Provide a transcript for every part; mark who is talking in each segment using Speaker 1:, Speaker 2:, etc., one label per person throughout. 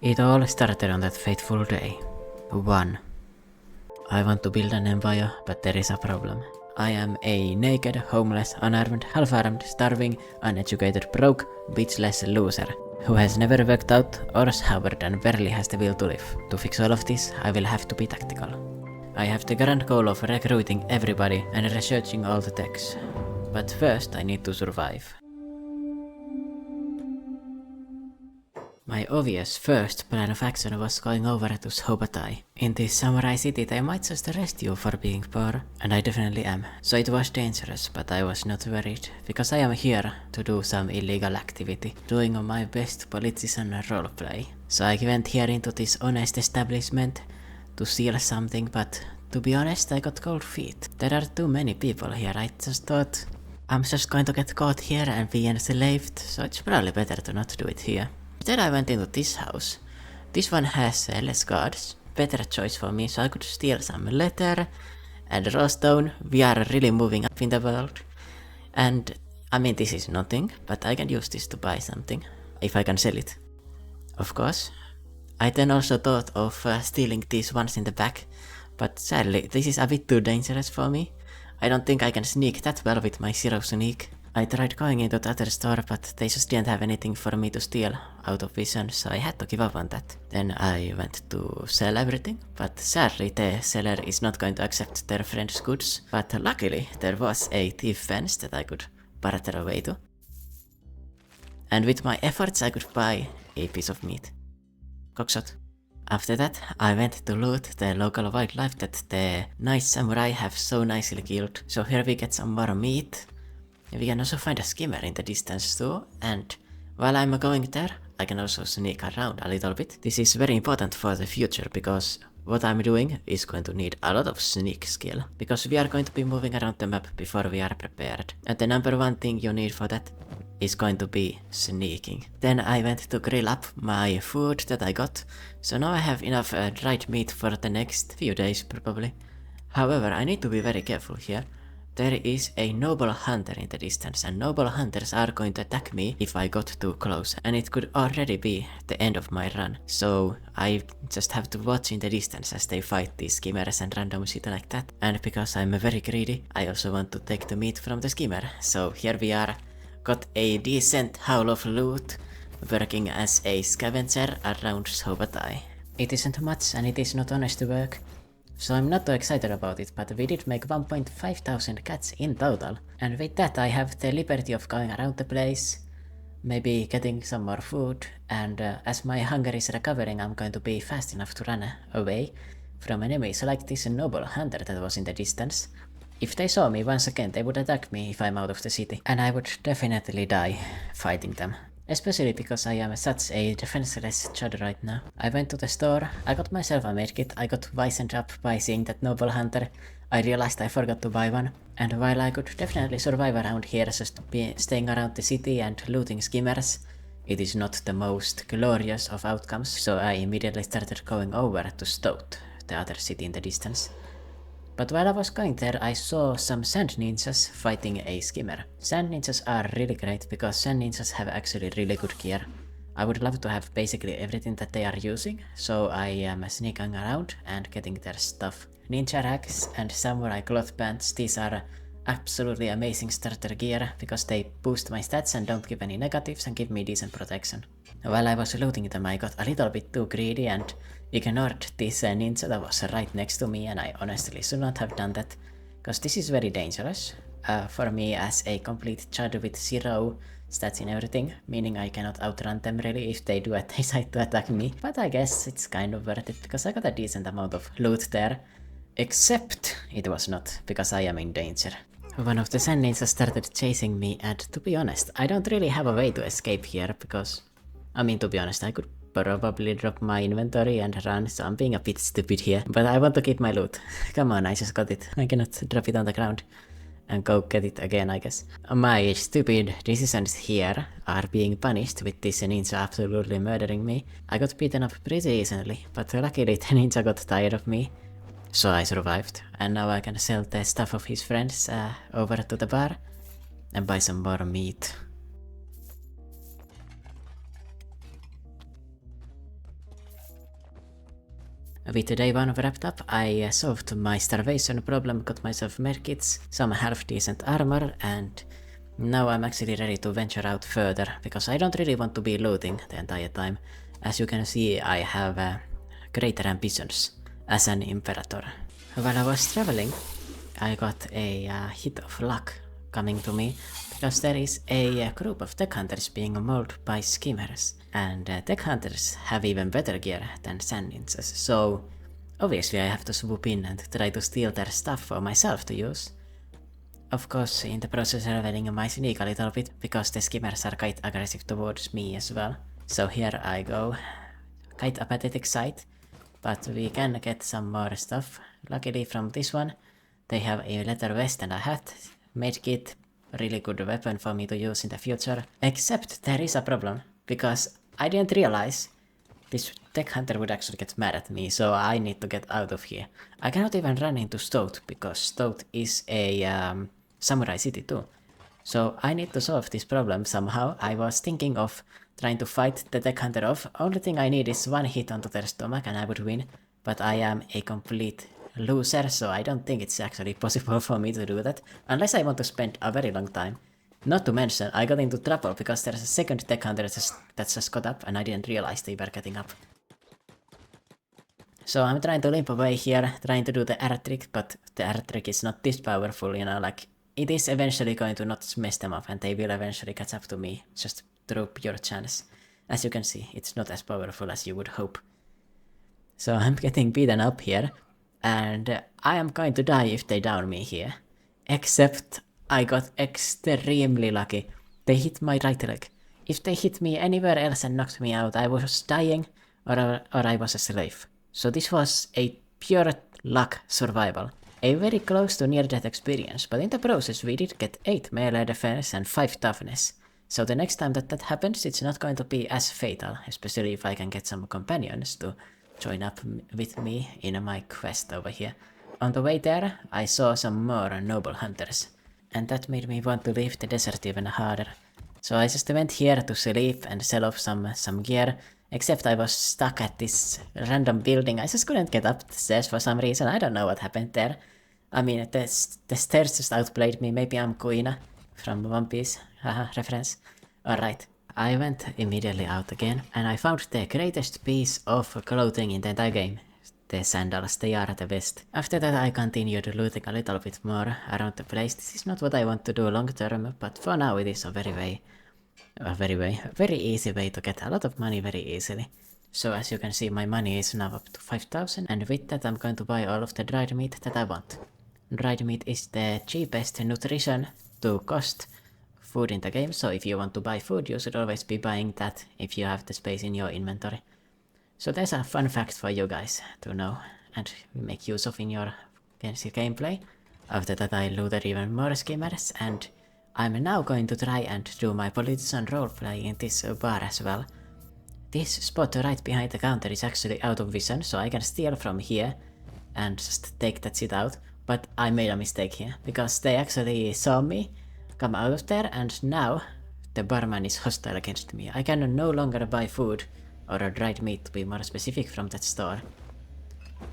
Speaker 1: It all started on that fateful day. 1. I want to build an empire, but there is a problem. I am a naked, homeless, unarmed, half-armed, starving, uneducated, broke, bitchless loser who has never worked out or showered and barely has the will to live. To fix all of this, I will have to be tactical. I have the grand goal of recruiting everybody and researching all the techs. But first I need to survive. My obvious first plan of action was going over to Sobatai. In this samurai city they might just arrest you for being poor, and I definitely am. So it was dangerous, but I was not worried, because I am here to do some illegal activity, doing my best politician roleplay. So I went here into this honest establishment to steal something, but to be honest I got cold feet. There are too many people here. I just thought I'm just going to get caught here and be enslaved, so it's probably better to not do it here. Then I went into this house. This one has less guards, better choice for me, so I could steal some leather and raw stone. We are really moving up in the world. And I mean, this is nothing, but I can use this to buy something, if I can sell it. Of course. I then also thought of stealing these ones in the back, but sadly this is a bit too dangerous for me. I don't think I can sneak that well with my zero sneak. I tried going into the other store, but they just didn't have anything for me to steal out of vision, so I had to give up on that. Then I went to sell everything, but sadly the seller is not going to accept their friend's goods. But luckily there was a thief fence that I could barter away to. And with my efforts I could buy a piece of meat. Cockshot. After that I went to loot the local wildlife that the nice samurai have so nicely killed. So here we get some more meat. We can also find a skimmer in the distance too, and while I'm going there, I can also sneak around a little bit. This is very important for the future, because what I'm doing is going to need a lot of sneak skill, because we are going to be moving around the map before we are prepared. And the number one thing you need for that is going to be sneaking. Then I went to grill up my food that I got, so now I have enough dried meat for the next few days probably. However, I need to be very careful here. There is a noble hunter in the distance, and noble hunters are going to attack me if I got too close, and it could already be the end of my run. So I just have to watch in the distance as they fight these skimmers and random shit like that. And because I'm very greedy, I also want to take the meat from the skimmer. So here we are, got a decent haul of loot, working as a scavenger around Sobatai. It isn't much and it is not honest work, so I'm not too excited about it, but we did make 1,500 cats in total. And with that I have the liberty of going around the place, maybe getting some more food, and as my hunger is recovering I'm going to be fast enough to run away from enemies like this noble hunter that was in the distance. If they saw me once again they would attack me if I'm out of the city, and I would definitely die fighting them. Especially because I am such a defenseless chud right now. I went to the store, I got myself a medkit, I got wisened up by seeing that noble hunter. I realized I forgot to buy one, and while I could definitely survive around here just staying around the city and looting skimmers, it is not the most glorious of outcomes, so I immediately started going over to Stoat, the other city in the distance. But while I was going there, I saw some sand ninjas fighting a skimmer. Sand ninjas are really great because sand ninjas have actually really good gear. I would love to have basically everything that they are using, so I am sneaking around and getting their stuff. Ninja rags and samurai cloth pants, these are absolutely amazing starter gear because they boost my stats and don't give any negatives and give me decent protection. While I was looting them I got a little bit too greedy and ignored this ninja that was right next to me, and I honestly should not have done that, because this is very dangerous for me as a complete chud with zero stats in everything, meaning I cannot outrun them really if they do decide to attack me. But I guess it's kind of worth it because I got a decent amount of loot there, except it was not, because I am in danger. One of the sand ninjas started chasing me, and to be honest, I don't really have a way to escape here because, I mean, to be honest, I could probably drop my inventory and run, so I'm being a bit stupid here. But I want to keep my loot. Come on, I just got it. I cannot drop it on the ground and go get it again, I guess. My stupid decisions here are being punished with this ninja absolutely murdering me. I got beaten up pretty easily, but luckily the ninja got tired of me, so I survived. And now I can sell the stuff of his friends over to the bar and buy some more meat. With day 1 wrapped up, I solved my starvation problem, got myself medkits, some half-decent armor, and now I'm actually ready to venture out further, because I don't really want to be looting the entire time. As you can see, I have greater ambitions as an imperator. While I was traveling, I got a hit of luck coming to me, because there is a group of tech hunters being mauled by skimmers, and tech hunters have even better gear than sand ninjas, so obviously I have to swoop in and try to steal their stuff for myself to use. Of course, in the process leveling my sneak a little bit, because the skimmers are quite aggressive towards me as well. So here I go. Quite a pathetic sight, but we can get some more stuff. Luckily from this one, they have a leather vest and a hat, medkit, really good weapon for me to use in the future. Except there is a problem, because I didn't realize this tech hunter would actually get mad at me, so I need to get out of here. I cannot even run into Stoat, because Stoat is a samurai city too. So I need to solve this problem somehow. I was thinking of trying to fight the tech hunter off. Only thing I need is one hit onto their stomach and I would win. But I am a complete loser, so I don't think it's actually possible for me to do that. Unless I want to spend a very long time. Not to mention, I got into trouble because there's a second tech hunter that just got up and I didn't realize they were getting up. So I'm trying to limp away here, trying to do the R trick, but the R trick is not this powerful, you know, like it is eventually going to not mess them up and they will eventually catch up to me, just through pure chance. As you can see, it's not as powerful as you would hope. So I'm getting beaten up here, and I am going to die if they down me here. Except I got extremely lucky. They hit my right leg. If they hit me anywhere else and knocked me out, I was dying or I was a slave. So this was a pure luck survival. A very close to near-death experience, but in the process we did get 8 melee defense and 5 toughness. So the next time that happens, it's not going to be as fatal, especially if I can get some companions to join up with me in my quest over here. On the way there, I saw some more noble hunters, and that made me want to leave the desert even harder. So I just went here to sleep and sell off some gear, except I was stuck at this random building. I just couldn't get up the stairs for some reason. I don't know what happened there. I mean, the stairs just outplayed me. Maybe I'm Kuina from One Piece. Haha, reference. Alright. I went immediately out again, and I found the greatest piece of clothing in the entire game. The sandals, they are the best. After that I continued looting a little bit more around the place. This is not what I want to do long term, but for now it is a very easy way to get a lot of money very easily. So as you can see, my money is now up to 5,000, and with that I'm going to buy all of the dried meat that I want. Dried meat is the cheapest nutrition to cost food in the game, so if you want to buy food, you should always be buying that if you have the space in your inventory. So there's a fun fact for you guys to know and make use of in your Kenshi gameplay. After that I looted even more skimmers, and I'm now going to try and do my politician roleplay in this bar as well. This spot right behind the counter is actually out of vision, so I can steal from here and just take that shit out. But I made a mistake here, because they actually saw me come out of there, and now the barman is hostile against me. I can no longer buy food, or a dried meat to be more specific, from that store.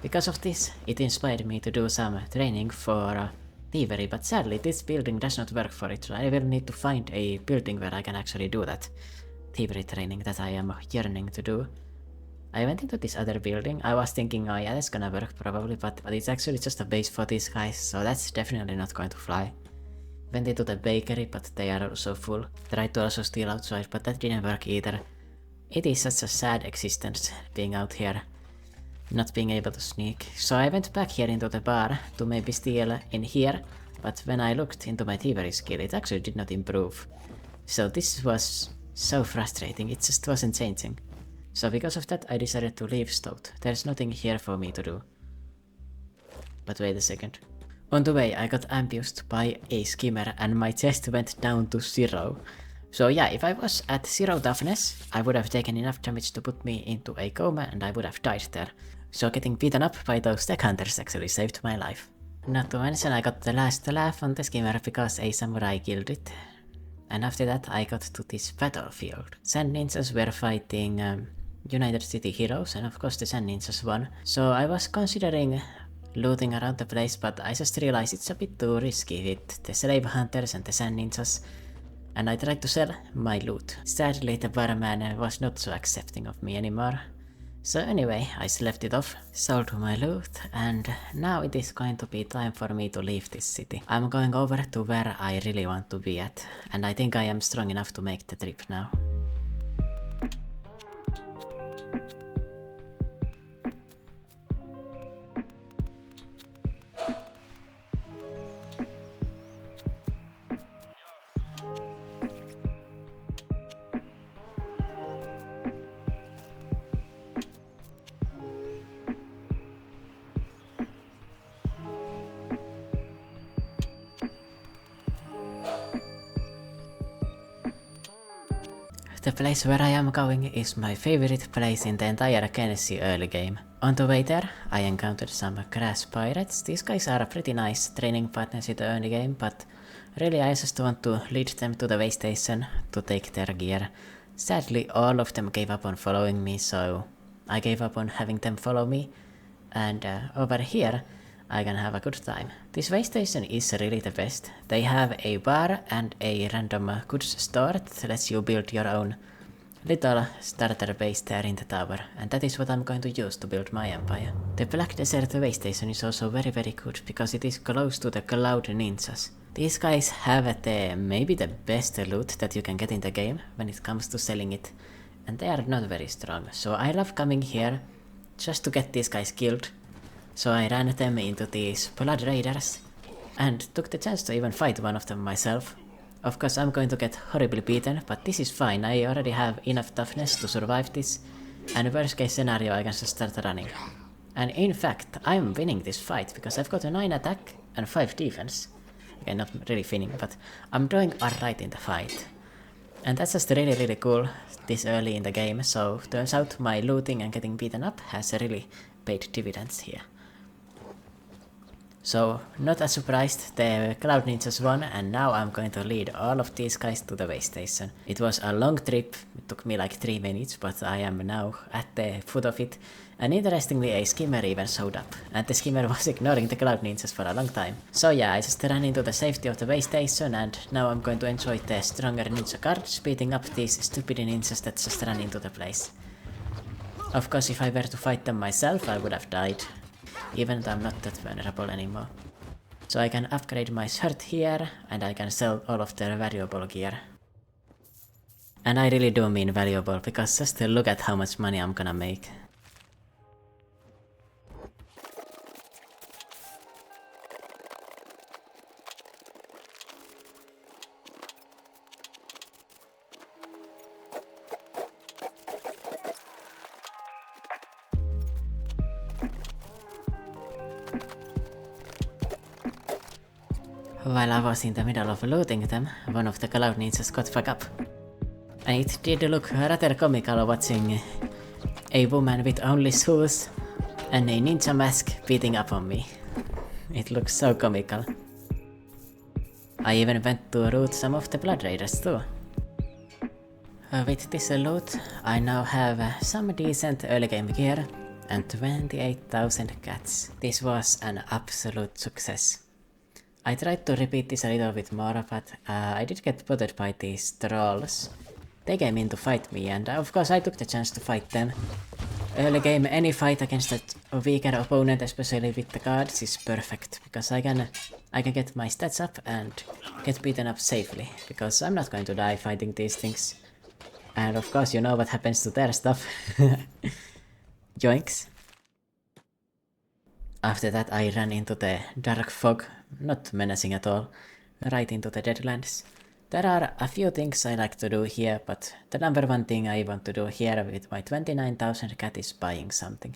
Speaker 1: Because of this, it inspired me to do some training for thievery, but sadly this building does not work for it, so I will need to find a building where I can actually do that thievery training that I am yearning to do. I went into this other building. I was thinking, oh yeah, that's gonna work probably, but it's actually just a base for these guys, so that's definitely not going to fly. Went into the bakery, but they are also full. Tried to also steal outside, but that didn't work either. It is such a sad existence, being out here, not being able to sneak. So I went back here into the bar to maybe steal in here, but when I looked into my thievery skill, it actually did not improve. So this was so frustrating, it just wasn't changing. So because of that I decided to leave Stoat. There's nothing here for me to do. But wait a second. On the way I got ambushed by a skimmer and my chest went down to 0. So yeah, if I was at 0 toughness, I would have taken enough damage to put me into a coma and I would have died there. So getting beaten up by those tech hunters actually saved my life. Not to mention I got the last laugh on the skimmer because a samurai killed it. And after that I got to this battlefield. Sand ninjas were fighting United City Heroes, and of course the Sand Ninjas won. So I was considering looting around the place, but I just realized it's a bit too risky with the slave hunters and the Sand Ninjas. And I tried to sell my loot. Sadly, the barman was not so accepting of me anymore. So anyway, I left it off, sold my loot, and now it is going to be time for me to leave this city. I'm going over to where I really want to be at, and I think I am strong enough to make the trip now. The place where I am going is my favorite place in the entire Kenshi early game. On the way there, I encountered some grass pirates. These guys are pretty nice training partners in the early game, but really I just want to lead them to the waystation to take their gear. Sadly, all of them gave up on following me, so I gave up on having them follow me, and over here I can have a good time. This waystation is really the best. They have a bar and a random goods store that lets you build your own little starter base there in the tower, and that is what I'm going to use to build my empire. The Black Desert waystation is also very good because it is close to the Cloud Ninjas. These guys have maybe the best loot that you can get in the game when it comes to selling it, and they are not very strong, so I love coming here just to get these guys killed. So I ran them into these blood raiders and took the chance to even fight one of them myself. Of course I'm going to get horribly beaten, but this is fine, I already have enough toughness to survive this, and worst case scenario I can just start running. And in fact, I'm winning this fight because I've got a 9 attack and 5 defense. Okay, not really winning, but I'm doing alright in the fight. And that's just really cool this early in the game, so turns out my looting and getting beaten up has really paid dividends here. So, not as surprised, the Cloud Ninjas won, and now I'm going to lead all of these guys to the waystation. It was a long trip, it took me like 3 minutes, but I am now at the foot of it. And interestingly, a skimmer even showed up, and the skimmer was ignoring the Cloud Ninjas for a long time. So yeah, I just ran into the safety of the waystation, and now I'm going to enjoy the stronger ninja guards beating up these stupid ninjas that just ran into the place. Of course, if I were to fight them myself, I would have died, even though I'm not that vulnerable anymore. So I can upgrade my shirt here, and I can sell all of their valuable gear. And I really do mean valuable, because just look at how much money I'm gonna make. While I was in the middle of looting them, one of the Cloud Ninjas got fucked up. And it did look rather comical watching a woman with only shoes and a ninja mask beating up on me. It looks so comical. I even went to loot some of the Blood Raiders too. With this loot, I now have some decent early game gear and 28,000 cats. This was an absolute success. I tried to repeat this a little bit more, but I did get bothered by these trolls. They came in to fight me, and of course I took the chance to fight them. Early game, any fight against a weaker opponent, especially with the guards, is perfect, because I can get my stats up and get beaten up safely, because I'm not going to die fighting these things. And of course you know what happens to their stuff. Yoinks. After that I ran into the dark fog, not menacing at all, right into the Deadlands. There are a few things I like to do here, but the number one thing I want to do here with my 29,000 cat is buying something.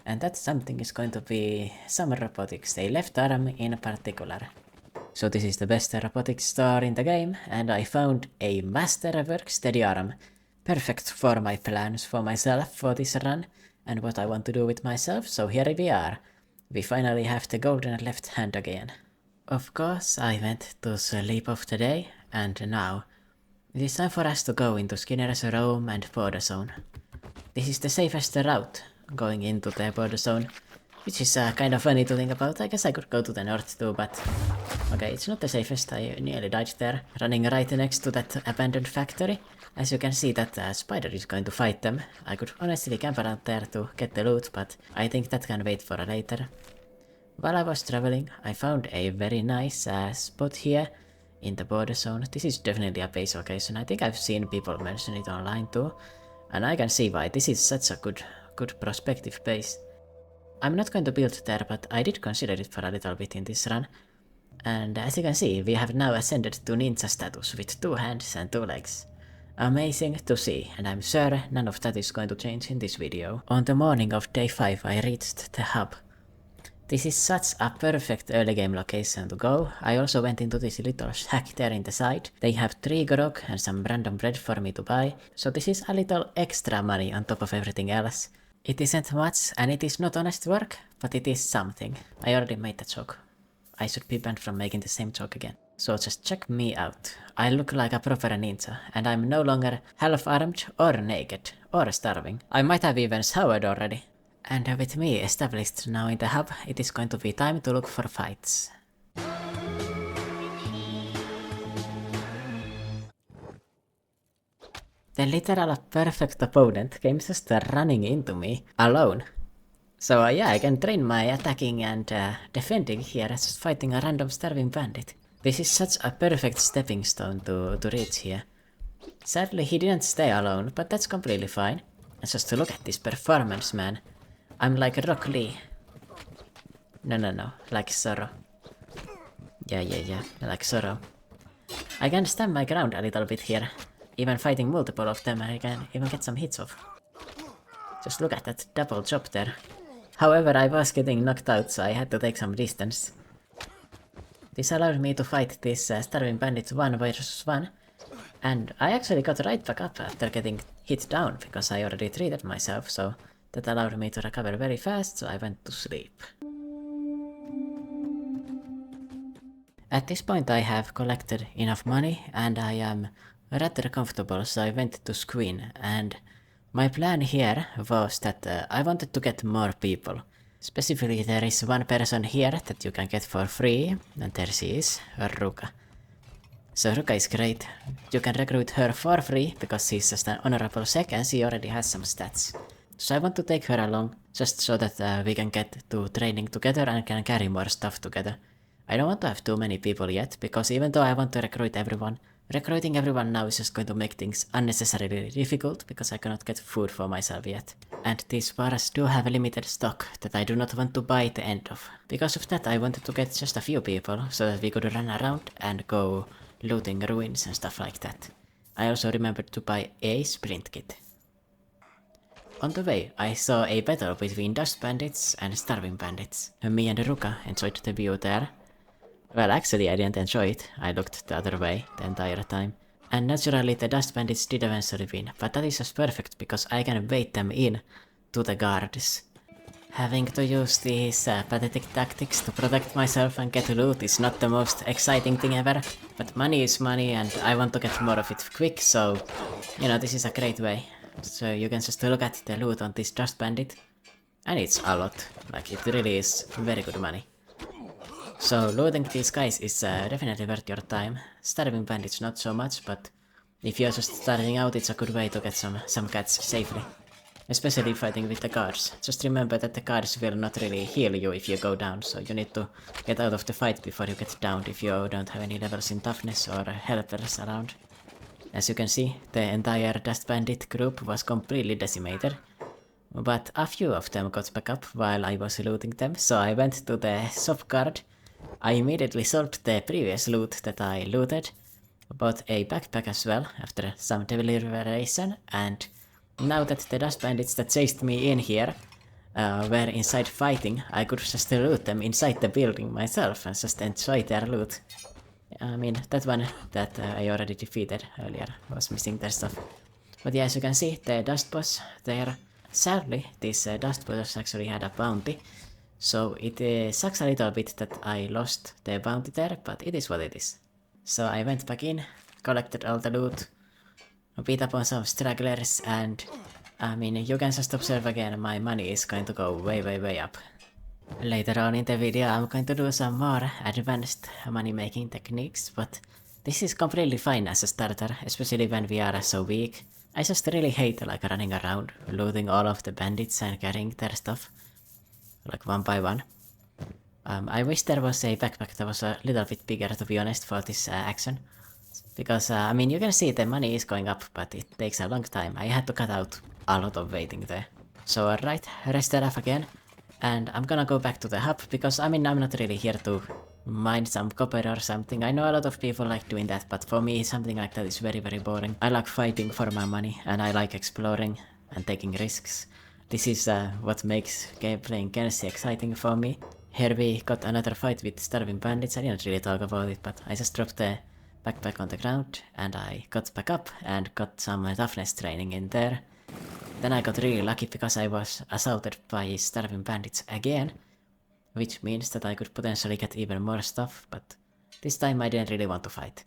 Speaker 1: And that something is going to be some robotics, a left arm in particular. So this is the best robotics store in the game, and I found a masterwork steady arm. Perfect for my plans for myself for this run, and what I want to do with myself, so here we are. We finally have the golden left hand again. Of course, I went to sleep of the day, and now it is time for us to go into Skinner's room and border zone. This is the safest route going into the border zone, which is kind of funny to think about. I guess I could go to the north too, but okay, it's not the safest. I nearly died there, running right next to that abandoned factory. As you can see, that spider is going to fight them. I could honestly camp around there to get the loot, but I think that can wait for later. While I was traveling, I found a very nice spot here in the border zone. This is definitely a base location. I think I've seen people mention it online too, and I can see why. This is such a good prospective base. I'm not going to build there, but I did consider it for a little bit in this run. And as you can see, we have now ascended to ninja status with 2 hands and 2 legs. Amazing to see, and I'm sure none of that is going to change in this video. On the morning of day 5 I reached the hub. This is such a perfect early game location to go. I also went into this little shack there in the side. They have 3 grog and some random bread for me to buy, so this is a little extra money on top of everything else. It isn't much and it is not honest work, but it is something. I already made that joke. I should be banned from making the same joke again. So just check me out. I look like a proper ninja, and I'm no longer half-armed or naked or starving. I might have even showered already. And with me established now in the hub, it is going to be time to look for fights. The literal perfect opponent came just running into me alone. So yeah, I can train my attacking and defending here as just fighting a random starving bandit. This is such a perfect stepping stone to reach here. Sadly he didn't stay alone, but that's completely fine. And just to look at this performance, man. I'm like Rock Lee. No, like Zoro. Yeah, like Zoro. I can stand my ground a little bit here. Even fighting multiple of them, I can even get some hits off. Just look at that double chop there. However, I was getting knocked out, so I had to take some distance. This allowed me to fight this starving bandits 1 versus 1. And I actually got right back up after getting hit down, because I already treated myself, so that allowed me to recover very fast, so I went to sleep. At this point I have collected enough money, and I am rather comfortable, so I went to screen, and my plan here was that I wanted to get more people. Specifically, there is one person here that you can get for free, and there she is, Ruka. So Ruka is great. You can recruit her for free, because she's just an honorable sec and she already has some stats. So I want to take her along, just so that we can get to training together and can carry more stuff together. I don't want to have too many people yet, because even though I want to recruit everyone, recruiting everyone now is just going to make things unnecessarily difficult, because I cannot get food for myself yet. And these bars do have a limited stock that I do not want to buy the end of. Because of that I wanted to get just a few people, so that we could run around and go looting ruins and stuff like that. I also remembered to buy a sprint kit. On the way, I saw a battle between dust bandits and starving bandits. Me and Ruka enjoyed the view there. Well, actually I didn't enjoy it. I looked the other way the entire time. And naturally the dust bandits did eventually win, but that is just perfect because I can bait them in to the guards. Having to use these pathetic tactics to protect myself and get loot is not the most exciting thing ever, but money is money and I want to get more of it quick, so you know, this is a great way. So you can just look at the loot on this dust bandit, and it's a lot, like it really is very good money. So looting these guys is definitely worth your time. Starving bandits not so much, but if you're just starting out it's a good way to get some cats safely. Especially fighting with the guards. Just remember that the guards will not really heal you if you go down, so you need to get out of the fight before you get downed if you don't have any levels in toughness or helpers around. As you can see, the entire dust bandit group was completely decimated. But a few of them got back up while I was looting them, so I went to the shop guard. I immediately sold the previous loot that I looted, bought a backpack as well after some deliberation, and now that the dust bandits that chased me in here were inside fighting, I could just loot them inside the building myself and just enjoy their loot. I mean, that one that I already defeated earlier was missing their stuff. But yeah, as you can see, the dust boss there. Sadly, this dust boss actually had a bounty, so it sucks a little bit that I lost the bounty there, but it is what it is. So I went back in, collected all the loot, beat up on some stragglers, and I mean, you can just observe again, my money is going to go way up. Later on in the video I'm going to do some more advanced money making techniques, but this is completely fine as a starter, especially when we are so weak. I just really hate like running around, looting all of the bandits and carrying their stuff, like one by one. I wish there was a backpack that was a little bit bigger, to be honest, for this action. Because, I mean, you can see the money is going up, but it takes a long time. I had to cut out a lot of waiting there. So alright, rest it off again. And I'm gonna go back to the hub, because I mean, I'm not really here to mine some copper or something. I know a lot of people like doing that, but for me something like that is very boring. I like fighting for my money, and I like exploring and taking risks. This is what makes playing Kenshi exciting for me. Here we got another fight with starving bandits. I didn't really talk about it, but I just dropped the backpack on the ground, and I got back up and got some toughness training in there. Then I got really lucky because I was assaulted by starving bandits again, which means that I could potentially get even more stuff, but this time I didn't really want to fight.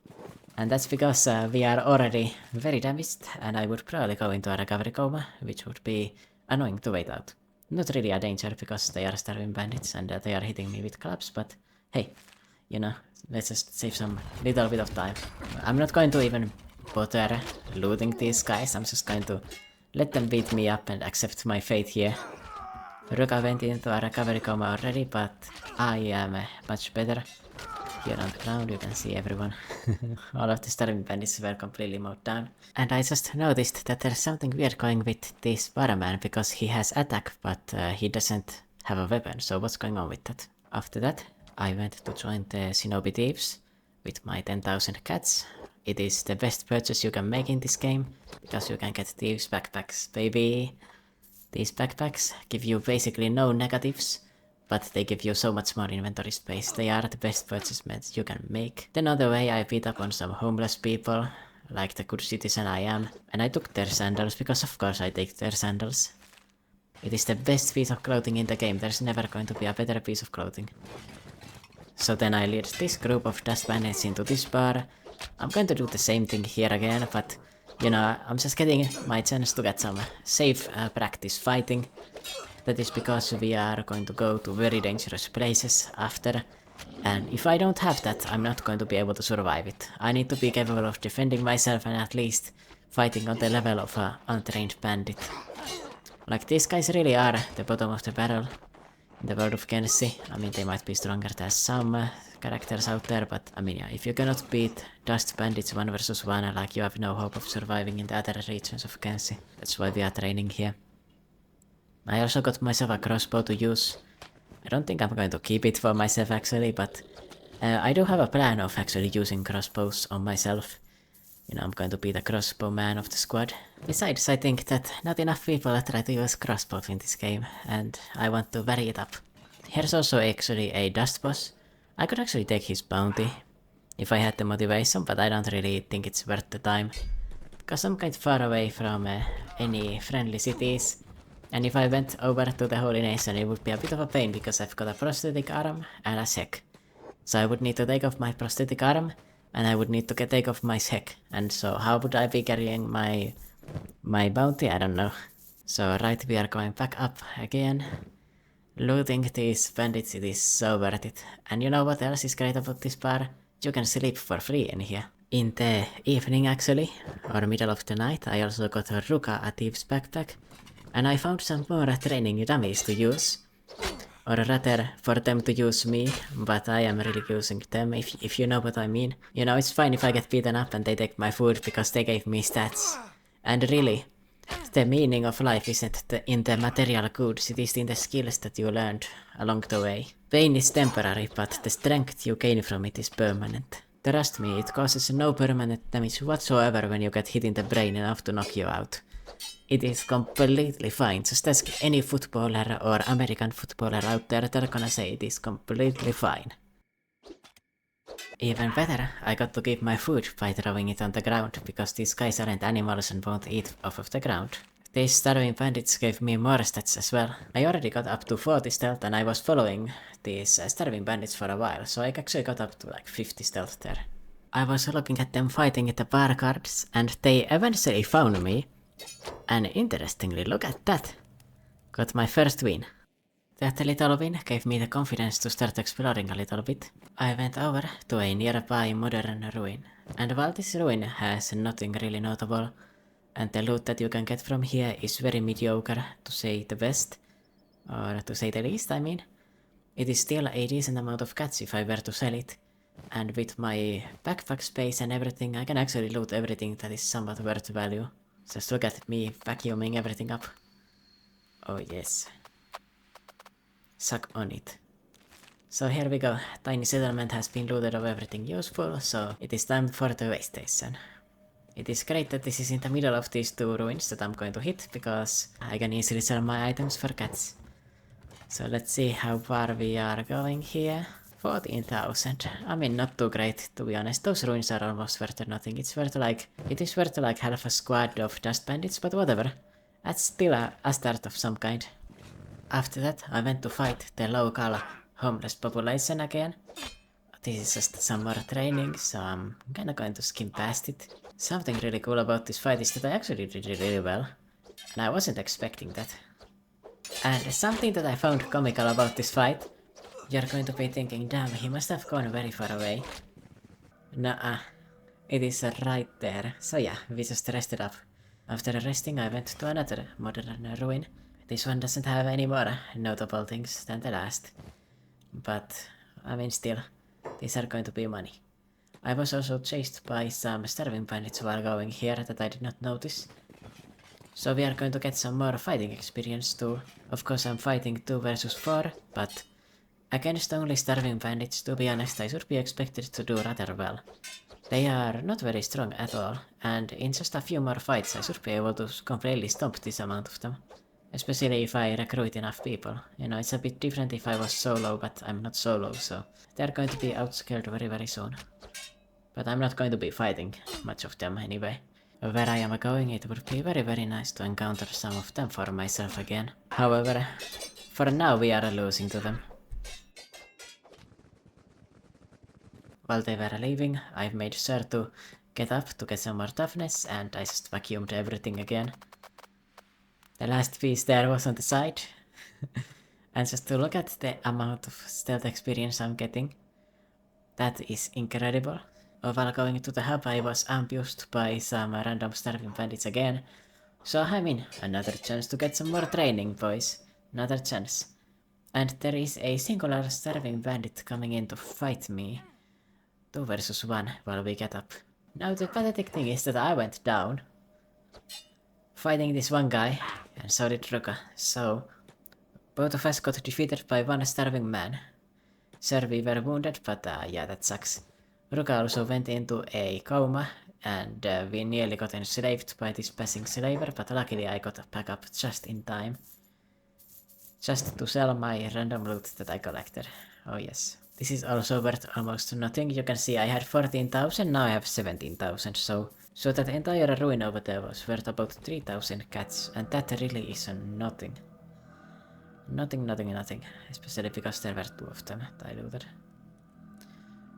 Speaker 1: And that's because we are already very damaged, and I would probably go into a recovery coma, which would be annoying to wait out. Not really a danger because they are starving bandits and they are hitting me with clubs, but hey, you know, let's just save some little bit of time. I'm not going to even bother looting these guys, I'm just going to let them beat me up and accept my fate here. Ruka went into a recovery coma already, but I am much better. Here on the ground you can see everyone. All of the starving bandits were completely mowed down. And I just noticed that there's something weird going with this barman, because he has attack, but he doesn't have a weapon, so what's going on with that? After that, I went to join the Shinobi Thieves with my 10,000 cats. It is the best purchase you can make in this game, because you can get Thieves backpacks, baby! These backpacks give you basically no negatives, but they give you so much more inventory space. They are the best purchasements you can make. Then on the way I beat up on some homeless people, like the good citizen I am, and I took their sandals, because of course I take their sandals. It is the best piece of clothing in the game, there's never going to be a better piece of clothing. So then I lead this group of dust bandits into this bar. I'm going to do the same thing here again, but you know, I'm just getting my chance to get some safe practice fighting. That is because we are going to go to very dangerous places after, and if I don't have that, I'm not going to be able to survive it. I need to be capable of defending myself and at least fighting on the level of an untrained bandit. Like, these guys really are the bottom of the barrel in the world of Kenshi. I mean, they might be stronger than some characters out there, but I mean, yeah, if you cannot beat dust bandits 1 versus 1, like, you have no hope of surviving in the other regions of Kenshi. That's why we are training here. I also got myself a crossbow to use. I don't think I'm going to keep it for myself actually, but I do have a plan of actually using crossbows on myself. You know, I'm going to be the crossbow man of the squad. Besides, I think that not enough people try to use crossbows in this game, and I want to vary it up. Here's also actually a dust boss. I could actually take his bounty if I had the motivation, but I don't really think it's worth the time, because I'm quite far away from any friendly cities. And if I went over to the Holy Nation, it would be a bit of a pain because I've got a prosthetic arm and a sec. So I would need to take off my prosthetic arm, and I would need to take off my sec. And so how would I be carrying my bounty? I don't know. So right, we are going back up again. Looting these bandits, it is so worth it. And you know what else is great about this bar? You can sleep for free in here. In the evening actually, or middle of the night, I also got a Ruka, a thief's backpack. And I found some more training dummies to use. Or rather, for them to use me, but I am really using them, if you know what I mean. You know, it's fine if I get beaten up and they take my food because they gave me stats. And really, the meaning of life isn't in the material goods, it is in the skills that you learned along the way. Pain is temporary, but the strength you gain from it is permanent. Trust me, it causes no permanent damage whatsoever when you get hit in the brain enough to knock you out. It is completely fine. Just ask any footballer or American footballer out there, they're gonna say it is completely fine. Even better, I got to keep my food by throwing it on the ground, because these guys aren't animals and won't eat off of the ground. These starving bandits gave me more stats as well. I already got up to 40 stealth and I was following these starving bandits for a while, so I actually got up to like 50 stealth there. I was looking at them fighting at the bar cards, and they eventually found me. And interestingly, look at that! Got my first win. That little win gave me the confidence to start exploring a little bit. I went over to a nearby modern ruin, and while this ruin has nothing really notable, and the loot that you can get from here is very mediocre, to say the best, or to say the least, I mean, it is still a decent amount of cash if I were to sell it. And with my backpack space and everything, I can actually loot everything that is somewhat worth value. Just look at me vacuuming everything up. Oh yes. Suck on it. So here we go. Tiny settlement has been looted of everything useful, so it is time for the waystation. It is great that this is in the middle of these two ruins that I'm going to hit, because I can easily sell my items for cats. So let's see how far we are going here. 14,000. I mean, not too great, to be honest. Those ruins are almost worth nothing. It is worth like half a squad of dust bandits, but whatever. That's still a start of some kind. After that, I went to fight the local homeless population again. This is just some more training, so I'm kinda going to skim past it. Something really cool about this fight is that I actually did it really well. And I wasn't expecting that. And something that I found comical about this fight, you're going to be thinking, damn, he must have gone very far away. Nuh-uh. It is right there. So yeah, we just rested up. After resting, I went to another modern ruin. This one doesn't have any more notable things than the last. But, I mean still, these are going to be money. I was also chased by some starving bandits while going here that I did not notice. So we are going to get some more fighting experience too. Of course I'm fighting 2 versus 4, but against only starving bandits, to be honest, I should be expected to do rather well. They are not very strong at all, and in just a few more fights I should be able to completely stomp this amount of them. Especially if I recruit enough people. You know, it's a bit different if I was solo, but I'm not solo, so they're going to be outscaled very soon. But I'm not going to be fighting much of them anyway. Where I am going, it would be very nice to encounter some of them for myself again. However, for now we are losing to them. While they were leaving, I made sure to get up to get some more toughness, and I just vacuumed everything again. The last piece there was on the side. And just to look at the amount of stealth experience I'm getting, that is incredible. While going to the hub, I was ambushed by some random starving bandits again. So I mean, another chance to get some more training, boys. Another chance. And there is a singular starving bandit coming in to fight me. 2 versus 1 while we get up. Now the pathetic thing is that I went down fighting this one guy, and so did Ruka, so both of us got defeated by one starving man. Sure, we were wounded, but yeah, that sucks. Ruka also went into a coma, and we nearly got enslaved by this passing slaver, but luckily I got back up just in time. Just to sell my random loot that I collected. Oh yes. This is also worth almost nothing. You can see I had 14,000, now I have 17,000, so that entire ruin over there was worth about 3,000 cats, and that really is nothing. Nothing. Especially because there were 2 of them that I looted.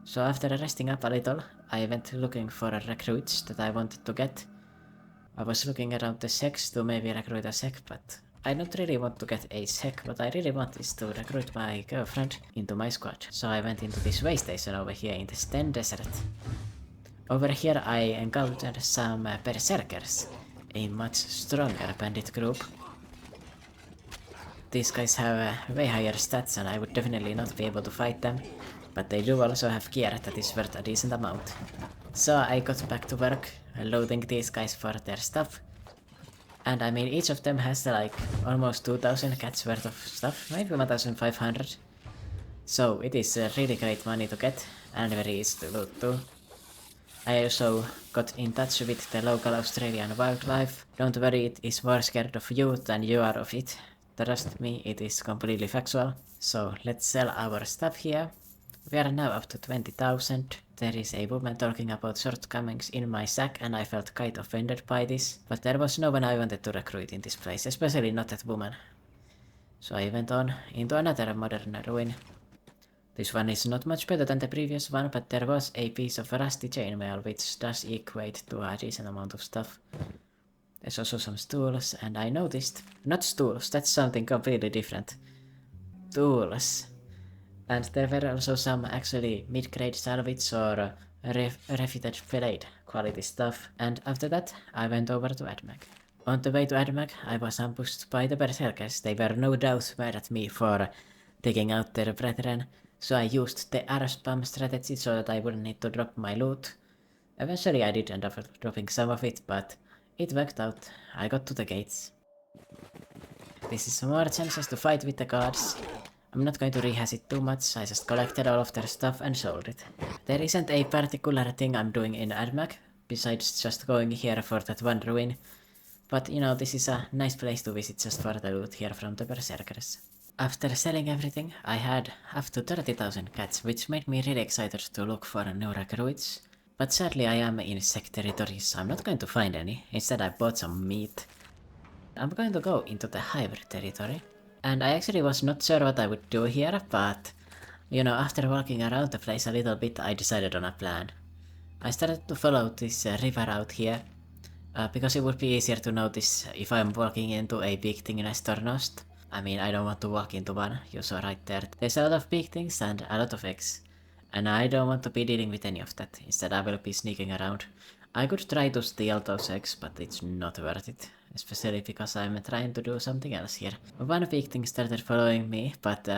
Speaker 1: So after resting up a little, I went looking for recruits that I wanted to get. I was looking around the sex to maybe recruit a sec, but I don't really want to get a sec. What I really want is to recruit my girlfriend into my squad. So I went into this waystation over here in the Sten Desert. Over here I encountered some berserkers, a much stronger bandit group. These guys have way higher stats and I would definitely not be able to fight them, but they do also have gear that is worth a decent amount. So I got back to work, loading these guys for their stuff. And I mean, each of them has like almost 2,000 cats worth of stuff, maybe 1,500. So it is really great money to get, and very easy to loot too. I also got in touch with the local Australian wildlife. Don't worry, it is more scared of you than you are of it. Trust me, it is completely factual. So let's sell our stuff here. We are now up to 20,000. There is a woman talking about shortcomings in my sack and I felt quite offended by this. But there was no one I wanted to recruit in this place, especially not that woman. So I went on into another modern ruin. This one is not much better than the previous one, but there was a piece of rusty chainmail which does equate to a decent amount of stuff. There's also some stools, and I noticed... Not stools, that's something completely different. Tools. And there were also some actually mid-grade salvage or refuted blade quality stuff. And after that, I went over to Admag. On the way to Admag, I was ambushed by the berserkers. They were no doubt mad at me for taking out their brethren, so I used the R-spam strategy so that I wouldn't need to drop my loot. Eventually I did end up dropping some of it, but it worked out. I got to the gates. This is more chances to fight with the guards. I'm not going to rehash it too much, I just collected all of their stuff and sold it. There isn't a particular thing I'm doing in Admag, besides just going here for that one ruin. But you know, this is a nice place to visit just for the loot here from the berserkers. After selling everything, I had up to 30,000 cats, which made me really excited to look for new recruits. But sadly I am in sec territory, so I'm not going to find any. Instead I bought some meat. I'm going to go into the hybrid territory. And I actually was not sure what I would do here, but... You know, after walking around the place a little bit, I decided on a plan. I started to follow this river out here. Because it would be easier to notice if I'm walking into a big thing nest or not. I mean, I don't want to walk into one, you saw right there. There's a lot of big things and a lot of eggs. And I don't want to be dealing with any of that, instead I will be sneaking around. I could try to steal those eggs, but it's not worth it. Especially because I'm trying to do something else here. One big thing started following me, but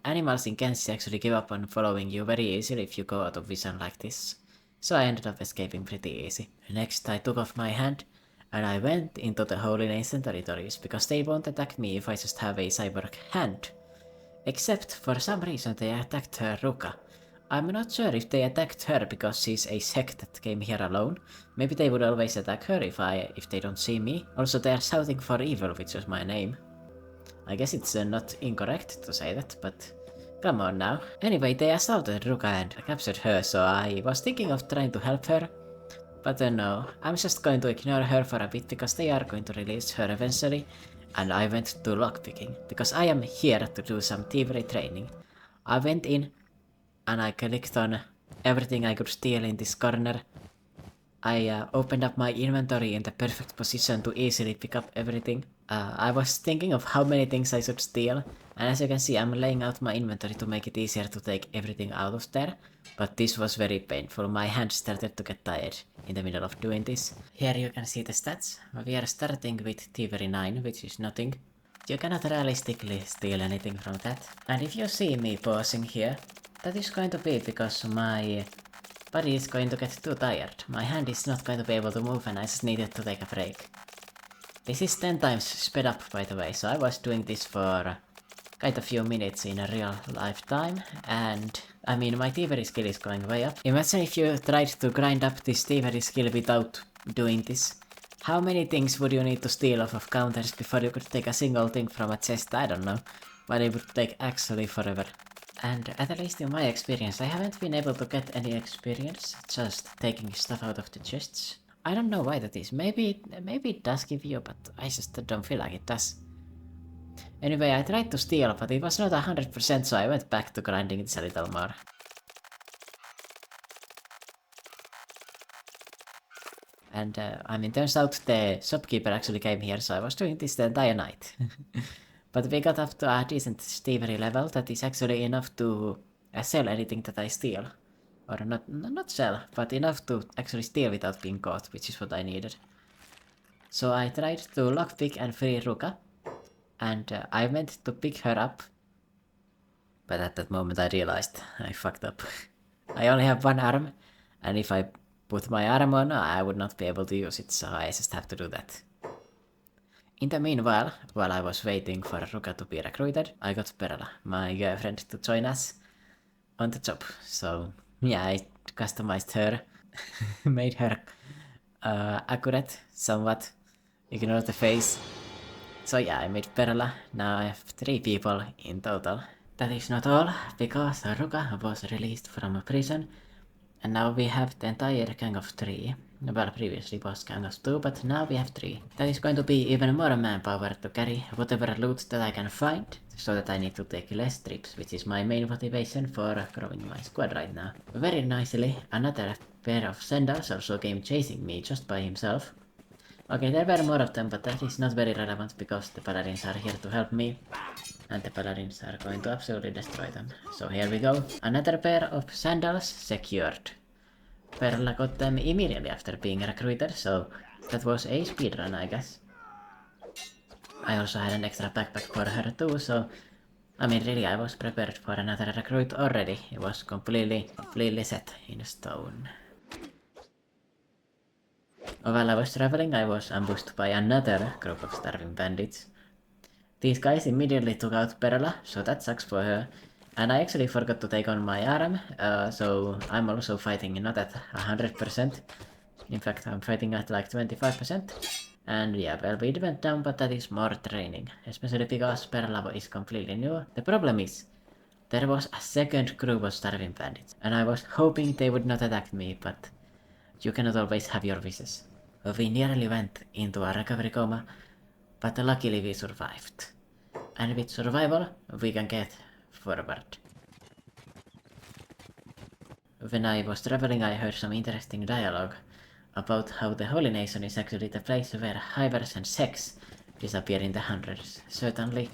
Speaker 1: animals in Kenshi actually give up on following you very easily if you go out of vision like this. So I ended up escaping pretty easy. Next I took off my hand, and I went into the Holy Nation territories, because they won't attack me if I just have a cyborg hand. Except for some reason they attacked her Ruka. I'm not sure if they attacked her because she's a sect that came here alone. Maybe they would always attack her if they don't see me. Also they are shouting for evil, which was my name. I guess it's not incorrect to say that, but come on now. Anyway, they assaulted Ruka and captured her, so I was thinking of trying to help her. But no, I'm just going to ignore her for a bit because they are going to release her eventually. And I went to lockpicking, because I am here to do some thievery training. I went in, and I clicked on everything I could steal in this corner. I opened up my inventory in the perfect position to easily pick up everything. I was thinking of how many things I should steal, and as you can see I'm laying out my inventory to make it easier to take everything out of there. But this was very painful, my hand started to get tired in the middle of doing this. Here you can see the stats. We are starting with Thievery 9, which is nothing. You cannot realistically steal anything from that. And if you see me pausing here, that is going to be because my body is going to get too tired. My hand is not going to be able to move and I just needed to take a break. This is 10 times sped up by the way, so I was doing this for quite a few minutes in a real life time, and I mean my thievery skill is going way up. Imagine if you tried to grind up this thievery skill without doing this. How many things would you need to steal off of counters before you could take a single thing from a chest? I don't know, but it would take actually forever. And at least in my experience, I haven't been able to get any experience just taking stuff out of the chests. I don't know why that is. Maybe it does give you, but I just don't feel like it does. Anyway, I tried to steal, but it was not 100%, so I went back to grinding this a little more. And I mean, turns out the shopkeeper actually came here, so I was doing this the entire night. But we got up to a decent thievery level that is actually enough to sell anything that I steal. Or not sell, but enough to actually steal without being caught, which is what I needed. So I tried to lockpick and free Ruka, and I meant to pick her up. But at that moment I realized I fucked up. I only have one arm, and if I put my arm on, I would not be able to use it, so I just have to do that. In the meanwhile, while I was waiting for Ruka to be recruited, I got Perla, my girlfriend, to join us on the job. So yeah, I customized her, made her accurate somewhat, ignore the face. So yeah, I made Perla. Now I have 3 people in total. That is not all, because Ruka was released from prison, and now we have the entire gang of 3. Well, previously was gang of 2, but now we have 3. That is going to be even more manpower to carry whatever loot that I can find, so that I need to take less trips, which is my main motivation for growing my squad right now. Very nicely, another pair of sandals also came chasing me just by himself. Okay, there were more of them, but that is not very relevant because the paladins are here to help me. And the paladins are going to absolutely destroy them. So here we go. Another pair of sandals secured. Perla got them immediately after being recruited, so that was a speedrun, I guess. I also had an extra backpack for her too, so I mean really I was prepared for another recruit already. It was completely set in stone. While I was traveling, I was ambushed by another group of starving bandits. These guys immediately took out Perla, so that sucks for her. And I actually forgot to take on my arm, so I'm also fighting not at 100%. In fact, I'm fighting at like 25%. And yeah, well, we went down, but that is more training. Especially because Perla is completely new. The problem is, there was a second group of starving bandits. And I was hoping they would not attack me, but you cannot always have your wishes. We nearly went into a recovery coma, but luckily we survived. And with survival, we can get forward. When I was traveling, I heard some interesting dialogue about how the Holy Nation is actually the place where hivers and sex disappear in the hundreds. Certainly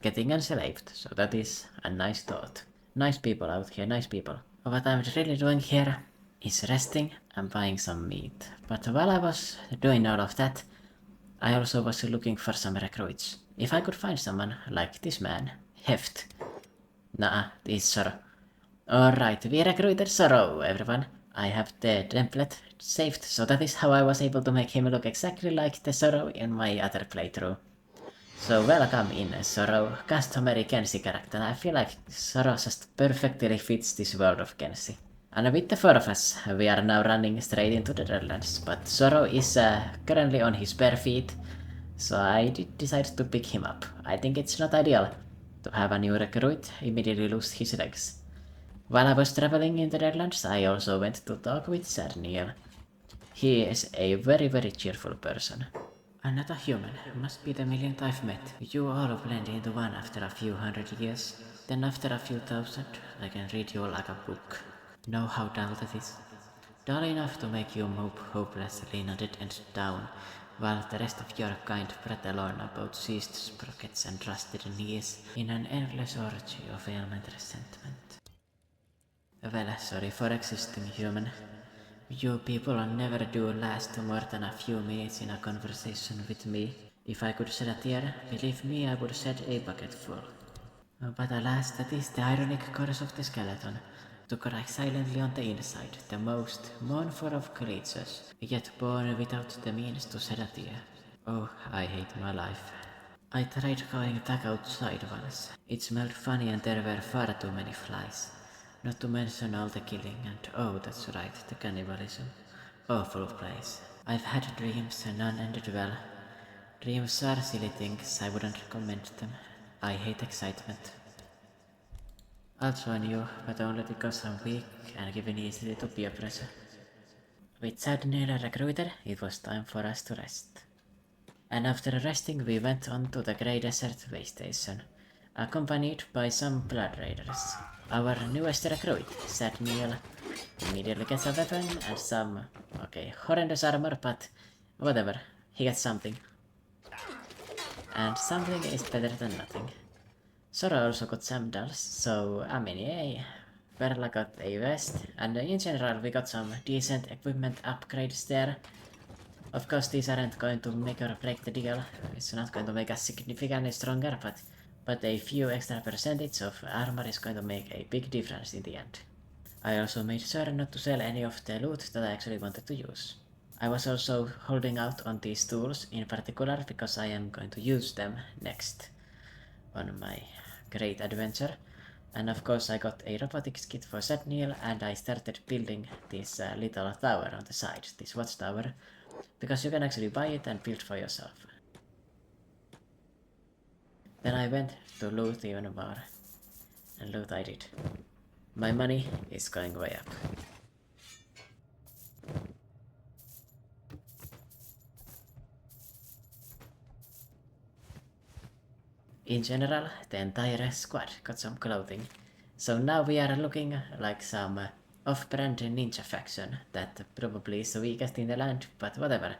Speaker 1: getting enslaved, so that is a nice thought. Nice people out here, nice people. What I'm really doing here is resting and buying some meat. But while I was doing all of that, I also was looking for some recruits. If I could find someone like this man, Heft. Nah, this Sorrow. Alright, we recruited Sorrow, everyone. I have the template saved, so that is how I was able to make him look exactly like the Sorrow in my other playthrough. So welcome in, Sorrow, customary Kenshi character. I feel like Sorrow just perfectly fits this world of Kenshi. And with the four of us, we are now running straight into the Deadlands, but Sorrow is currently on his bare feet, so I did decide to pick him up. I think it's not ideal to have a new recruit immediately lose his legs. While I was traveling in the Deadlands, I also went to talk with Sarniel. He is a very cheerful person. Another human must be the millionth I've met. You all blend into one after a few hundred years. Then after a few thousand, I can read you like a book. Know how dull that is? Dull enough to make you mope hopelessly in a dead end town, while the rest of your kind prattle on about seized sprockets and rusted knees in an endless orgy of ailment resentment. Well, sorry for existing, human. You people never do last more than a few minutes in a conversation with me. If I could shed a tear, believe me, I would shed a bucketful. But alas, that is the ironic course of the skeleton, to cry silently on the inside, the most mournful of creatures, yet born without the means to shed a tear. Oh, I hate my life. I tried going back outside once. It smelled funny and there were far too many flies. Not to mention all the killing and oh, that's right, the cannibalism. Awful place. I've had dreams and none ended well. Dreams are silly things, I wouldn't recommend them. I hate excitement. I'll join you, but only because I'm weak and given easily to peer pressure. With Sadnera recruited, it was time for us to rest. And after resting we went on to the Grey Desert waystation, accompanied by some blood raiders. Our newest recruit, Sadniel, immediately gets a weapon and some, okay, horrendous armor, but whatever, he gets something. And something is better than nothing. Sora also got sandals, so I mean yay. Perla got a vest, and in general we got some decent equipment upgrades there. Of course these aren't going to make or break the deal, it's not going to make us significantly stronger, but a few extra percentage of armor is going to make a big difference in the end. I also made sure not to sell any of the loot that I actually wanted to use. I was also holding out on these tools in particular because I am going to use them next on my great adventure. And of course I got a robotics kit for Sedniel and I started building this little tower on the side, this watchtower, because you can actually buy it and build for yourself. Then I went to loot even more, and loot I did. My money is going way up. In general, the entire squad got some clothing, so now we are looking like some off-brand ninja faction that probably is the weakest in the land, but whatever.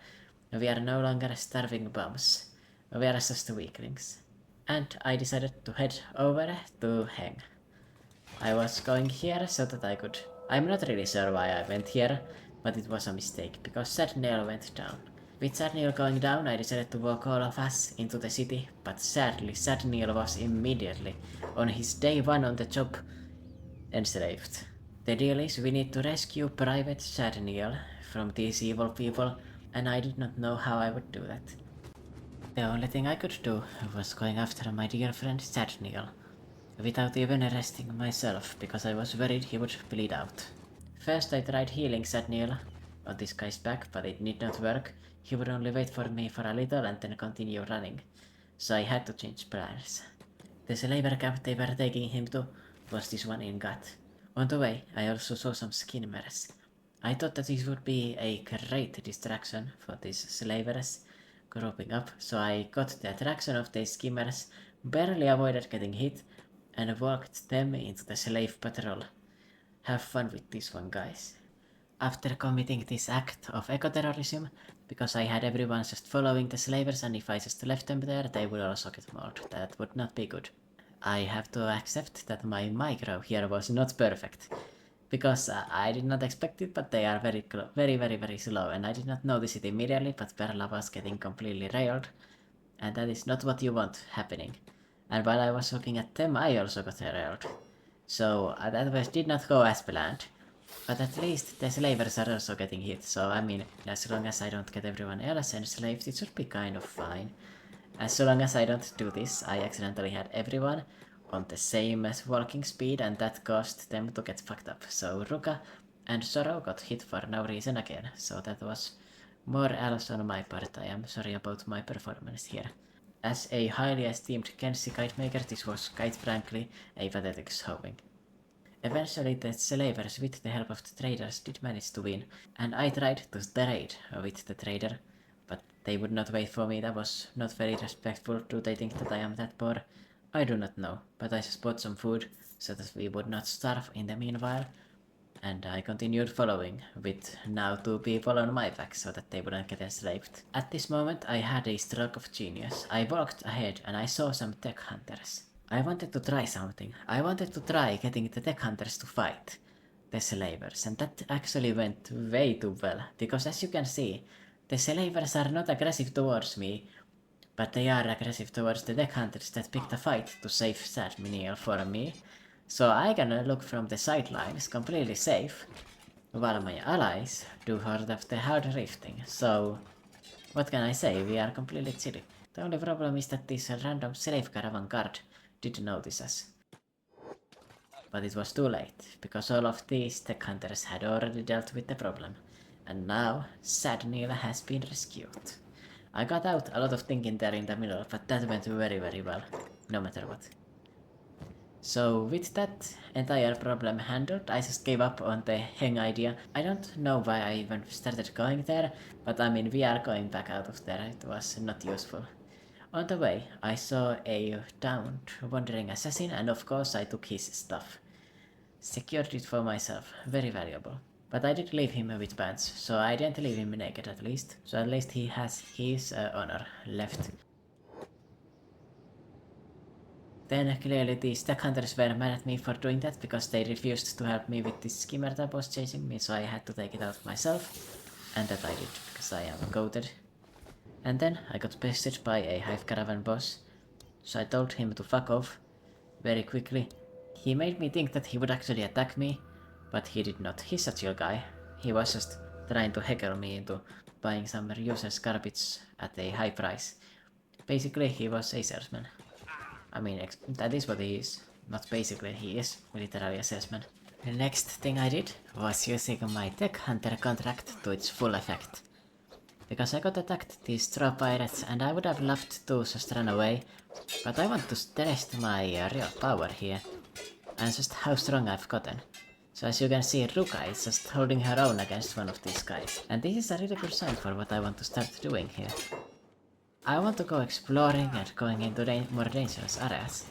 Speaker 1: We are no longer starving bums. We are just weaklings. And I decided to head over to Heng. I was going here so that I could... I'm not really sure why I went here, but it was a mistake, because Sad Neil went down. With Sad Neil going down, I decided to walk all of us into the city, but sadly Sad Neil was immediately, on his day one on the job, enslaved. The deal is we need to rescue Private Sad Neil from these evil people, and I did not know how I would do that. The only thing I could do was going after my dear friend Sad Neil, without even arresting myself, because I was worried he would bleed out. First I tried healing Sad Neil on this guy's back, but it did not work. He would only wait for me for a little and then continue running, so I had to change plans. The slaver camp they were taking him to was this one in Gat. On the way, I also saw some skimmers. I thought that this would be a great distraction for these slavers grouping up, so I got the attraction of these skimmers, barely avoided getting hit, and walked them into the slave patrol. Have fun with this one, guys. After committing this act of eco-terrorism, because I had everyone just following the slavers, and if I just left them there, they would also get mauled. That would not be good. I have to accept that my micro here was not perfect, because I did not expect it, but they are very slow, and I did not notice it immediately, but Perla was getting completely railed, and that is not what you want happening. And while I was looking at them, I also got railed. So that did not go as planned. But at least the slavers are also getting hit, so I mean, as long as I don't get everyone else enslaved, it should be kind of fine. As long as I don't do this, I accidentally had everyone on the same walking speed, and that caused them to get fucked up. So Ruka and Zoro got hit for no reason again, so that was more else on my part. I am sorry about my performance here. As a highly esteemed Kenshi kite maker, this was quite frankly a pathetic showing. Eventually the slavers, with the help of the traders, did manage to win, and I tried to trade with the trader, but they would not wait for me. That was not very respectful. Do they think that I am that poor? I do not know, but I just bought some food so that we would not starve in the meanwhile, and I continued following, with now 2 people on my back so that they wouldn't get enslaved. At this moment I had a stroke of genius. I walked ahead and I saw some tech hunters. I wanted to try something. I wanted to try getting the tech hunters to fight the slavers, and that actually went way too well, because as you can see, the slavers are not aggressive towards me, but they are aggressive towards the tech hunters that picked a fight to save Sad Neil for me. So I can look from the sidelines completely safe, while my allies do hard of the hard rifting. So what can I say, we are completely chilly. The only problem is that this random slave caravan guard did notice us. But it was too late, because all of these tech hunters had already dealt with the problem, and now Sad Neil has been rescued. I got out a lot of thinking there in the middle, but that went very well, no matter what. So with that entire problem handled, I just gave up on the Heng idea. I don't know why I even started going there, but I mean, we are going back out of there. It was not useful. On the way, I saw a downed wandering assassin, and of course I took his stuff. Secured it for myself, very valuable. But I did leave him with pants, so I didn't leave him naked at least. So at least he has his honor left. Then clearly these tech hunters were mad at me for doing that, because they refused to help me with this skimmer that was chasing me, so I had to take it out myself. And that I did, because I am goated. And then I got bested by a hive caravan boss, so I told him to fuck off very quickly. He made me think that he would actually attack me, but he did not. He's a chill guy. He was just trying to heckle me into buying some useless garbage at a high price. Basically, he was a salesman. I mean, that is what he is. Not basically, he is literally a salesman. The next thing I did was using my tech hunter contract to its full effect. Because I got attacked these straw pirates, and I would have loved to just run away, but I want to test my real power here, and just how strong I've gotten. So as you can see, Ruka is just holding her own against one of these guys, and this is a really good sign for what I want to start doing here. I want to go exploring and going into more dangerous areas.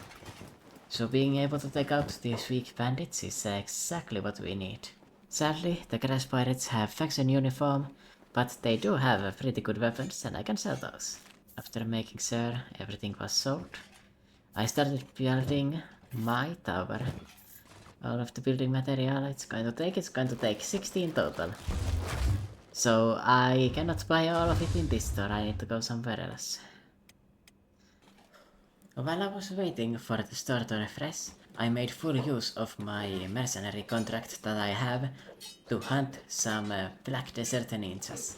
Speaker 1: So being able to take out these weak bandits is exactly what we need. Sadly, the grass pirates have faction uniform, But they do have pretty good weapons and I can sell those. After making sure everything was sold, I started building my tower. All of the building material it's going to take 16 total. So I cannot buy all of it in this store, I need to go somewhere else. While I was waiting for the store to refresh, I made full use of my mercenary contract that I have to hunt some black desert ninjas.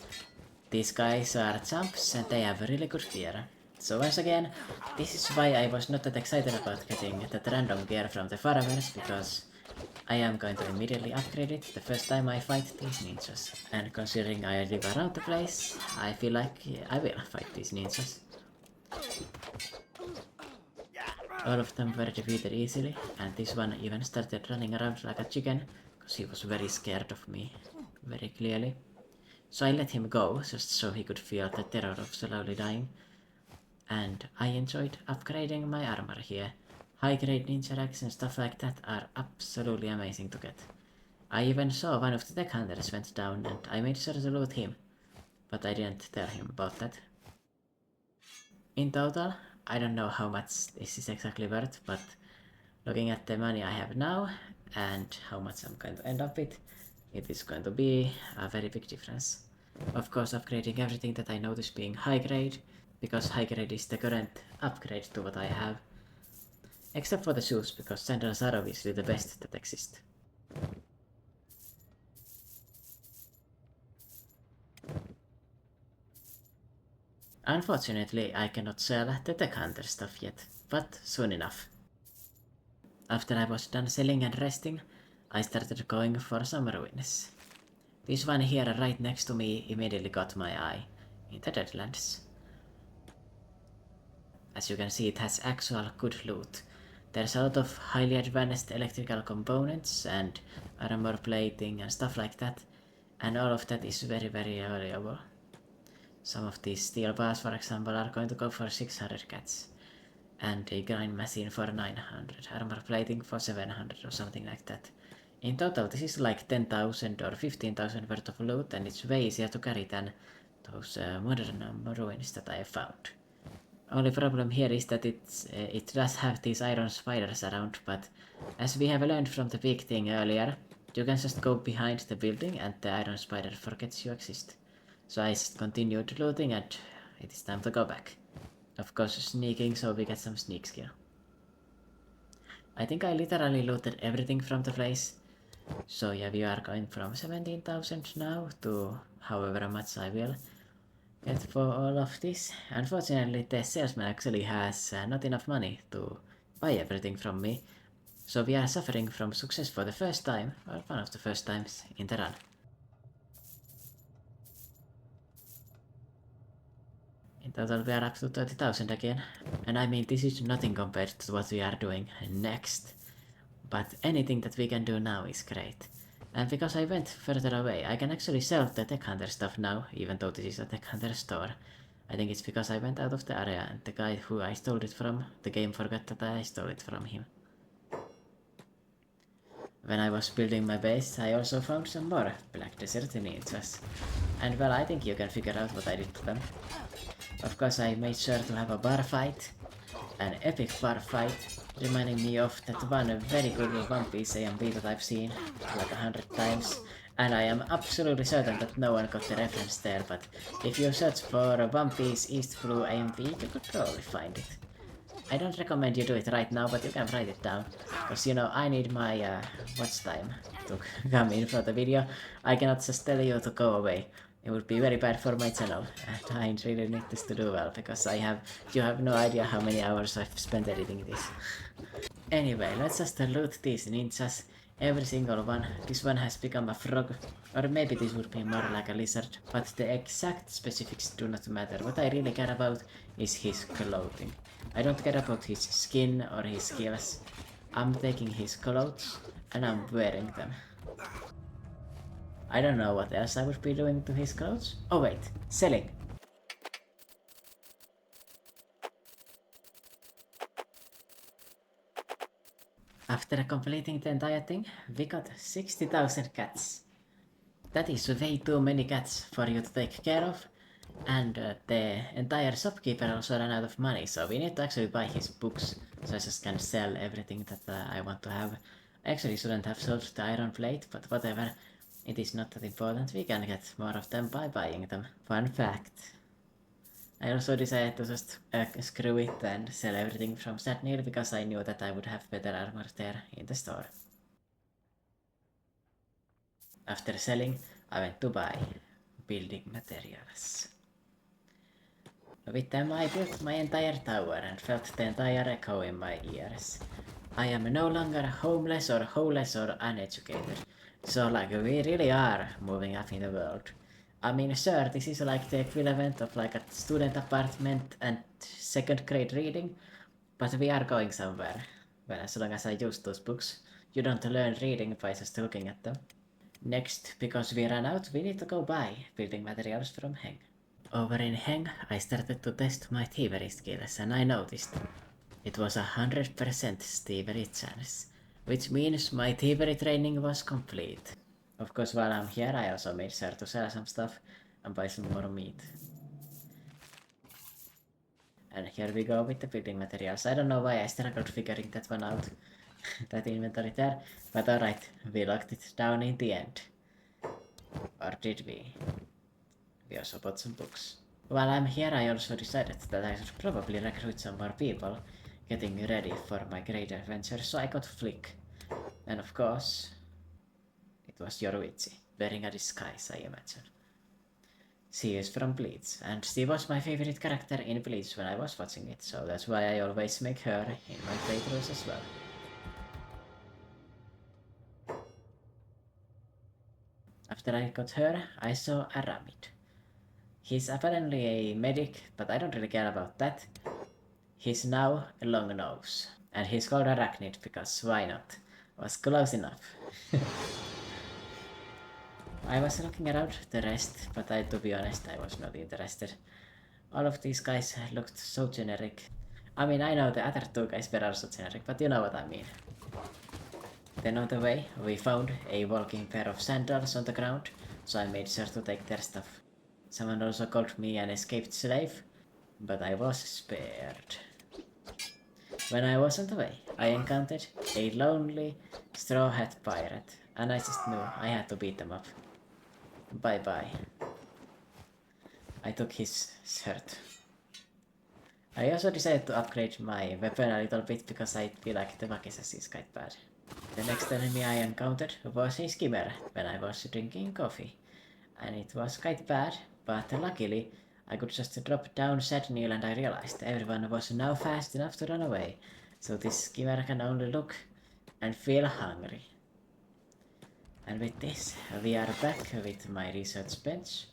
Speaker 1: These guys are chumps and they have really good gear. So once again, this is why I was not that excited about getting that random gear from the farmers, because I am going to immediately upgrade it the first time I fight these ninjas. And considering I live around the place, I feel like I will fight these ninjas. All of them were defeated easily, and this one even started running around like a chicken, because he was very scared of me, very clearly. So I let him go, just so he could feel the terror of slowly dying. And I enjoyed upgrading my armor here. High-grade ninja racks and stuff like that are absolutely amazing to get. I even saw one of the tech hunters went down and I made sure to loot him, but I didn't tell him about that. In total, I don't know how much this is exactly worth, but looking at the money I have now and how much I'm going to end up with, it is going to be a very big difference. Of course, upgrading everything that I notice being high grade, because high grade is the current upgrade to what I have. Except for the shoes, because sandals are obviously the best that exist. Unfortunately, I cannot sell the tech hunter stuff yet, but soon enough. After I was done selling and resting, I started going for some ruins. This one here right next to me immediately caught my eye, in the Deadlands. As you can see, it has actual good loot. There's a lot of highly advanced electrical components and armor plating and stuff like that, and all of that is very valuable. Some of these steel bars, for example, are going to go for 600 cats, and a grind machine for 900, armor plating for 700 or something like that. In total, this is like 10,000 or 15,000 worth of loot, and it's way easier to carry than those modern ruins that I found. Only problem here is that it does have these iron spiders around, but as we have learned from the big thing earlier, you can just go behind the building and the iron spider forgets you exist. So I just continued looting and it is time to go back. Of course sneaking, so we get some sneak skill. I think I literally looted everything from the place. So yeah, we are going from 17,000 now to however much I will get for all of this. Unfortunately, the salesman actually has not enough money to buy everything from me. So we are suffering from success for the first time, or one of the first times in the run. In total we are up to 30,000 again. And I mean, this is nothing compared to what we are doing next. But anything that we can do now is great. And because I went further away, I can actually sell the Tech Hunter stuff now, even though this is a Tech Hunter store. I think it's because I went out of the area and the guy who I stole it from, the game forgot that I stole it from him. When I was building my base, I also found some more Black Desert ninjas. And well, I think you can figure out what I did to them. Of course, I made sure to have a bar fight, an epic bar fight, reminding me of that one very good One Piece AMV that I've seen like 100 times. And I am absolutely certain that no one got the reference there, but if you search for One Piece East Blue AMV, you could probably find it. I don't recommend you do it right now, but you can write it down. Because, you know, I need my watch time to come in for the video. I cannot just tell you to go away. It would be very bad for my channel. And I really need this to do well, because you have no idea how many hours I've spent editing this. Anyway, let's just loot these ninjas. Every single one. This one has become a frog. Or maybe this would be more like a lizard. But the exact specifics do not matter. What I really care about is his clothing. I don't care about his skin or his skills. I'm taking his clothes and I'm wearing them. I don't know what else I would be doing to his clothes. Oh wait, selling. After completing the entire thing, we got 60,000 cats. That is way too many cats for you to take care of. And the entire shopkeeper also ran out of money, so we need to actually buy his books, so I just can sell everything that I want to have. I actually shouldn't have sold the iron plate, but whatever. It is not that important, we can get more of them by buying them. Fun fact. I also decided to just screw it and sell everything from Sadnil because I knew that I would have better armor there in the store. After selling, I went to buy building materials. With them I built my entire tower and felt the entire echo in my ears. I am no longer homeless or hopeless or uneducated. So like we really are moving up in the world. I mean sure, this is like the equivalent of like a student apartment and second grade reading, but we are going somewhere. Well, as long as I use those books. You don't learn reading by just looking at them. Next, because we ran out, we need to go buy building materials from Heng. Over in Heng, I started to test my thievery skills and I noticed it was 100% thievery chance, which means my thievery training was complete. Of course, while I'm here, I also made sure to sell some stuff and buy some more meat. And here we go with the building materials. I don't know why I struggled figuring that one out, that inventory there, but alright, we locked it down in the end. Or did we? We also bought some books. While I'm here, I also decided that I should probably recruit some more people, getting ready for my great adventure, so I got Flick. And of course, it was Yoruichi, wearing a disguise, I imagine. She is from Bleach, and she was my favorite character in Bleach when I was watching it, so that's why I always make her in my playthroughs as well. After I got her, I saw Aramid. He's apparently a medic, but I don't really care about that. He's now a long nose. And he's called Arachnid because why not? Was close enough. I was looking around the rest, but to be honest, I was not interested. All of these guys looked so generic. I mean, I know the other two guys were also generic, but you know what I mean. Then on the way, we found a walking pair of sandals on the ground, so I made sure to take their stuff. Someone also called me an escaped slave, but I was spared. When I was on the way, I encountered a lonely, straw hat pirate, and I just knew I had to beat them up. Bye bye. I took his shirt. I also decided to upgrade my weapon a little bit because I feel like the Vakisas is quite bad. The next enemy I encountered was a skimmer when I was drinking coffee, and it was quite bad, but luckily I could just drop down Sadnil and I realized everyone was now fast enough to run away, so this skimmer can only look and feel hungry. And with this, we are back with my research bench,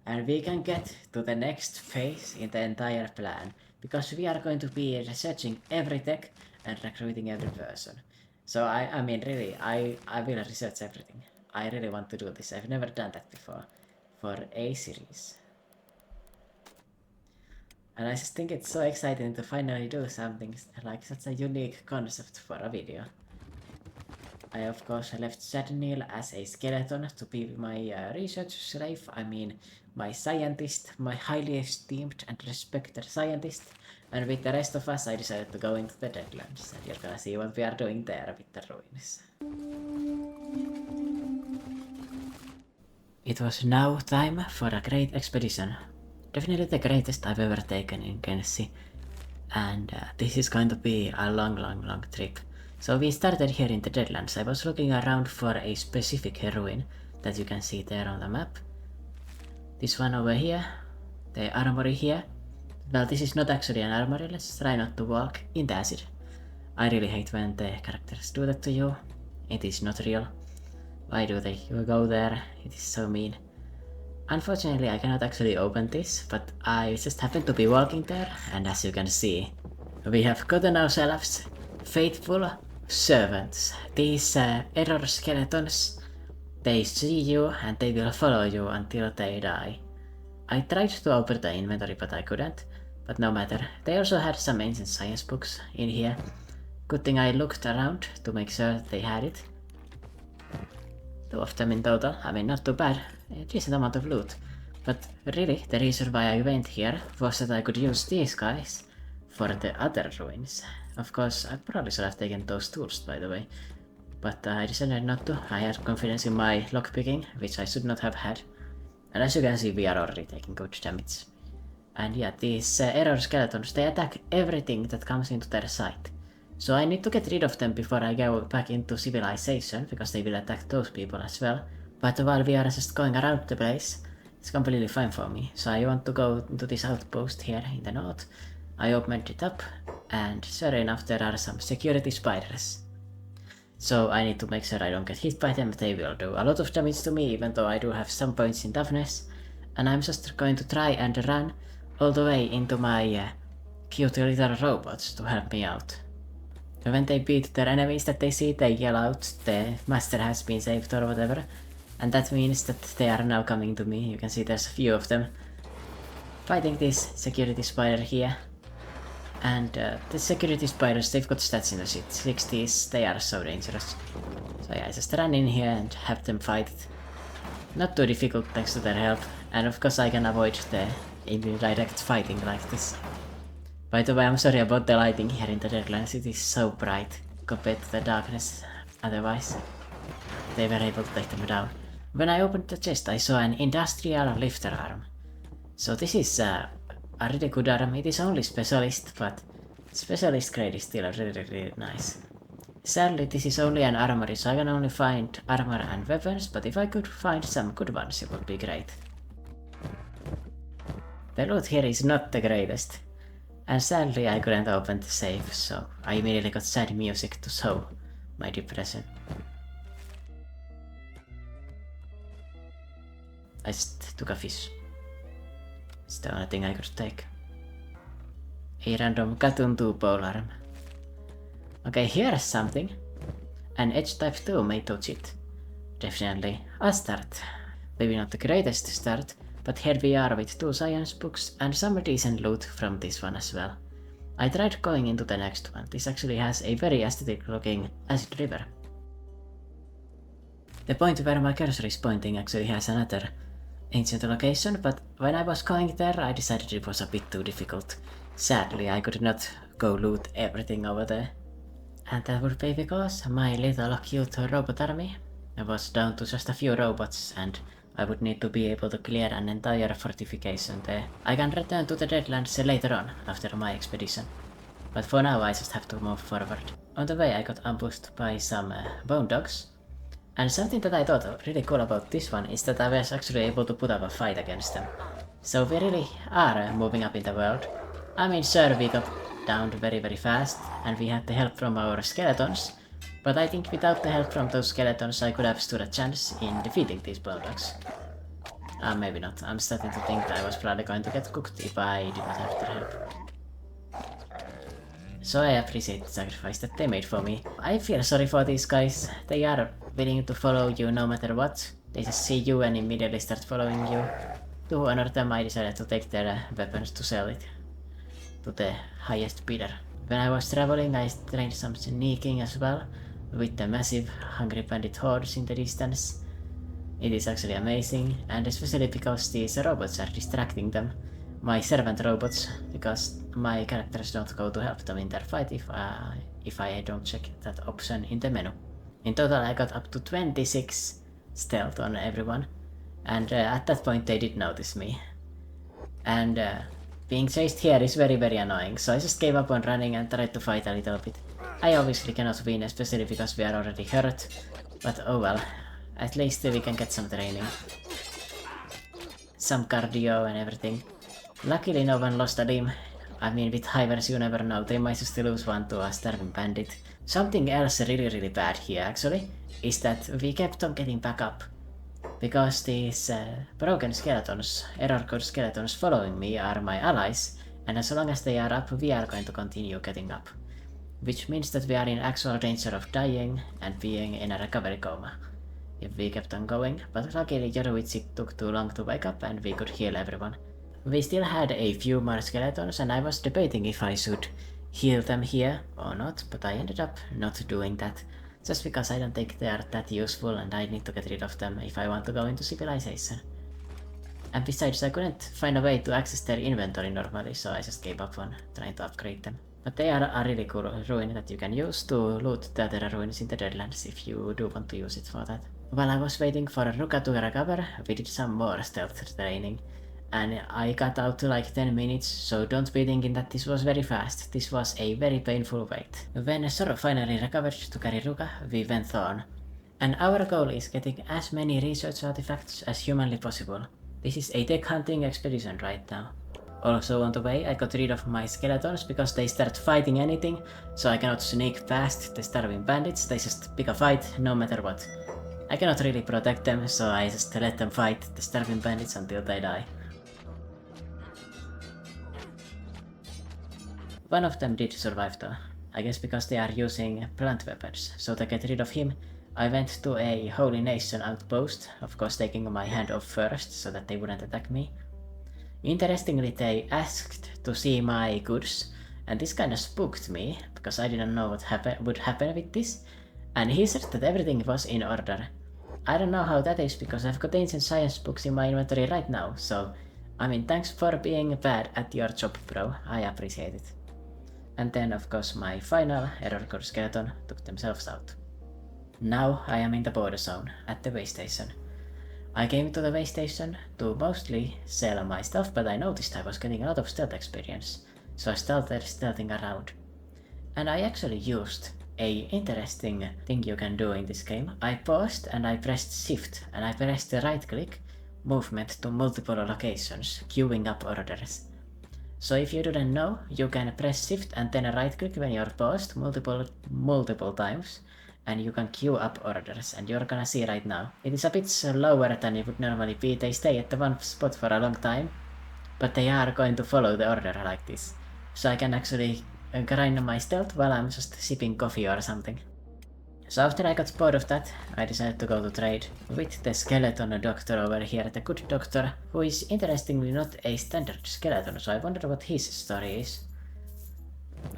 Speaker 1: and we can get to the next phase in the entire plan, because we are going to be researching every tech and recruiting every person. So I mean really, I will research everything. I really want to do this. I've never done that before for a series. And I just think it's so exciting to finally do something like such a unique concept for a video. I of course left Sadnil as a skeleton to be my research slave, I mean my scientist, my highly esteemed and respected scientist, and with the rest of us I decided to go into the Deadlands, and you're gonna see what we are doing there with the ruins. It was now time for a great expedition. Definitely the greatest I've ever taken in Kenshi. And this is going to be a long trip. So we started here in the Deadlands. I was looking around for a specific ruin that you can see there on the map. This one over here, the armory here. Well, this is not actually an armory, let's try not to walk in the acid. I really hate when the characters do that to you. It is not real. Why do they go there? It is so mean. Unfortunately, I cannot actually open this, but I just happen to be walking there, and as you can see, we have gotten ourselves faithful servants. These error skeletons, they see you and they will follow you until they die. I tried to open the inventory, but I couldn't, but no matter. They also had some ancient science books in here. Good thing I looked around to make sure they had it. 2 of them in total. I mean, not too bad. A decent amount of loot. But really, the reason why I went here was that I could use these guys for the other ruins. Of course, I probably should have taken those tools, by the way. But I decided not to. I had confidence in my lockpicking, which I should not have had. And as you can see, we are already taking good damage. And yeah, these error skeletons, they attack everything that comes into their sight. So I need to get rid of them before I go back into civilization, because they will attack those people as well. But while we are just going around the place, it's completely fine for me. So I want to go to this outpost here in the north. I opened it up, and sure enough there are some security spiders. So I need to make sure I don't get hit by them. They will do a lot of damage to me, even though I do have some points in toughness. And I'm just going to try and run all the way into my cute little robots to help me out. When they beat their enemies that they see, they yell out, the master has been saved or whatever. And that means that they are now coming to me. You can see there's a few of them fighting this security spider here. And the security spiders, they've got stats in the 60s, they are so dangerous. So yeah, I just run in here and have them fight it. Not too difficult thanks to their help. And of course I can avoid the indirect fighting like this. By the way, I'm sorry about the lighting here in the Deadlands, it is so bright compared to the darkness otherwise. They were able to take them down. When I opened the chest, I saw an industrial lifter arm. So this is a really good arm. It is only specialist, but specialist grade is still really nice. Sadly, this is only an armory, so I can only find armor and weapons, but if I could find some good ones, it would be great. The loot here is not the greatest. And sadly, I couldn't open the safe, so I immediately got sad music to show my depression. I just took a fish. It's the only thing I could take. A random Katun 2 polearm. Okay, here's something. An Edge Type 2 may touch it. Definitely a start. Maybe not the greatest start, but here we are with 2 science books and some decent loot from this one as well. I tried going into the next one. This actually has a very aesthetic looking acid river. The point where my cursor is pointing actually has another ancient location, but when I was going there I decided it was a bit too difficult. Sadly, I could not go loot everything over there. And that would be because my little cute robot army was down to just a few robots and I would need to be able to clear an entire fortification there. I can return to the Deadlands later on after my expedition. But for now I just have to move forward. On the way I got ambushed by some bone dogs. And something that I thought really cool about this one is that I was actually able to put up a fight against them. So we really are moving up in the world. I mean, sure, we got downed very fast and we had the help from our skeletons. But I think without the help from those skeletons I could have stood a chance in defeating these bone dogs. Maybe not. I'm starting to think I was probably going to get cooked if I did not have their help. So I appreciate the sacrifice that they made for me. I feel sorry for these guys. They are willing to follow you no matter what. They just see you and immediately start following you. To honor them, I decided to take their weapons to sell it to the highest bidder. When I was traveling, I trained some sneaking as well, with the massive hungry bandit hordes in the distance. It is actually amazing, and especially because these robots are distracting them. My servant robots, because my characters don't go to help them in their fight if I don't check that option in the menu. In total I got up to 26 stealth on everyone, and at that point they did notice me. And being chased here is very annoying, so I just gave up on running and tried to fight a little bit. I obviously cannot win, especially because we are already hurt, but oh well, at least we can get some training. Some cardio and everything. Luckily no one lost a limb. I mean, with hivers you never know, they might just lose one to a starving bandit. Something else really bad here actually, is that we kept on getting back up. Because these broken skeletons, error code skeletons following me are my allies, and as long as they are up, we are going to continue getting up. Which means that we are in actual danger of dying and being in a recovery coma if we kept on going, but luckily Yoruichi took too long to wake up and we could heal everyone. We still had a few more skeletons and I was debating if I should heal them here or not, but I ended up not doing that. just because I don't think they are that useful and I need to get rid of them if I want to go into civilization. And besides, I couldn't find a way to access their inventory normally, so I just gave up on trying to upgrade them. But they are a really cool ruin that you can use to loot the other ruins in the Deadlands if you do want to use it for that. While I was waiting for Ruka to recover, we did some more stealth training. And I got out to like 10 minutes, so don't be thinking that this was very fast. This was a very painful wait. When Soro finally recovered to carry Ruka, we went on. And our goal is getting as many research artifacts as humanly possible. This is a tech hunting expedition right now. Also on the way, I got rid of my skeletons because they start fighting anything, so I cannot sneak past the starving bandits, they just pick a fight no matter what. I cannot really protect them, so I just let them fight the starving bandits until they die. One of them did survive though, I guess because they are using plant weapons, so to get rid of him, I went to a Holy Nation outpost, of course taking my hand off first so that they wouldn't attack me. Interestingly, they asked to see my goods, and this kinda spooked me, because I didn't know what would happen with this, and he said that everything was in order. I don't know how that is, because I've got ancient science books in my inventory right now, so I mean, thanks for being bad at your job, bro, I appreciate it. And then of course my final error code skeleton took themselves out. Now I am in the border zone, at the waystation. I came to the waystation to mostly sell my stuff, but I noticed I was getting a lot of stealth experience, so I started stealthing around. And I actually used a interesting thing you can do in this game. I paused and I pressed shift and I pressed the right click movement to multiple locations, queuing up orders. So if you didn't know, you can press shift and then right click when you're paused multiple times, and you can queue up orders, and you're gonna see right now. It is a bit slower than it would normally be, they stay at the one spot for a long time, but they are going to follow the order like this. So I can actually grind my stealth while I'm just sipping coffee or something. So after I got bored of that, I decided to go to trade with the skeleton doctor over here, the good doctor, who is interestingly not a standard skeleton, so I wonder what his story is.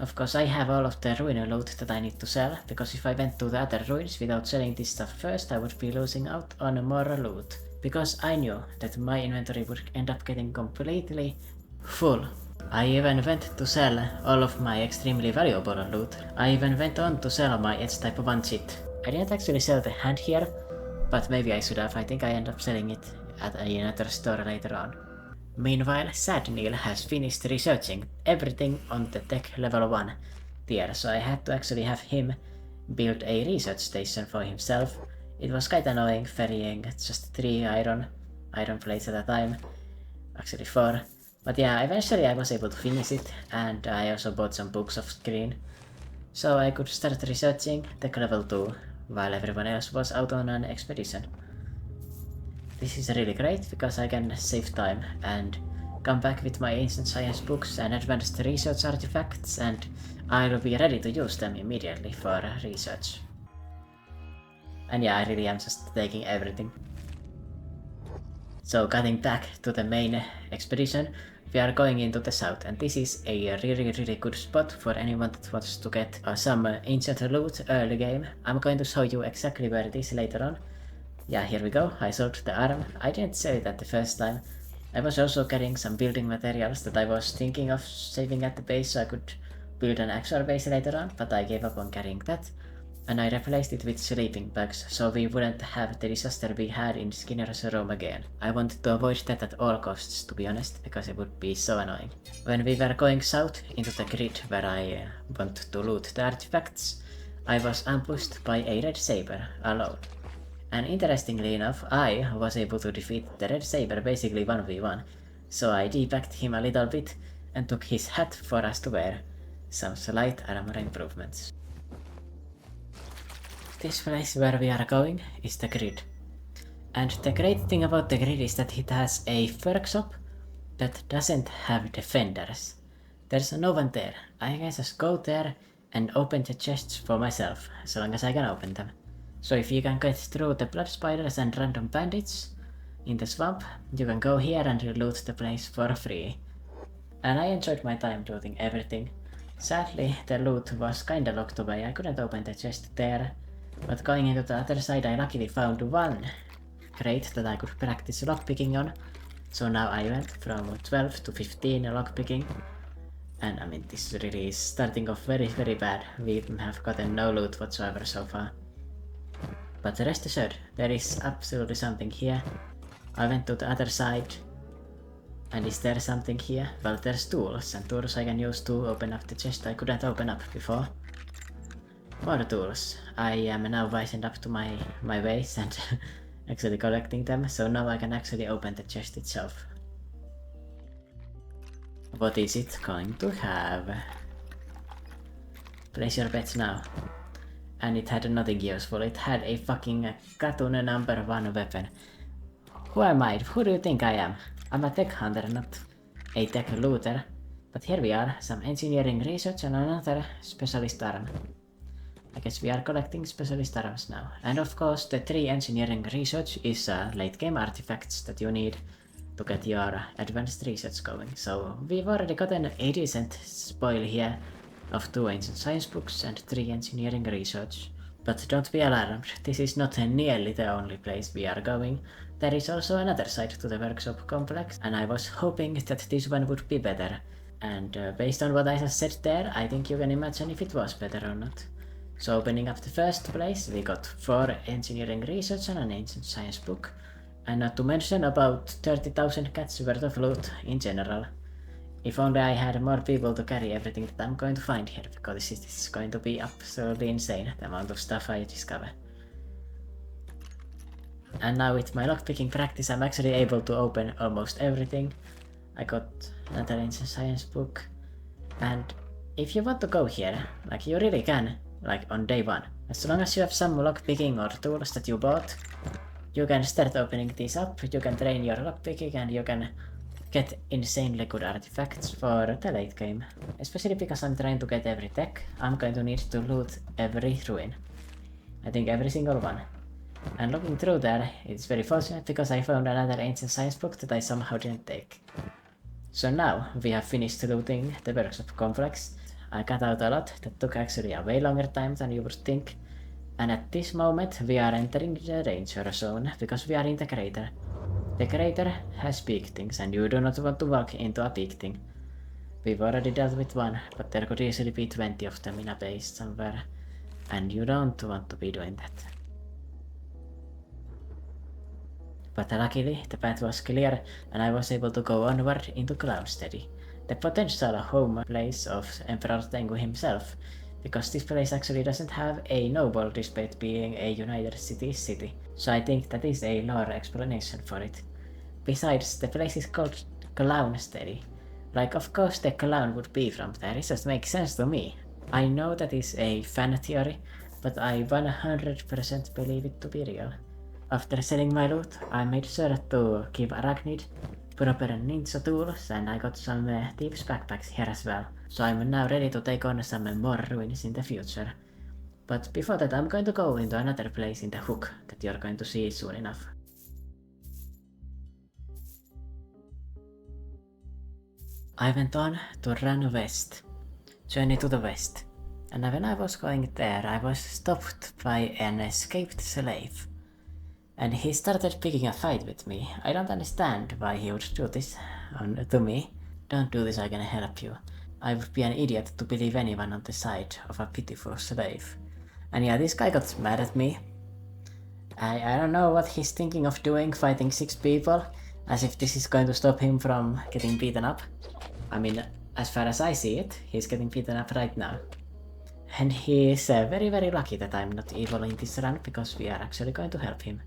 Speaker 1: Of course, I have all of the ruin loot that I need to sell, because if I went to the other ruins without selling this stuff first, I would be losing out on more loot. Because I knew that my inventory would end up getting completely full. I even went to sell all of my extremely valuable loot. I even went on to sell my edge type 1 cheat. I didn't actually sell the hand here, but maybe I should have. I think I end up selling it at another store later on. Meanwhile, Sad Neil has finished researching everything on the tech level 1 tier, so I had to actually have him build a research station for himself. It was kinda annoying ferrying just 3 iron plates at a time, actually 4. But yeah, eventually I was able to finish it, and I also bought some books off screen, so I could start researching tech level 2 while everyone else was out on an expedition. This is really great because I can save time and come back with my ancient science books and advanced research artifacts, and I'll be ready to use them immediately for research. And yeah, I really am just taking everything. So cutting back to the main expedition, we are going into the south, and this is a really good spot for anyone that wants to get some ancient loot early game. I'm going to show you exactly where it is later on. Yeah, here we go, I sold the arm. I didn't sell it at the first time. I was also carrying some building materials that I was thinking of saving at the base so I could build an actual base later on, but I gave up on carrying that. And I replaced it with sleeping bags, so we wouldn't have the disaster we had in Skinner's room again. I wanted to avoid that at all costs, to be honest, because it would be so annoying. When we were going south into the grid where I want to loot the artifacts, I was ambushed by a red saber alone. And interestingly enough, I was able to defeat the red saber basically 1v1, so I debagged him a little bit and took his hat for us to wear. Some slight armor improvements. This place where we are going is the grid. And the great thing about the grid is that it has a workshop that doesn't have defenders. There's no one there. I can just go there and open the chests for myself, so long as I can open them. So if you can get through the blood spiders and random bandits in the swamp, you can go here and loot the place for free. And I enjoyed my time looting everything. Sadly, the loot was kinda locked away, I couldn't open the chest there, But going into the other side, I luckily found one crate that I could practice lockpicking on. So now I went from 12 to 15 lockpicking. And I mean, this really is starting off very, very bad. We have gotten no loot whatsoever so far. But rest assured, there is absolutely something here. I went to the other side. And is there something here? Well, there's tools, and tools I can use to open up the chest I couldn't open up before. More tools. I am now wisened up to my ways and actually collecting them, so now I can actually open the chest itself. What is it going to have? Place your bets now. And it had nothing useful, it had a fucking cartoon number 1 weapon. Who am I? Who do you think I am? I'm a tech hunter, not a tech looter. But here we are, some engineering research and another specialist arm. I guess we are collecting specialist arms now. And of course, the 3 engineering research is late game artifacts that you need to get your advanced research going. So we've already gotten a decent spoil here of 2 ancient science books and 3 engineering research. But don't be alarmed, this is not nearly the only place we are going. There is also another side to the workshop complex, and I was hoping that this one would be better. And based on what I just said there, I think you can imagine if it was better or not. So opening up the first place, we got 4 engineering research and an ancient science book. And not to mention about 30,000 cats worth of loot in general. If only I had more people to carry everything that I'm going to find here, because this is going to be absolutely insane, the amount of stuff I discover. And now with my lockpicking practice, I'm actually able to open almost everything. I got another ancient science book. And if you want to go here, like you really can, like on day 1. As long as you have some lockpicking or tools that you bought, you can start opening these up, you can train your lockpicking and you can get insanely good artifacts for the late game. Especially because I'm trying to get every tech, I'm going to need to loot every ruin. I think every single one. And looking through there, it's very fortunate because I found another ancient science book that I somehow didn't take. So now we have finished looting the workshop complex. I got out a lot that took actually a way longer time than you would think. And at this moment we are entering the danger zone because we are in the crater. The crater has big things and you do not want to walk into a big thing. We've already dealt with one, but there could easily be 20 of them in a base somewhere. And you don't want to be doing that. But luckily the path was clear and I was able to go onward into Cloudsteady, the potential home place of Emperor Tengu himself, because this place actually doesn't have a noble despite being a United Cities city, so I think that is a lore explanation for it. Besides, the place is called Clownsteady. Like, of course the clown would be from there, it just makes sense to me. I know that is a fan theory, but I 100% believe it to be real. After selling my loot, I made sure to give Arachnid proper ninja tools and I got some thieves backpacks here as well. So I'm now ready to take on some more ruins in the future. But before that I'm going to go into another place in the hook that you're going to see soon enough. I went on to run west, journey to the west, and when I was going there I was stopped by an escaped slave. And he started picking a fight with me. I don't understand why he would do this to me. Don't do this, I can help you. I would be an idiot to believe anyone on the side of a pitiful slave. And yeah, this guy got mad at me. I don't know what he's thinking of doing, fighting 6 people, as if this is going to stop him from getting beaten up. I mean, as far as I see it, he's getting beaten up right now. And he is very lucky that I'm not evil in this run, because we are actually going to help him.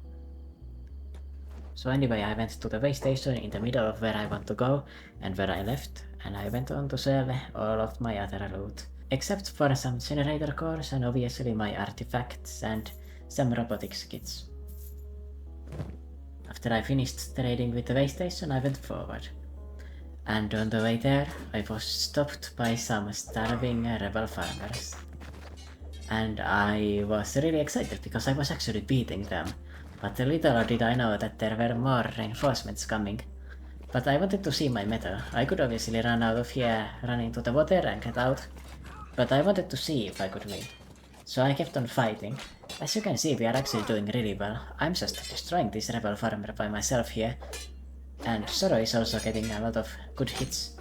Speaker 1: So anyway, I went to the waystation in the middle of where I want to go and where I left, and I went on to sell all of my other loot. Except for some generator cores and obviously my artifacts and some robotics kits. After I finished trading with the waystation, I went forward. And on the way there, I was stopped by some starving rebel farmers. And I was really excited because I was actually beating them. But little did I know that there were more reinforcements coming. But I wanted to see my metal. I could obviously run out of here, run into the water and get out. But I wanted to see if I could win. So I kept on fighting. As you can see, we are actually doing really well. I'm just destroying this rebel farmer by myself here. And Zoro is also getting a lot of good hits.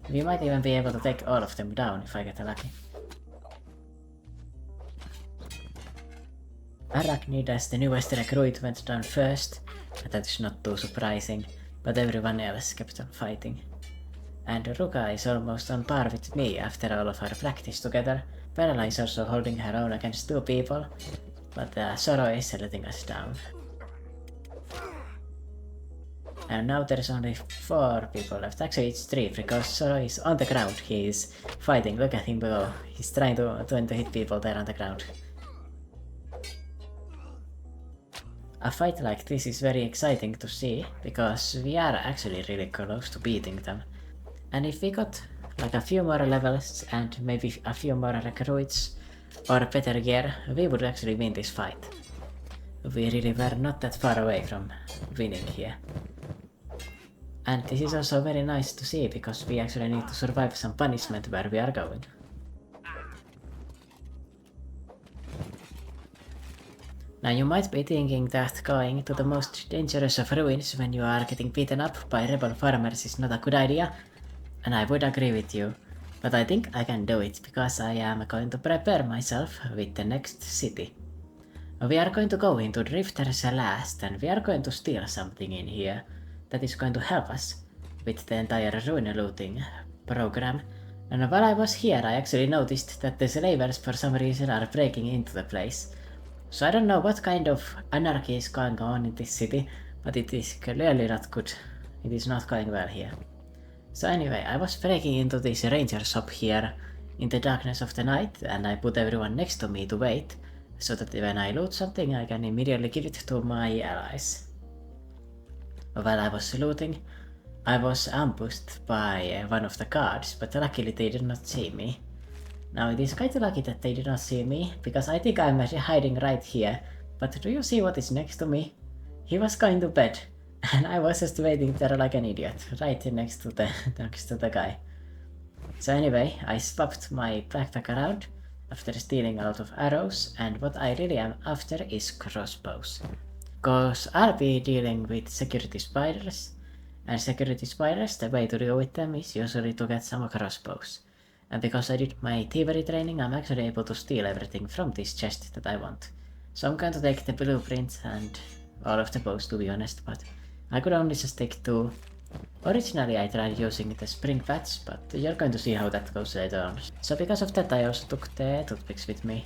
Speaker 1: We might even be able to take all of them down if I get lucky. Arachnid as the newest recruit went down first, and that is not too surprising, but everyone else kept on fighting. And Ruka is almost on par with me after all of our practice together. Perla is also holding her own against 2 people, but Zoro is letting us down. And now there's only 4 people left. Actually it's 3 because Zoro is on the ground. He is fighting. Look at him below. He's trying to hit people there on the ground. A fight like this is very exciting to see because we are actually really close to beating them. And if we got like a few more levels and maybe a few more recruits or better gear, we would actually win this fight. We really were not that far away from winning here. And this is also very nice to see because we actually need to survive some punishment where we are going. Now you might be thinking that going to the most dangerous of ruins when you are getting beaten up by rebel farmers is not a good idea, and I would agree with you, but I think I can do it because I am going to prepare myself with the next city. We are going to go into Drifter's last and we are going to steal something in here that is going to help us with the entire ruin looting program. And while I was here I actually noticed that the slavers for some reason are breaking into the place. So I don't know what kind of anarchy is going on in this city, but it is clearly not good. It is not going well here. So anyway, I was breaking into this ranger shop here in the darkness of the night and I put everyone next to me to wait, so that when I loot something I can immediately give it to my allies. While I was looting, I was ambushed by one of the guards, but luckily they did not see me. Now it is kinda lucky that they did not see me, because I think I'm actually hiding right here, but do you see what is next to me? He was going to bed, and I was just waiting there like an idiot, right next to the guy. So anyway, I swapped my backpack around after stealing a lot of arrows, and what I really am after is crossbows. Cause I'll be dealing with security spiders, and security spiders, the way to deal with them is usually to get some crossbows. And because I did my thievery training, I'm actually able to steal everything from this chest that I want. So I'm going to take the blueprint and all of the bows, to be honest, but I could only just take 2. Originally I tried using the spring bats, but you're going to see how that goes later on. So because of that I also took the toothpicks with me.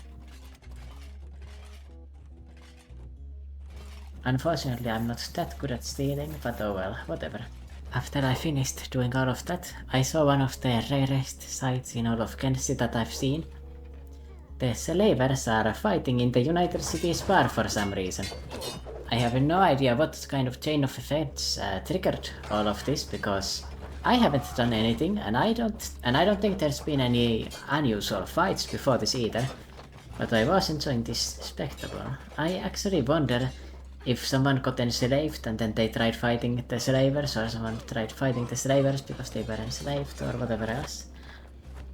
Speaker 1: Unfortunately I'm not that good at stealing, but oh well, whatever. After I finished doing all of that, I saw one of the rarest sights in all of Kenshi that I've seen. The slavers are fighting in the United Cities bar for some reason. I have no idea what kind of chain of events triggered all of this, because I haven't done anything and I don't think there's been any unusual fights before this either. But I was enjoying this spectacle. I actually wonder if someone got enslaved and then they tried fighting the slavers, or someone tried fighting the slavers because they were enslaved, or whatever else.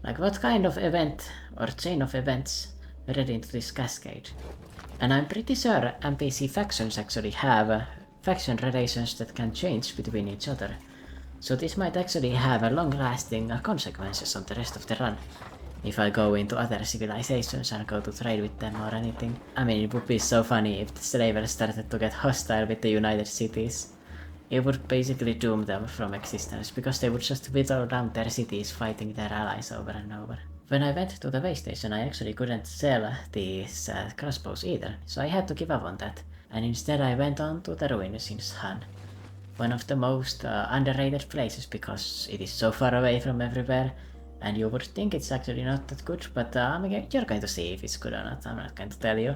Speaker 1: Like what kind of event or chain of events led into this cascade? And I'm pretty sure NPC factions actually have faction relations that can change between each other. So this might actually have a long-lasting consequences on the rest of the run. If I go into other civilizations and go to trade with them or anything. I mean, it would be so funny if the slavers started to get hostile with the United Cities. It would basically doom them from existence, because they would just whittle down their cities fighting their allies over and over. When I went to the waystation I actually couldn't sell these crossbows either, so I had to give up on that. And instead I went on to the ruins in Han. One of the most underrated places because it is so far away from everywhere. And you would think it's actually not that good, but you're going to see if it's good or not, I'm not going to tell you.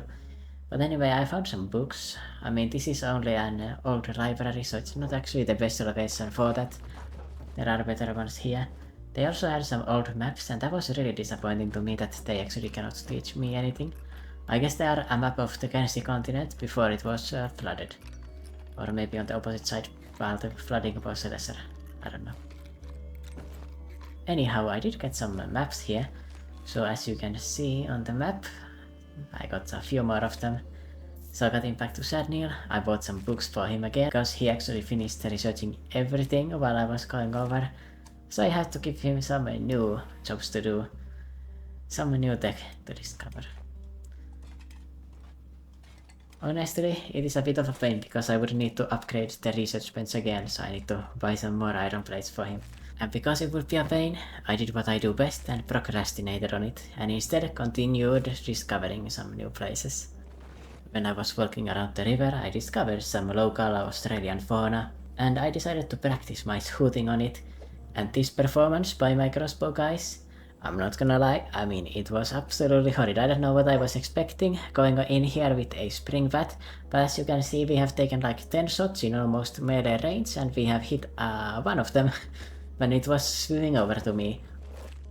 Speaker 1: But anyway, I found some books. I mean, this is only an old library, so it's not actually the best location for that. There are better ones here. They also had some old maps, and that was really disappointing to me that they actually cannot teach me anything. I guess they are a map of the Kenshi continent before it was flooded. Or maybe on the opposite side, while the flooding was lesser. I don't know. Anyhow, I did get some maps here, so as you can see on the map, I got a few more of them. So I got him back to Sadnil. I bought some books for him again because he actually finished researching everything while I was going over. So I had to give him some new jobs to do. Some new tech to discover. Honestly, it is a bit of a pain because I would need to upgrade the research bench again, so I need to buy some more iron plates for him. And because it would be a pain, I did what I do best and procrastinated on it, and instead continued discovering some new places. When I was walking around the river, I discovered some local Australian fauna, and I decided to practice my shooting on it. And this performance by my crossbow guys, I'm not gonna lie, I mean it was absolutely horrid. I don't know what I was expecting going in here with a spring bat, but as you can see we have taken like 10 shots in almost melee range and we have hit one of them when it was swimming over to me.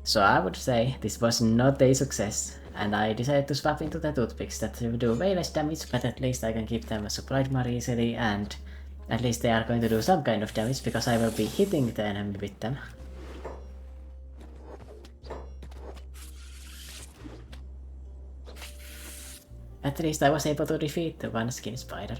Speaker 1: So I would say this was not a success, and I decided to swap into the toothpicks that do way less damage, but at least I can keep them supplied more easily, and at least they are going to do some kind of damage because I will be hitting the enemy with them. At least I was able to defeat the one skin spider.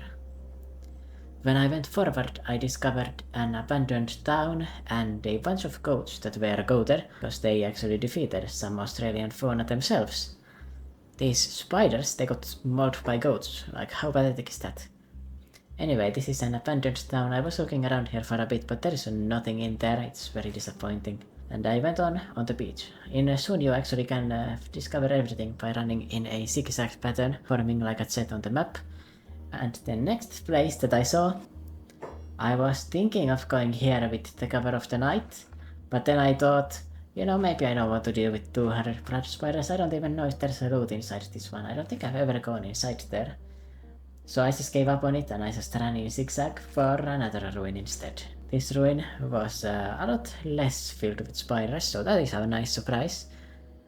Speaker 1: When I went forward, I discovered an abandoned town and a bunch of goats that were goated because they actually defeated some Australian fauna themselves. These spiders, they got mauled by goats, like how pathetic is that? Anyway, this is an abandoned town. I was looking around here for a bit, but there is nothing in there, it's very disappointing. And I went on the beach. In soon you actually can discover everything by running in a zigzag pattern, forming like a Z on the map. And the next place that I saw, I was thinking of going here with the cover of the night, but then I thought, you know, maybe I don't want to deal with 200 blood spiders. I don't even know if there's a loot inside this one. I don't think I've ever gone inside there. So I just gave up on it and I just ran in zigzag for another ruin instead. This ruin was a lot less filled with spiders, so that is a nice surprise.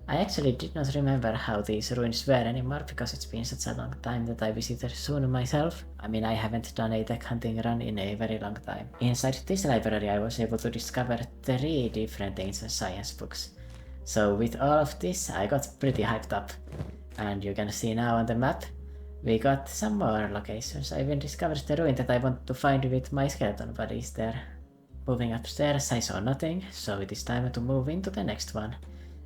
Speaker 1: I actually did not remember how these ruins were anymore because it's been such a long time that I visited soon myself. I mean, I haven't done a tech hunting run in a very long time. Inside this library I was able to discover 3 different ancient science books. So with all of this I got pretty hyped up. And you can see now on the map, we got some more locations. I even discovered the ruin that I want to find with my skeleton buddies there. Moving upstairs I saw nothing, so it is time to move into the next one.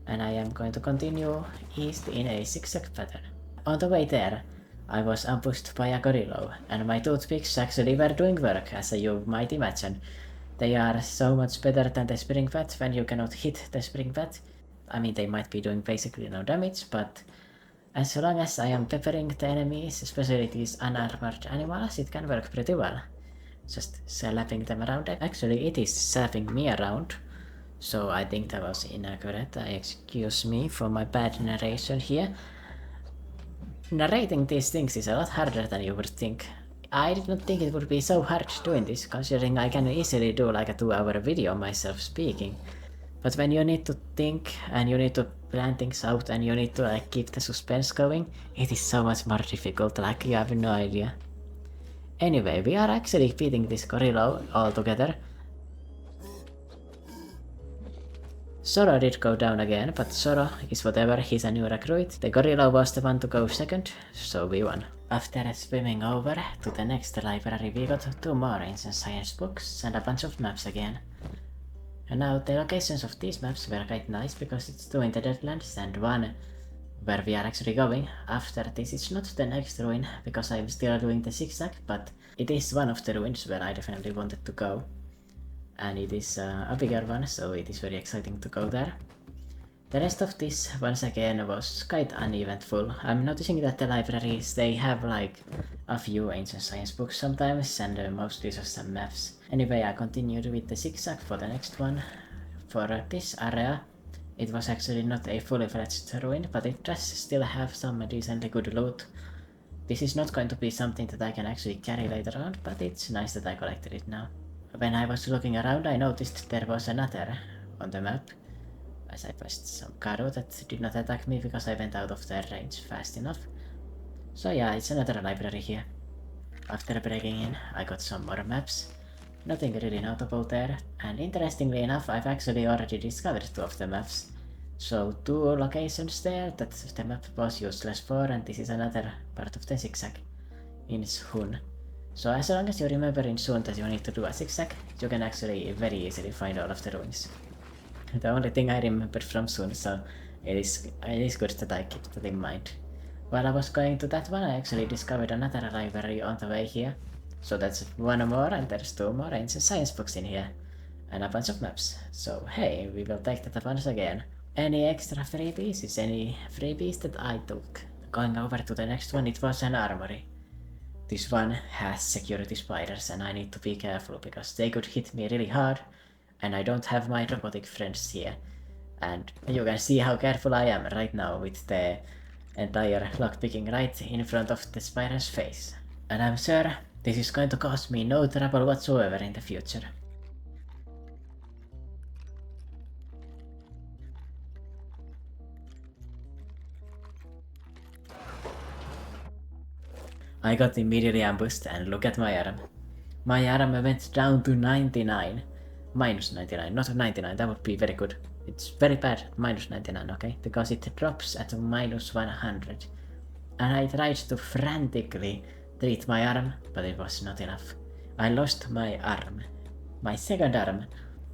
Speaker 1: And I am going to continue east in a zigzag pattern. On the way there, I was ambushed by a gorilla, and my toothpicks actually were doing work, as you might imagine. They are so much better than the spring bat when you cannot hit the spring bat. I mean, they might be doing basically no damage, but as long as I am peppering the enemies, especially these unarmored animals, it can work pretty well. Just slapping them around. Actually, it is slapping me around. So I think that was inaccurate. Excuse me for my bad narration here. Narrating these things is a lot harder than you would think. I did not think it would be so hard doing this, considering I can easily do like a 2-hour video myself speaking. But when you need to think and you need to plan things out and you need to like keep the suspense going, it is so much more difficult, like you have no idea. Anyway, we are actually beating this gorilla all together. Soro did go down again, but Soro is whatever, he's a new recruit. The gorilla was the one to go second, so we won. After swimming over to the next library, we got 2 more ancient science books and a bunch of maps again. And now the locations of these maps were quite nice because it's 2 in the Deadlands and 1 where we are actually going. After this it's not the next ruin because I'm still doing the zigzag, but it is one of the ruins where I definitely wanted to go. And it is a bigger one, so it is very exciting to go there. The rest of this, once again, was quite uneventful. I'm noticing that the libraries, they have like a few ancient science books sometimes, and mostly just some maps. Anyway, I continued with the zigzag for the next one. For this area, it was actually not a fully fledged ruin, but it does still have some decently good loot. This is not going to be something that I can actually carry later on, but it's nice that I collected it now. When I was looking around, I noticed there was another on the map, as I passed some Karo that did not attack me because I went out of their range fast enough. So yeah, it's another library here. After breaking in, I got some more maps. Nothing really notable there, and interestingly enough, I've actually already discovered 2 of the maps. So 2 locations there that the map was useless for, and this is another part of the zigzag in Shun. So as long as you remember in Shun that you need to do a zigzag, you can actually very easily find all of the ruins. The only thing I remember from Shun, so it is good that I keep that in mind. While I was going to that one, I actually discovered another library on the way here. So that's one more, and there's 2 more ancient science books in here. And a bunch of maps. So hey, we will take that once again. Any extra freebies? Is any freebies that I took? Going over to the next one, it was an armory. This one has security spiders and I need to be careful because they could hit me really hard and I don't have my robotic friends here. And you can see how careful I am right now with the entire lockpicking right in front of the spider's face. And I'm sure this is going to cause me no trouble whatsoever in the future. I got immediately ambushed and look at my arm. My arm went down to 99. Minus 99, not 99, that would be very good. It's very bad, minus 99, okay? Because it drops at minus 100. And I tried to frantically treat my arm, but it was not enough. I lost my arm. My second arm.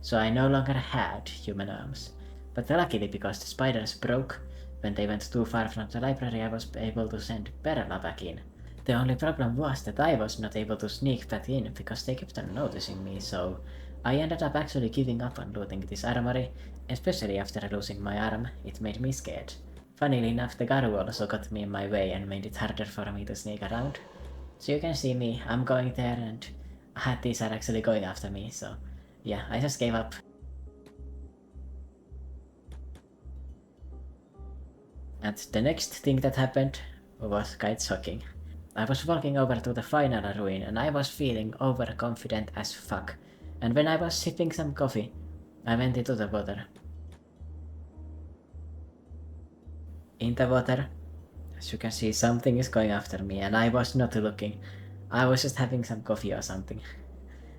Speaker 1: So I no longer had human arms. But luckily, because the spiders broke, when they went too far from the library, I was able to send Perla back in. The only problem was that I was not able to sneak back in because they kept on noticing me, so I ended up actually giving up on looting this armory, especially after losing my arm. It made me scared. Funnily enough, the Garu also got me in my way and made it harder for me to sneak around. So you can see me, I'm going there and these are actually going after me, so yeah, I just gave up. And the next thing that happened was quite shocking. I was walking over to the final ruin and I was feeling overconfident as fuck. And when I was sipping some coffee, I went into the water. In the water, as you can see, something is going after me and I was not looking. I was just having some coffee or something.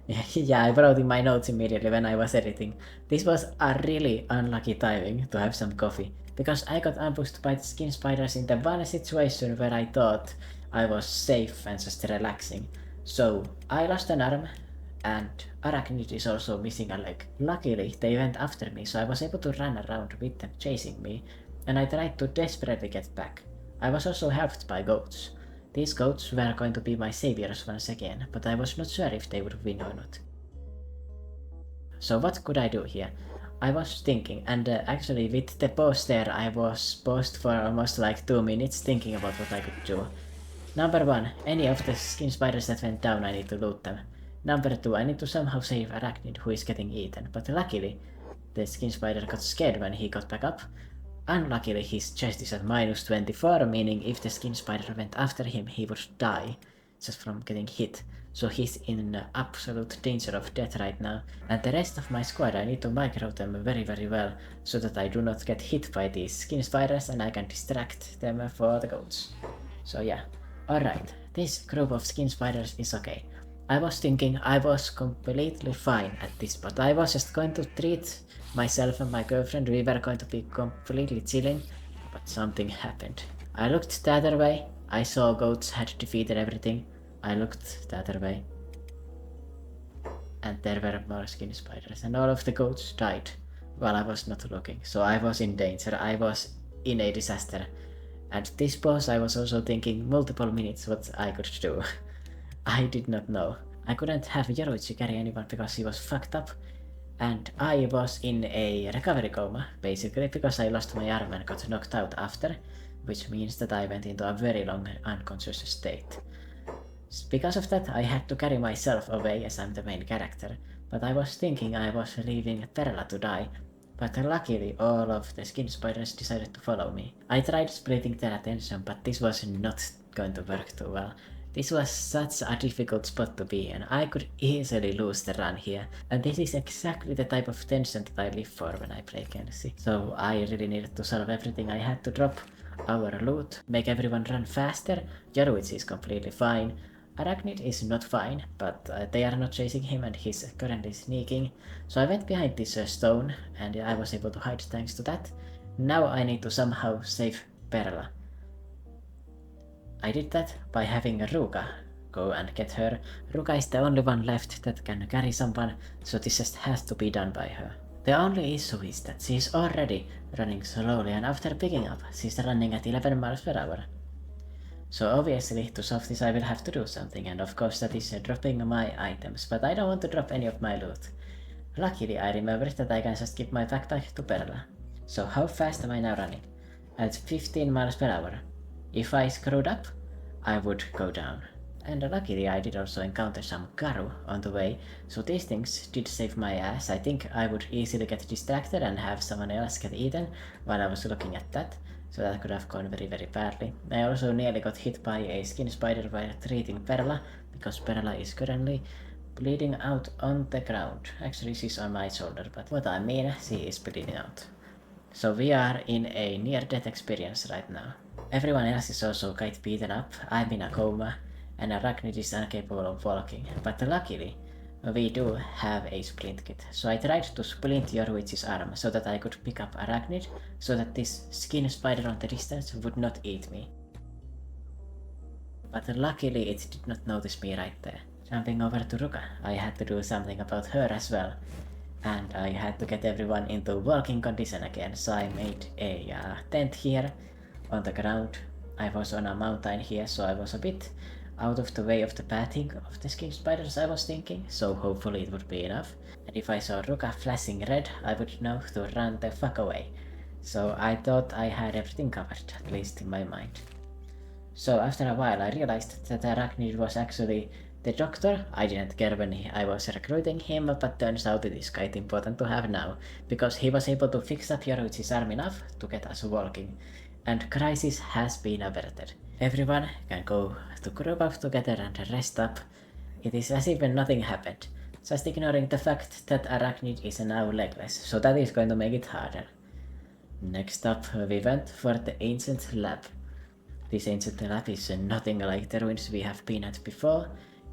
Speaker 1: Yeah, I wrote in my notes immediately when I was editing. This was a really unlucky timing to have some coffee, because I got ambushed by the skin spiders in the one situation where I thought I was safe and just relaxing. So I lost an arm, and Arachnid is also missing a leg. Luckily, they went after me, so I was able to run around with them chasing me, and I tried to desperately get back. I was also helped by goats. These goats were going to be my saviors once again, but I was not sure if they would win or not. So what could I do here? I was thinking, and actually with the pause there, I was paused for almost like 2 minutes thinking about what I could do. Number 1, any of the skin spiders that went down, I need to loot them. Number 2, I need to somehow save Arachnid, who is getting eaten, but luckily, the skin spider got scared when he got back up. Unluckily, his chest is at minus 24, meaning if the skin spider went after him, he would die just from getting hit. So he's in absolute danger of death right now. And the rest of my squad, I need to micro them very well, so that I do not get hit by these skin spiders and I can distract them for the goats. So yeah, alright, this group of skin spiders is okay. I was thinking I was completely fine at this, but I was just going to treat myself and my girlfriend, we were going to be completely chilling, but something happened. I looked the other way, I saw goats had defeated everything. I looked the other way, and there were more skin spiders, and all of the goats died while I was not looking. So I was in danger, I was in a disaster. At this pause I was also thinking multiple minutes what I could do. I did not know. I couldn't have Yoruichi carry anyone because he was fucked up. And I was in a recovery coma, basically, because I lost my arm and got knocked out after, which means that I went into a very long unconscious state. Because of that, I had to carry myself away as I'm the main character, but I was thinking I was leaving Perla to die, but luckily all of the skin spiders decided to follow me. I tried splitting their attention, but this was not going to work too well. This was such a difficult spot to be in, I could easily lose the run here, and this is exactly the type of tension that I live for when I play Kenshi. So I really needed to solve everything. I had to drop our loot, make everyone run faster. Yoruichi is completely fine. Arachnid is not fine, but they are not chasing him and he's currently sneaking. So I went behind this stone and I was able to hide thanks to that. Now I need to somehow save Perla. I did that by having Ruka go and get her. Ruka is the only one left that can carry someone, so this just has to be done by her. The only issue is that she is already running slowly, and after picking up, she's running at 11 miles per hour. So obviously, to solve this I will have to do something, and of course that is dropping my items, but I don't want to drop any of my loot. Luckily I remembered that I can just give my backpack to Perla. So how fast am I now running? At 15 miles per hour. If I screwed up, I would go down. And luckily I did also encounter some Garu on the way, so these things did save my ass. I think I would easily get distracted and have someone else get eaten while I was looking at that, so that could have gone very badly. I also nearly got hit by a skin spider while treating Perla, because Perla is currently bleeding out on the ground. Actually she's on my shoulder, but what I mean, she is bleeding out. So we are in a near-death experience right now. Everyone else is also quite beaten up, I'm in a coma, and Arachnid is incapable of walking. But luckily, we do have a splint kit. So I tried to splint Yorwich's arm so that I could pick up Arachnid, so that this skin spider on the distance would not eat me. But luckily it did not notice me right there. Jumping over to Ruka, I had to do something about her as well. And I had to get everyone into walking condition again, so I made a tent here on the ground. I was on a mountain here, so I was a bit out of the way of the pathing of the skin spiders, I was thinking, so hopefully it would be enough. And if I saw Ruka flashing red, I would know to run the fuck away. So I thought I had everything covered, at least in my mind. So after a while I realized that Arachnid was actually the doctor. I didn't care when I was recruiting him, but turns out it is quite important to have now, because he was able to fix up Yoruichi's arm enough to get us walking, and crisis has been averted. Everyone can go to group up together and rest up. It is as if nothing happened, just ignoring the fact that Arachnid is now legless, so that is going to make it harder. Next up, we went for the ancient lab. This ancient lab is nothing like the ruins we have been at before.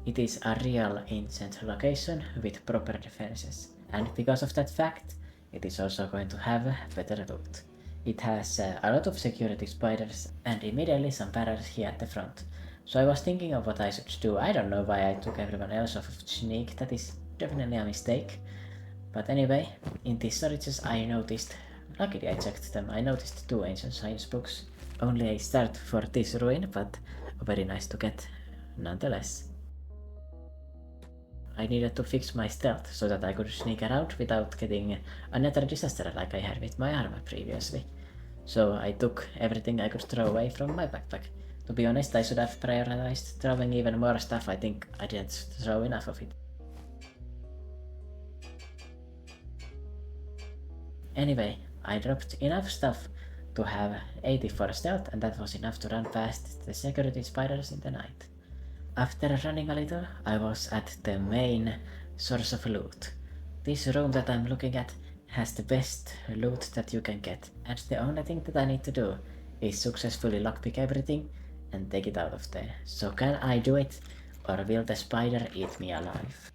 Speaker 1: It is a real ancient location with proper defenses, and because of that fact, it is also going to have better loot. It has a lot of security spiders and immediately some barrels here at the front. So I was thinking of what I should do. I don't know why I took everyone else off of sneak, that is definitely a mistake. But anyway, in these storages I noticed, luckily I checked them, I noticed 2 ancient science books. Only a start for this ruin, but very nice to get nonetheless. I needed to fix my stealth so that I could sneak around without getting another disaster like I had with my armor previously. So I took everything I could throw away from my backpack. To be honest, I should have prioritized throwing even more stuff. I think I didn't throw enough of it. Anyway, I dropped enough stuff to have 80 for stealth, and that was enough to run past the security spiders in the night. After running a little, I was at the main source of loot. This room that I'm looking at has the best loot that you can get, and the only thing that I need to do is successfully lockpick everything and take it out of there. So can I do it, or will the spider eat me alive?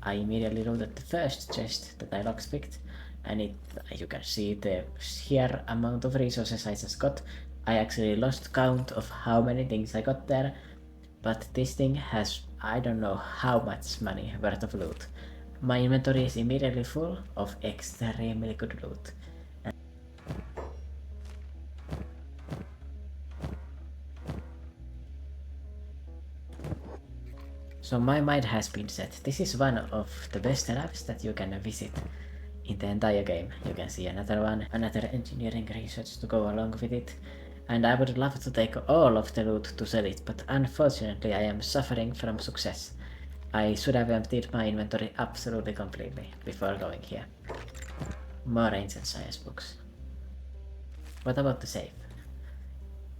Speaker 1: I immediately looted the first chest that I lockpicked, and you can see the sheer amount of resources I just got. I actually lost count of how many things I got there, but this thing has I don't know how much money worth of loot. My inventory is immediately full of extremely good loot. So my mind has been set. This is one of the best labs that you can visit in the entire game. You can see another one, another engineering research to go along with it. And I would love to take all of the loot to sell it, but unfortunately I am suffering from success. I should have emptied my inventory absolutely completely before going here. More ancient science books. What about the safe?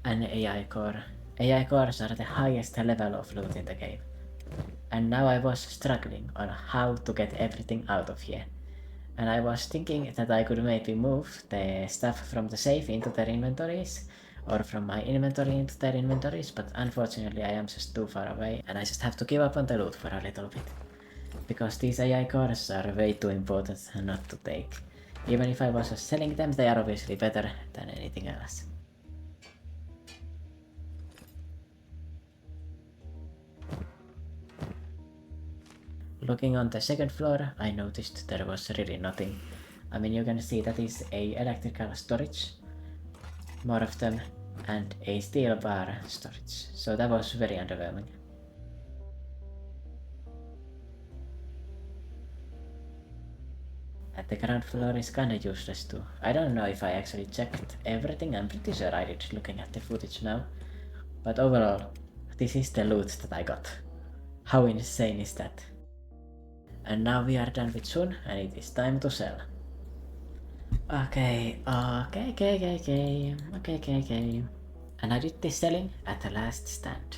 Speaker 1: An AI core. AI cores are the highest level of loot in the game. And now I was struggling on how to get everything out of here. And I was thinking that I could maybe move the stuff from the safe into their inventories, or from my inventory into their inventories, but unfortunately I am just too far away and I just have to give up on the loot for a little bit. Because these AI cores are way too important not to take. Even if I was selling them, they are obviously better than anything else. Looking on the second floor, I noticed there was really nothing. I mean, you can see that is a electrical storage, more of them, and a steel bar storage, so that was very underwhelming. And the ground floor is kinda useless too. I don't know if I actually checked everything, I'm pretty sure I did looking at the footage now. But overall, this is the loot that I got. How insane is that? And now we are done with Sun, and it is time to sell. Okay. And I did this selling at the last stand.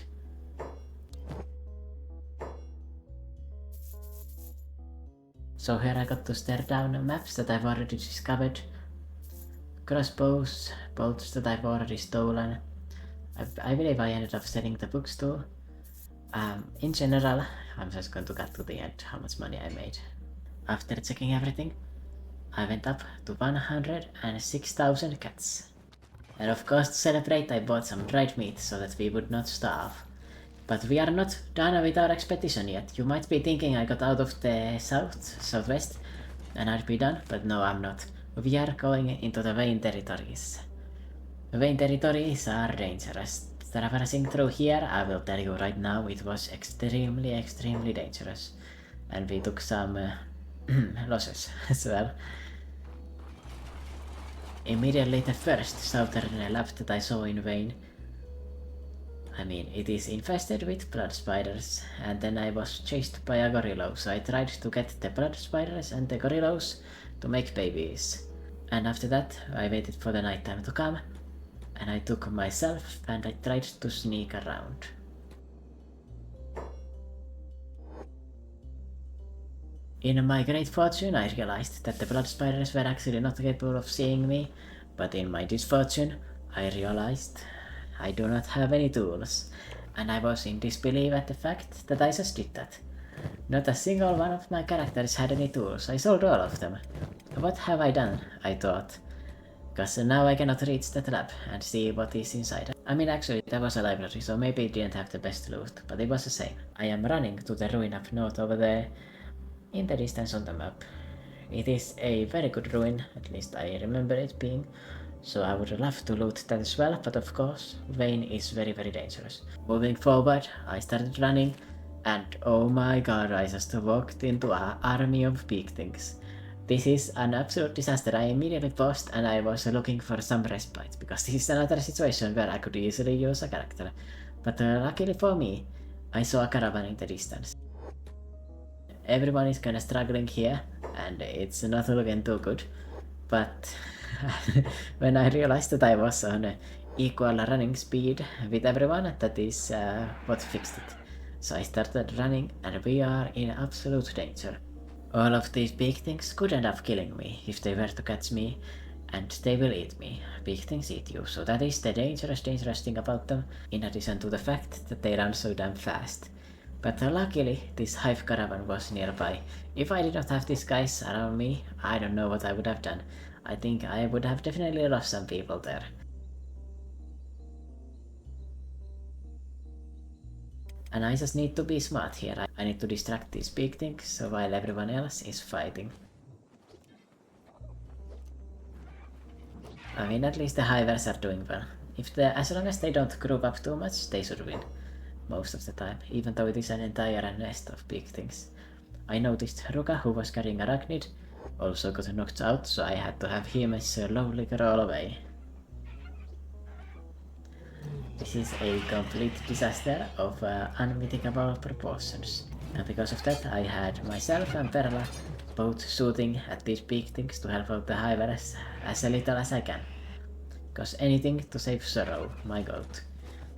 Speaker 1: So here I got to stare down maps that I've already discovered, crossbows, bolts that I've already stolen. I believe I ended up selling the books too. In general, I'm just going to cut to the end how much money I made. After checking everything, I went up to 106,000 cats. And of course, to celebrate, I bought some dried meat so that we would not starve. But we are not done with our expedition yet. You might be thinking I got out of the southwest, and I'd be done, but no, I'm not. We are going into the Wayne territories. Wayne territories are dangerous. Traversing through here, I will tell you right now, it was extremely dangerous. And we took some losses as well. Immediately the first southern lab that I saw in Wayne, I mean, it is infested with blood spiders, and then I was chased by a gorilla, so I tried to get the blood spiders and the gorillas to make babies. And after that, I waited for the nighttime to come, and I took myself and I tried to sneak around. In my great fortune, I realized that the blood spiders were actually not capable of seeing me, but in my misfortune, I realized I do not have any tools, and I was in disbelief at the fact that I just did that. Not a single one of my characters had any tools. I sold all of them. What have I done? I thought. Cause now I cannot reach that lab and see what is inside. I mean, actually that was a library, so maybe it didn't have the best loot, but it was the same. I am running to the ruin up north over there, in the distance on the map. It is a very good ruin, at least I remember it being. So I would love to loot that as well, but of course, Wayne is very dangerous. Moving forward, I started running, and oh my god, I just walked into an army of big things. This is an absolute disaster. I immediately paused and I was looking for some respite, because this is another situation where I could easily use a character. But luckily for me, I saw a caravan in the distance. Everyone is kinda struggling here, and it's not looking too good, but when I realized that I was on equal running speed with everyone, that is what fixed it. So I started running, and we are in absolute danger. All of these big things could end up killing me if they were to catch me, and they will eat me. Big things eat you, so that is the dangerous thing about them, in addition to the fact that they run so damn fast. But luckily, this hive caravan was nearby. If I did not have these guys around me, I don't know what I would have done. I think I would have definitely lost some people there. And I just need to be smart here. I need to distract these big things while everyone else is fighting. I mean, at least the hivers are doing well. As long as they don't group up too much, they should win. Most of the time, even though it is an entire nest of big things. I noticed Ruka, who was carrying Arachnid, also got knocked out, so I had to have him slowly crawl away. This is a complete disaster of unmitigable proportions. And because of that, I had myself and Perla both shooting at these big things to help out the hivers as little as I can. Cause anything to save Sorrow, my goat.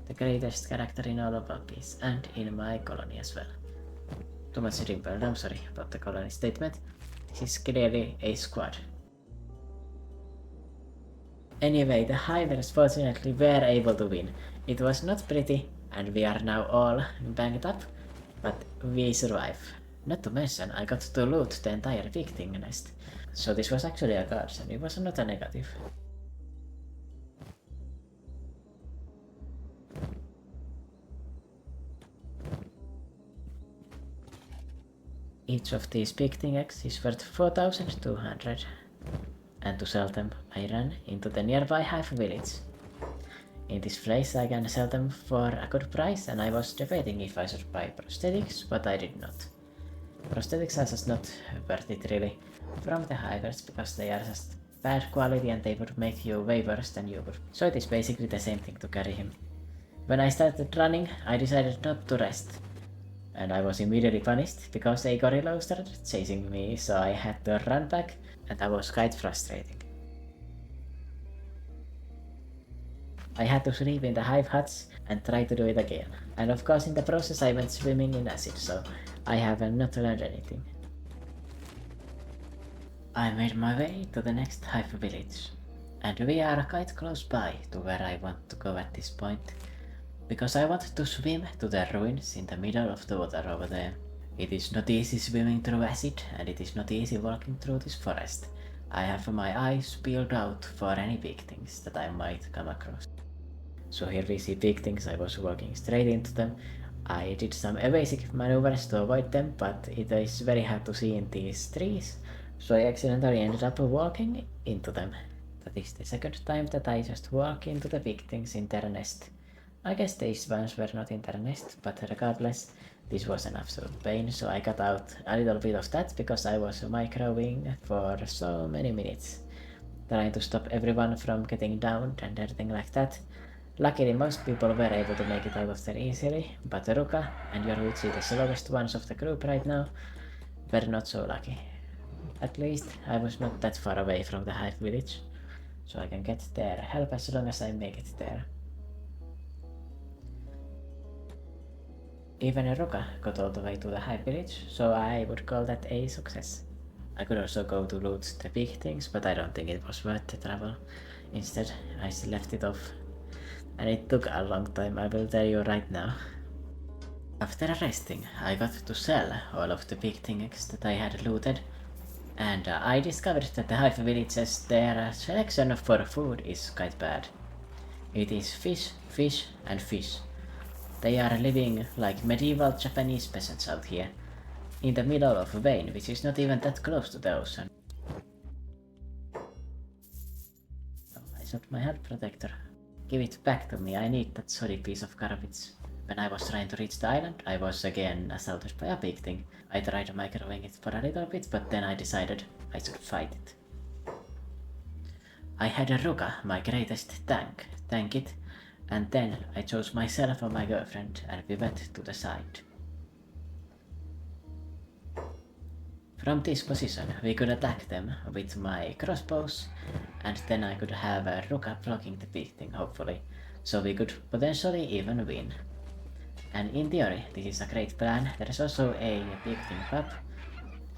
Speaker 1: The greatest character in all of One Piece, and in my colony as well. Too much Rimworld, I'm sorry about the colony statement. This is clearly a squad. Anyway, the hivers fortunately were able to win. It was not pretty, and we are now all banged up, but we survive. Not to mention, I got to loot the entire victim nest. So this was actually a godsend, it was not a negative. Each of these victim eggs is worth 4,200. And to sell them, I ran into the nearby hive village. In this place I can sell them for a good price, and I was debating if I should buy prosthetics, but I did not. Prosthetics are just not worth it really from the hivers, because they are just bad quality and they would make you way worse than you would. So it is basically the same thing to carry him. When I started running, I decided not to rest. And I was immediately punished because a gorilla started chasing me, so I had to run back, and that was quite frustrating. I had to sleep in the hive huts and try to do it again. And of course in the process I went swimming in acid, so I have not learned anything. I made my way to the next hive village, and we are quite close by to where I want to go at this point, because I want to swim to the ruins in the middle of the water over there. It is not easy swimming through acid, and it is not easy walking through this forest. I have my eyes peeled out for any big things that I might come across. So here we see big things, I was walking straight into them. I did some basic maneuvers to avoid them, but it is very hard to see in these trees, so I accidentally ended up walking into them. That is the second time that I just walk into the big things in their nest. I guess these ones were not in their nest, but regardless, this was an absolute pain, so I got out a little bit of that because I was microwing for so many minutes, trying to stop everyone from getting downed and everything like that. Luckily most people were able to make it out of there easily, but Ruka and Yoruichi, the slowest ones of the group right now, were not so lucky. At least I was not that far away from the hive village, so I can get their help as long as I make it there. Even Ruka got all the way to the hive village, so I would call that a success. I could also go to loot the big things, but I don't think it was worth the trouble. Instead, I still left it off. And it took a long time, I will tell you right now. After resting, I got to sell all of the big things that I had looted, and I discovered that the hive villages, their selection for food is quite bad. It is fish, fish and fish. They are living like medieval Japanese peasants out here, in the middle of a vein which is not even that close to the ocean. Oh, I shot my health protector. Give it back to me, I need that solid piece of garbage. When I was trying to reach the island, I was again assaulted by a big thing. I tried microwaving it for a little bit, but then I decided I should fight it. I had a Ruka, my greatest tank it, and then I chose myself or my girlfriend and we went to the side. From this position we could attack them with my crossbows, and then I could have a Ruka blocking the big thing hopefully, so we could potentially even win. And in theory this is a great plan. There is also a big thing pup.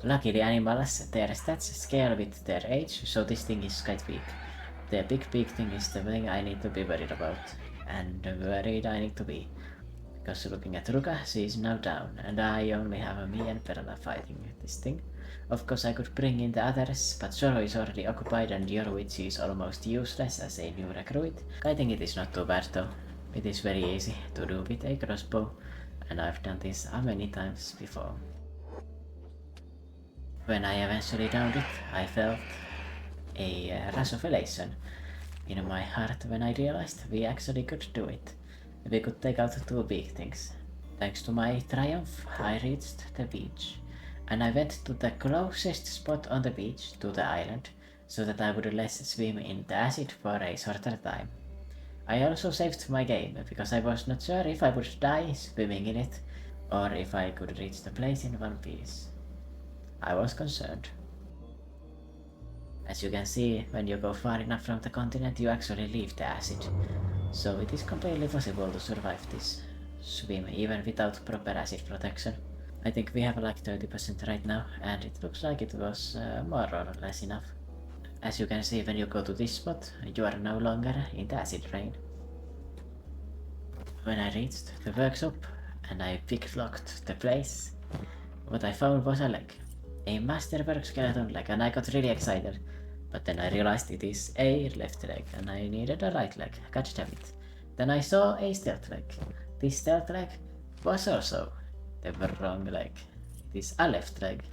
Speaker 1: Luckily animals, their stats scale with their age, so this thing is quite weak. The big thing is the thing I need to be worried about, and worried I need to be. Because looking at Ruka, she is now down, and I only have me and Perla fighting this thing. Of course I could bring in the others, but Zoro is already occupied and Yoruichi is almost useless as a new recruit. I think it is not too bad though. It is very easy to do with a crossbow, and I've done this many times before. When I eventually downed it, I felt a rush of elation in my heart when I realized we actually could do it. We could take out two big things. Thanks to my triumph, I reached the beach, and I went to the closest spot on the beach to the island, so that I would less swim in the acid for a shorter time. I also saved my game, because I was not sure if I would die swimming in it, or if I could reach the place in one piece. I was concerned. As you can see, when you go far enough from the continent you actually leave the acid, so it is completely possible to survive this swim even without proper acid protection. I think we have like 30% right now, and it looks like it was more or less enough. As you can see, when you go to this spot, you are no longer in the acid rain. When I reached the workshop and I picklocked the place, What I found was a leg. A masterwork skeleton leg, and I got really excited. But then I realized it is a left leg, and I needed a right leg. God damn it. Then I saw a stealth leg. This stealth leg was also the wrong leg. It is a left leg.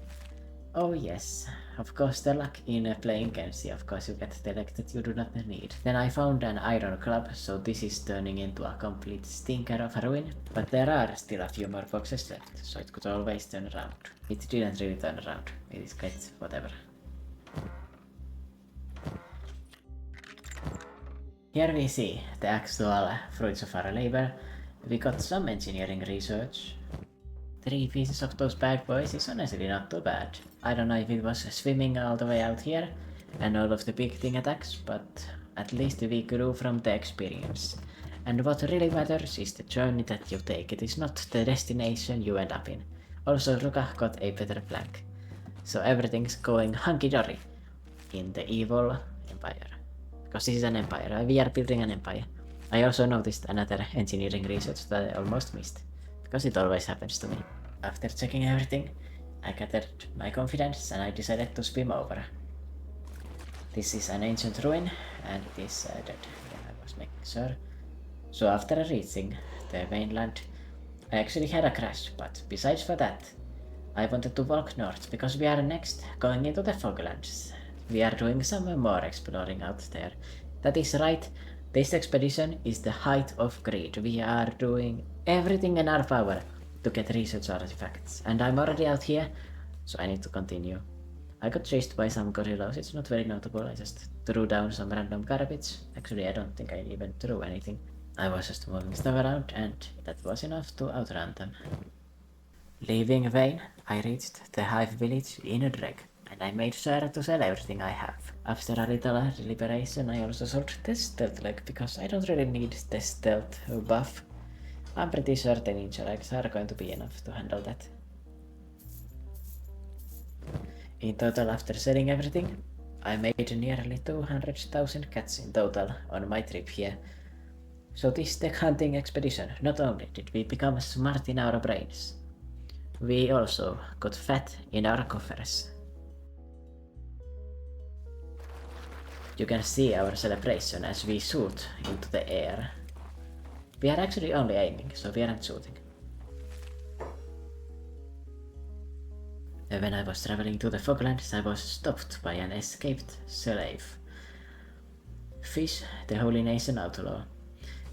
Speaker 1: Oh yes, of course the luck in playing Kenshi, of course you get the leg that you do not need. Then I found an iron club, so this is turning into a complete stinker of a ruin. But there are still a few more boxes left, so it could always turn around. It didn't really turn around, it is great, whatever. Here we see the actual fruits of our labor. We got some engineering research. 3 pieces of those bad boys is honestly not too bad. I don't know if it was swimming all the way out here and all of the big thing attacks, but at least we grew from the experience. And what really matters is the journey that you take. It is not the destination you end up in. Also, Ruka got a better flank. So everything's going hunky-dory in the evil empire. Because this is an empire. We are building an empire. I also noticed another engineering research that I almost missed. Because it always happens to me. After checking everything, I gathered my confidence and I decided to swim over. This is an ancient ruin and it is dead. Yeah, I was making sure. So after reaching the mainland, I actually had a crash, but besides for that, I wanted to walk north because we are next going into the Foglands. We are doing some more exploring out there. That is right. This expedition is the height of greed. We are doing everything in our power to get research artifacts. And I'm already out here, so I need to continue. I got chased by some gorillas. It's not very notable. I just threw down some random garbage. Actually, I don't think I even threw anything. I was just moving stuff around and that was enough to outrun them. Leaving Vane, I reached the Hive village in a dreg. And I made sure to sell everything I have. After a little deliberation, I also sold the stealth leg because I don't really need the stealth buff. I'm pretty sure the ninja legs are going to be enough to handle that. In total, after selling everything, I made nearly 200,000 cats in total on my trip here. So this tech hunting expedition, not only did we become smart in our brains, we also got fat in our coffers. You can see our celebration as we shoot into the air. We are actually only aiming, so we aren't shooting. When I was traveling to the Foglands, I was stopped by an escaped slave. Fish, the holy nation outlaw.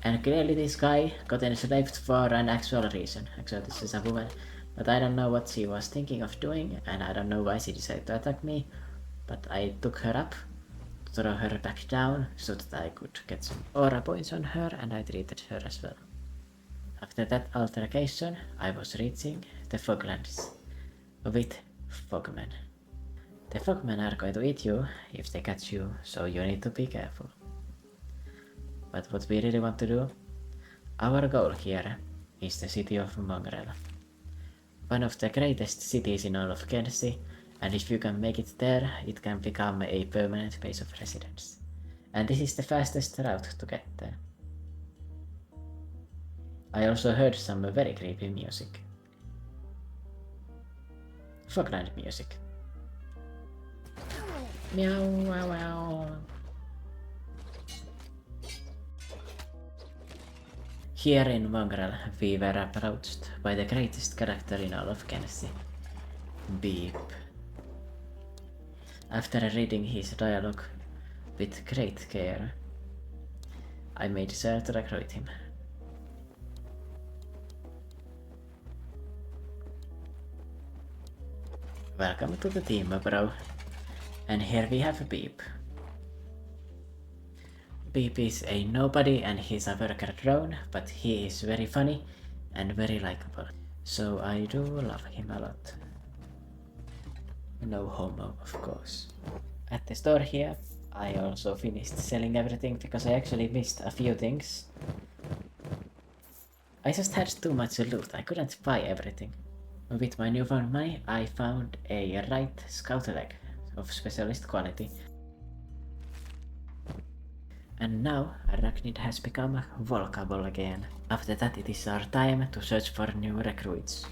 Speaker 1: And clearly this guy got enslaved for an actual reason. Actually, this is a woman, but I don't know what she was thinking of doing, and I don't know why she decided to attack me, but I took her up, throw her back down so that I could get some aura points on her, and I treated her as well. After that altercation, I was reaching the Foglands with Fogmen. The Fogmen are going to eat you if they catch you, so you need to be careful. But what we really want to do, our goal here is the city of Mongrel. One of the greatest cities in all of Kenshi, and if you can make it there, it can become a permanent base of residence. And this is the fastest route to get there. I also heard some very creepy music. Fogland music. Meow wow wow. Here in Mongrel, we were approached by the greatest character in all of Kenshi, Beep. After reading his dialogue with great care, I made sure to recruit him. Welcome to the team, bro. And here we have Beep. Beep is a nobody and he's a worker drone, but he is very funny and very likable. So I do love him a lot. No homo, of course. At the store here, I also finished selling everything because I actually missed a few things. I just had too much loot, I couldn't buy everything. With my newfound money, I found a right scout leg of specialist quality. And now Arachnid has become walkable again. After that, it is our time to search for new recruits.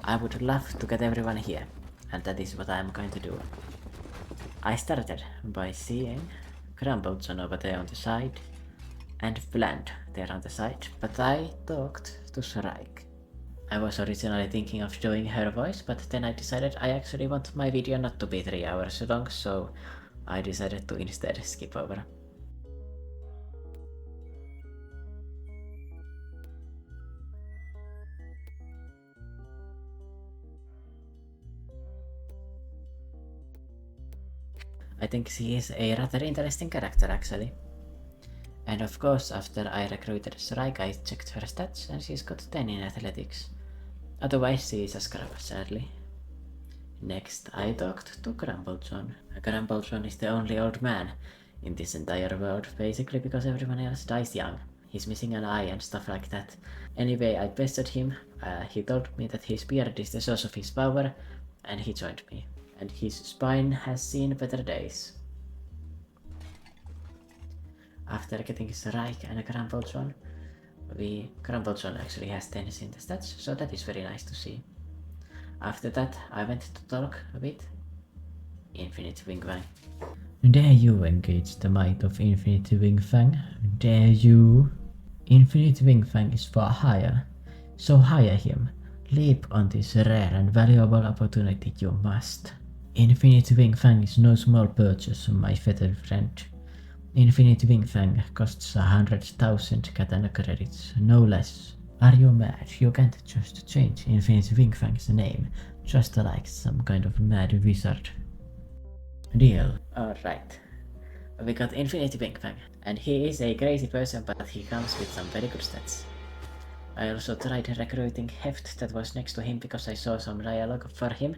Speaker 1: I would love to get everyone here, and that is what I am going to do. I started by seeing Crumbledson over there on the side, and Bland there on the side, but I talked to Shrike. I was originally thinking of doing her voice, but then I decided I actually want my video not to be 3 hours long, so I decided to instead skip over. I think she is a rather interesting character actually. And of course, after I recruited Shrike, I checked her stats and she's got 10 in athletics. Otherwise, she is a scrub, sadly. Next, I talked to Grumblejohn. Grumblejohn is the only old man in this entire world, basically because everyone else dies young. He's missing an eye and stuff like that. Anyway, I pestered him. He told me that his beard is the source of his power, and he joined me. And his spine has seen better days. After getting Shrike and Grumblejohn, Grumblejohn actually has 10 in the stats, so that is very nice to see. After that, I went to talk with Infinite Wing Fang. Dare you engage the might of Infinite Wing Fang? Dare you? Infinite Wing Fang is far higher, so hire him. Leap on this rare and valuable opportunity you must. Infinite Wing Fang is no small purchase, my feathered friend. Infinite Wing Fang costs 100,000 katana credits, no less. Are you mad? You can't just change Infinite Wing Fang's name, just like some kind of mad wizard. Deal. Alright. We got Infinite Wing Fang, and he is a crazy person, but he comes with some very good stats. I also tried recruiting Heft that was next to him because I saw some dialogue for him.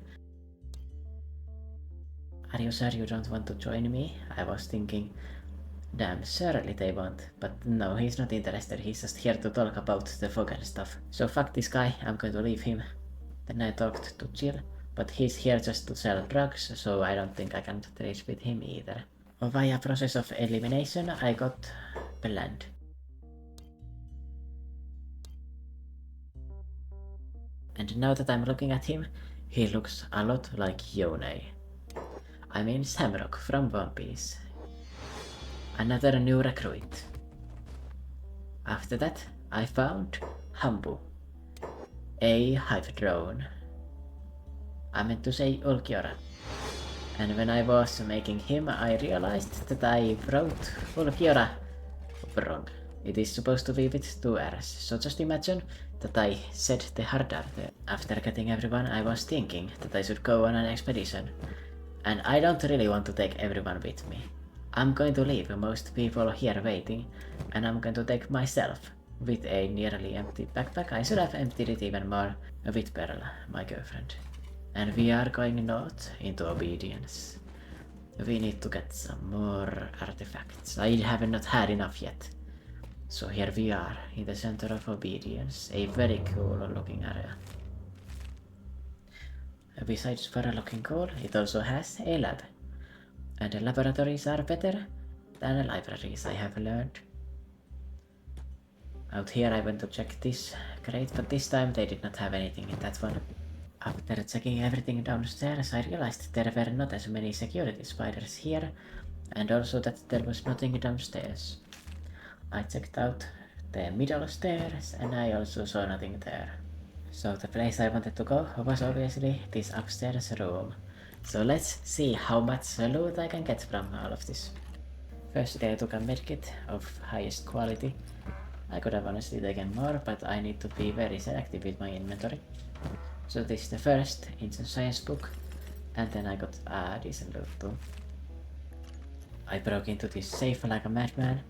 Speaker 1: Are you sure you don't want to join me? I was thinking, damn, surely they won't. But no, he's not interested, he's just here to talk about the fog and stuff. So fuck this guy, I'm going to leave him. Then I talked to Jill, but he's here just to sell drugs, so I don't think I can trade with him either. Via process of elimination, I got Bland. And now that I'm looking at him, he looks a lot like Yone. I mean Samrock from One Piece. Another new recruit. After that, I found Hambu, a hive drone. I meant to say Ulquiorra. And when I was making him, I realized that I wrote Ulquiorra wrong. It is supposed to be with 2 R's, so just imagine that I said the hard R there. After getting everyone, I was thinking that I should go on an expedition. And I don't really want to take everyone with me. I'm going to leave most people here waiting, and I'm going to take myself with a nearly empty backpack. I should have emptied it even more with Pearl, my girlfriend. And we are going north into Obedience. We need to get some more artifacts. I have not had enough yet. So here we are in the center of Obedience, a very cool looking area. Besides for looking cool, it also has a lab. And the laboratories are better than the libraries, I have learned. Out here I went to check this crate, but this time they did not have anything in that one. After checking everything downstairs, I realized there were not as many security spiders here, and also that there was nothing downstairs. I checked out the middle stairs, and I also saw nothing there. So the place I wanted to go was obviously this upstairs room. So let's see how much loot I can get from all of this. First I took a medkit of highest quality. I could have honestly taken more, but I need to be very selective with my inventory. So this is the first ancient science book, and then I got a decent loot too. I broke into this safe like a madman,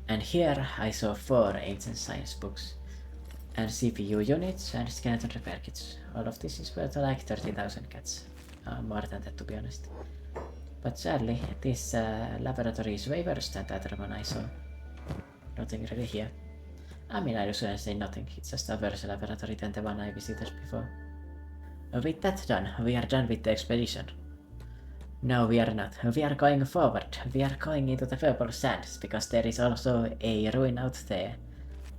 Speaker 1: and here I saw 4 ancient science books, and CPU units and skeleton repair kits. All of this is worth like 30,000 cats. More than that, to be honest. But sadly, this laboratory is way worse than the other one I saw. Nothing really here. I mean, I shouldn't say nothing, it's just a worse laboratory than the one I visited before. With that done, we are done with the expedition. No, we are not. We are going forward. We are going into the purple sands, because there is also a ruin out there.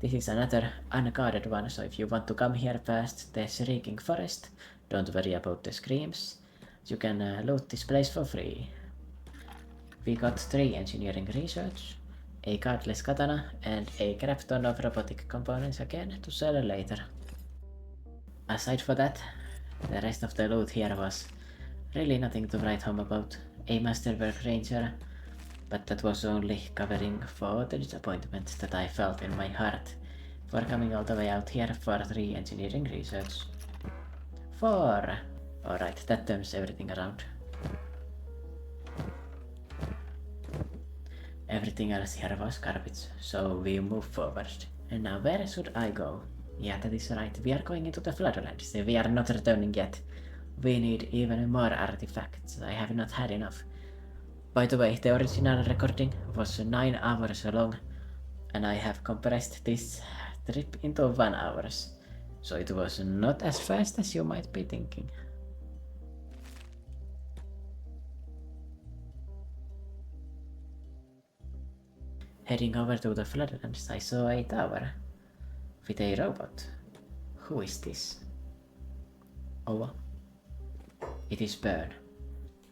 Speaker 1: This is another unguarded one, so if you want to come here past the shrieking forest, don't worry about the screams. You can loot this place for free. We got 3 engineering research, a cardless katana, and a crap ton of robotic components again to sell later. Aside for that, the rest of the loot here was really nothing to write home about. A masterwork ranger, but that was only covering for the disappointment that I felt in my heart for coming all the way out here for 3 engineering research. 4! Alright, that turns everything around. Everything else here was garbage, so we move forward. And now where should I go? Yeah, that is right, we are going into the Floodlands. We are not returning yet. We need even more artifacts, I have not had enough. By the way, the original recording was 9 hours long, and I have compressed this trip into 1 hour, so it was not as fast as you might be thinking. Heading over to the Floodlands, I saw a tower with a robot. Who is this? Oh, it is Burn.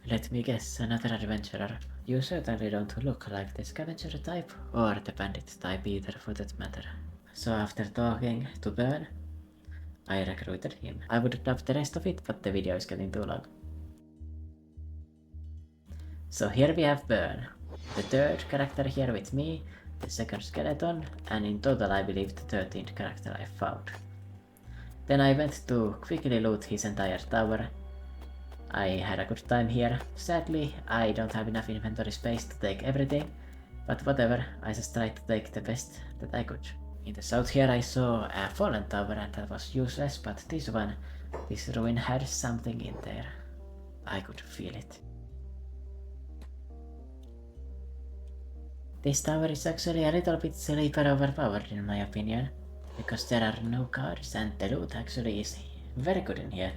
Speaker 1: Let me guess, another adventurer. You certainly don't look like the scavenger type or the bandit type either, for that matter. So after talking to Burn, I recruited him. I would love the rest of it, but the video is getting too long. So here we have Burn, the 3rd character here with me, the 2nd skeleton, and in total I believe the 13th character I found. Then I went to quickly loot his entire tower. I had a good time here. Sadly, I don't have enough inventory space to take everything, but whatever, I just tried to take the best that I could. In the south here I saw a fallen tower and that was useless, but this ruin had something in there. I could feel it. This tower is actually a little bit sleeper overpowered in my opinion, because there are no cards and the loot actually is very good in here.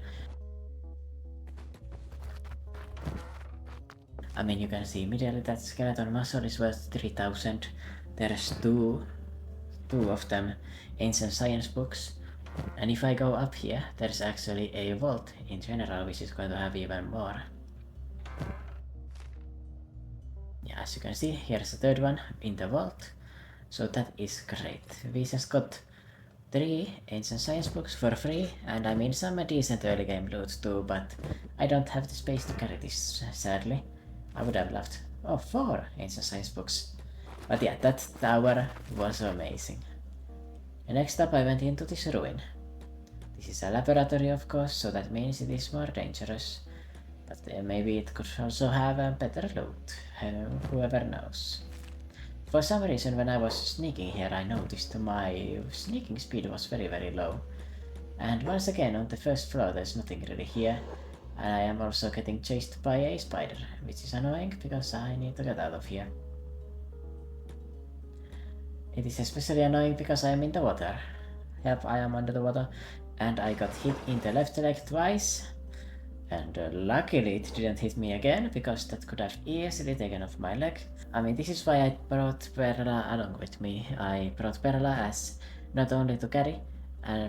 Speaker 1: I mean, you can see immediately that skeleton muscle is worth 3000. There's two of them ancient science books, and if I go up here, there's actually a vault in general which is going to have even more. Yeah, as you can see, here's a 3rd one in the vault, so that is great. We just got 3 ancient science books for free, and I mean some decent early game loot too, but I don't have the space to carry this, sadly. I would have loved 4 ancient science books. But yeah, that tower was amazing. And next up I went into this ruin. This is a laboratory of course, so that means it is more dangerous. But maybe it could also have a better loot, whoever knows. For some reason when I was sneaking here I noticed my sneaking speed was very low. And once again on the 1st floor there's nothing really here. And I am also getting chased by a spider, which is annoying because I need to get out of here. It is especially annoying because I am in the water. Yep, I am under the water. And I got hit in the left leg twice. And luckily it didn't hit me again, because that could have easily taken off my leg. I mean, this is why I brought Perla along with me. I brought Perla as not only to carry,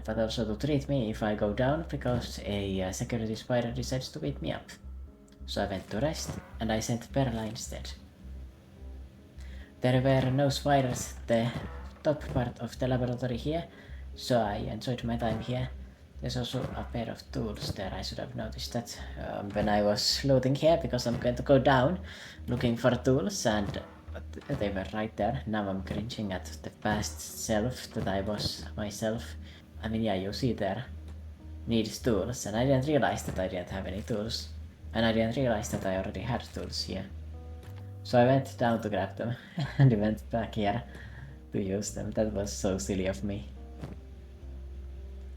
Speaker 1: but also to treat me if I go down, because a security spider decides to beat me up. So I went to rest, and I sent Perla instead. There were no spiders at the top part of the laboratory here, so I enjoyed my time here. There's also a pair of tools there, I should have noticed that when I was looting here, because I'm going to go down looking for tools, and they were right there. Now I'm cringing at the past self that I was myself. I mean, yeah, you see there, needs tools, and I didn't realize that I didn't have any tools. And I didn't realize that I already had tools here. So I went down to grab them, and I went back here to use them. That was so silly of me.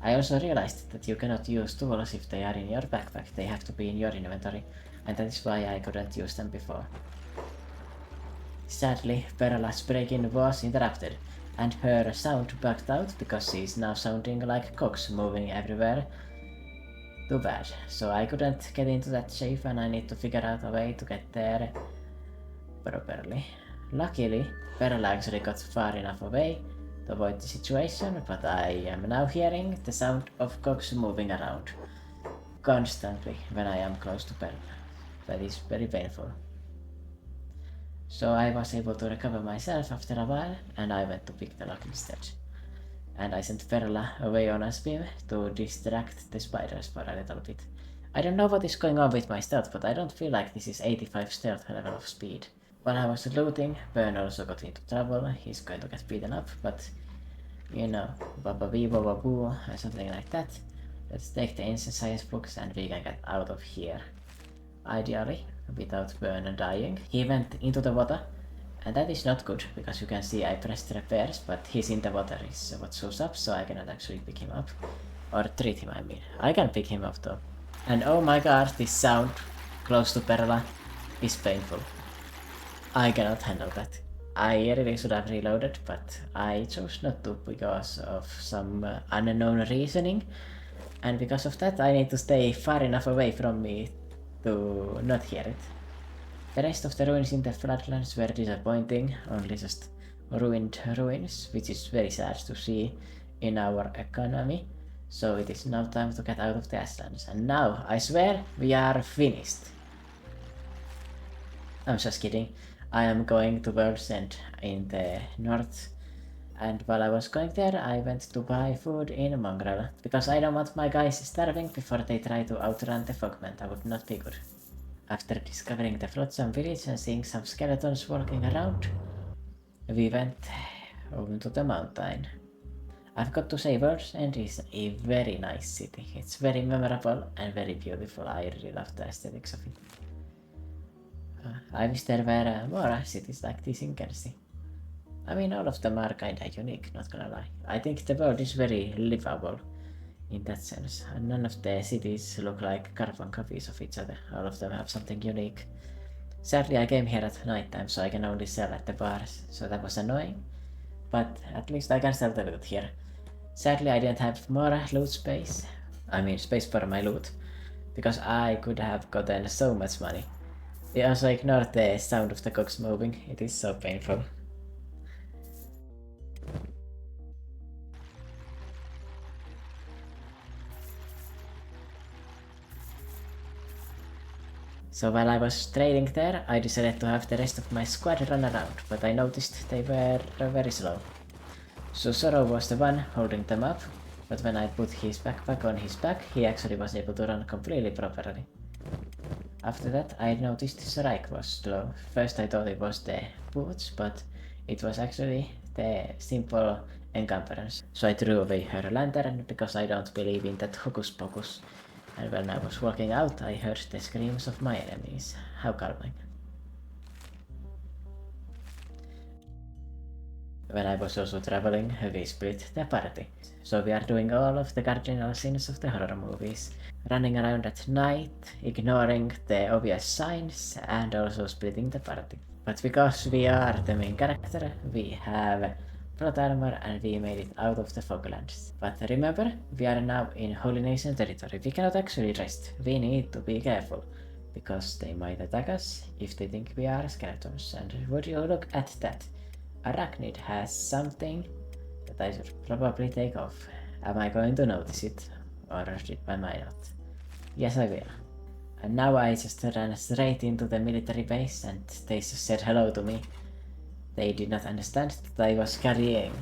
Speaker 1: I also realized that you cannot use tools if they are in your backpack, they have to be in your inventory, and that is why I couldn't use them before. Sadly, Perla's break-in was interrupted, and her sound bugged out because she is now sounding like cogs moving everywhere. Too bad, so I couldn't get into that safe and I need to figure out a way to get there properly. Luckily, Perla actually got far enough away to avoid the situation, but I am now hearing the sound of cogs moving around constantly when I am close to Perla. That is very painful. So I was able to recover myself after a while, and I went to pick the lock instead. And I sent Perla away on a swim to distract the spiders for a little bit. I don't know what is going on with my stealth, but I don't feel like this is 85 stealth level of speed. While I was looting, Bern also got into trouble. He's going to get beaten up, but you know, baba bee baba boo, or something like that. Let's take the ancient science books and we can get out of here. Ideally, without Bern dying. He went into the water, and that is not good, because you can see I pressed repairs, but he's in the water is what shows up, so I cannot actually pick him up. Or treat him, I mean. I can pick him up though. And oh my god, this sound close to Perla is painful. I cannot handle that. I really should have reloaded, but I chose not to because of some unknown reasoning. And because of that, I need to stay far enough away from me to not hear it. The rest of the ruins in the Floodlands were disappointing, only just ruined ruins, which is very sad to see in our economy. So it is now time to get out of the Ashlands. And now, I swear, we are finished. I'm just kidding. I am going to World's End in the north. And while I was going there, I went to buy food in Mongrel, because I don't want my guys starving before they try to outrun the fogmen. That would not be good. After discovering the Flotsam village and seeing some skeletons walking around, we went onto the mountain. I've got to say, World's End is a very nice city. It's very memorable and very beautiful. I really love the aesthetics of it. I wish there were more cities like this in Kenshi. I mean, all of them are kinda unique, not gonna lie. I think the world is very livable in that sense. And none of the cities look like carbon copies of each other. All of them have something unique. Sadly, I came here at night time, so I can only sell at the bars, so that was annoying. But at least I can sell the loot here. Sadly, I didn't have more loot space. I mean, space for my loot. Because I could have gotten so much money. They also ignored the sound of the cogs moving. It is so painful. So while I was trading there, I decided to have the rest of my squad run around, but I noticed they were very slow. So Zoro was the one holding them up, but when I put his backpack on his back, he actually was able to run completely properly. After that, I noticed Strike was slow. First I thought it was the boots, but it was actually the simple encumbrance. So I threw away her lantern because I don't believe in that hocus pocus. And when I was walking out, I heard the screams of my enemies. How calming. When I was also traveling, we split the party. So we are doing all of the cardinal sins of the horror movies. Running around at night, ignoring the obvious signs, and also splitting the party. But because we are the main character, we have plot armor and we made it out of the Foglands. But remember, we are now in Holy Nation territory. We cannot actually rest. We need to be careful, because they might attack us if they think we are skeletons. And would you look at that? Arachnid has something that I should probably take off. Am I going to notice it? Or am I not? Yes, I will. And now I just ran straight into the military base and they just said hello to me. They did not understand that I was carrying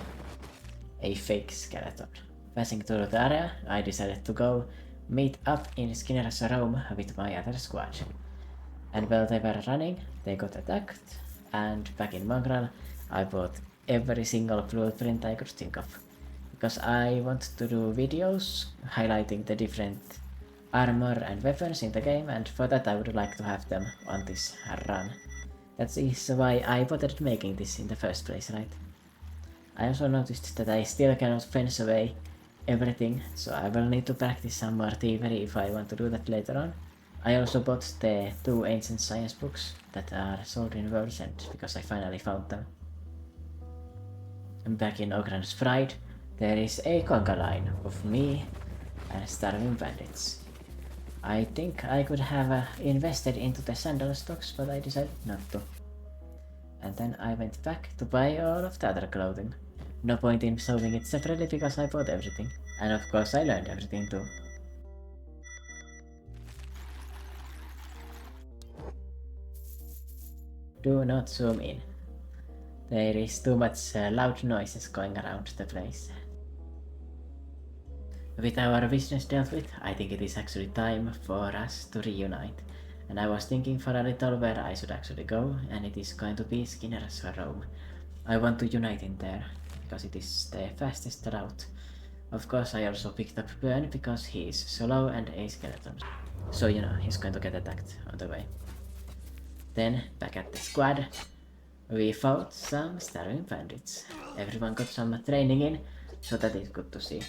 Speaker 1: a fake skeleton. Passing through the area, I decided to go meet up in Skinner's room with my other squad. And while they were running, they got attacked, and back in Mongrel, I bought every single blueprint I could think of. Because I want to do videos highlighting the different armor and weapons in the game, and for that I would like to have them on this run. That is why I bothered making this in the first place, right? I also noticed that I still cannot fence away everything, so I will need to practice some more thievery if I want to do that later on. I also bought the 2 ancient science books that are sold in World's End, because I finally found them. And back in Ogrand's Pride, there is a conga line of me and starving bandits. I think I could have invested into the sandal stocks, but I decided not to. And then I went back to buy all of the other clothing. No point in solving it separately because I bought everything. And of course I learned everything too. Do not zoom in. There is too much loud noises going around the place. With our business dealt with, I think it is actually time for us to reunite. And I was thinking for a little where I should actually go, and it is going to be Skinner's Rome. I want to unite in there, because it is the fastest route. Of course I also picked up Burn because he is solo and a skeleton. So you know, he's going to get attacked on the way. Then, back at the squad, we fought some starving bandits. Everyone got some training in, so that is good to see.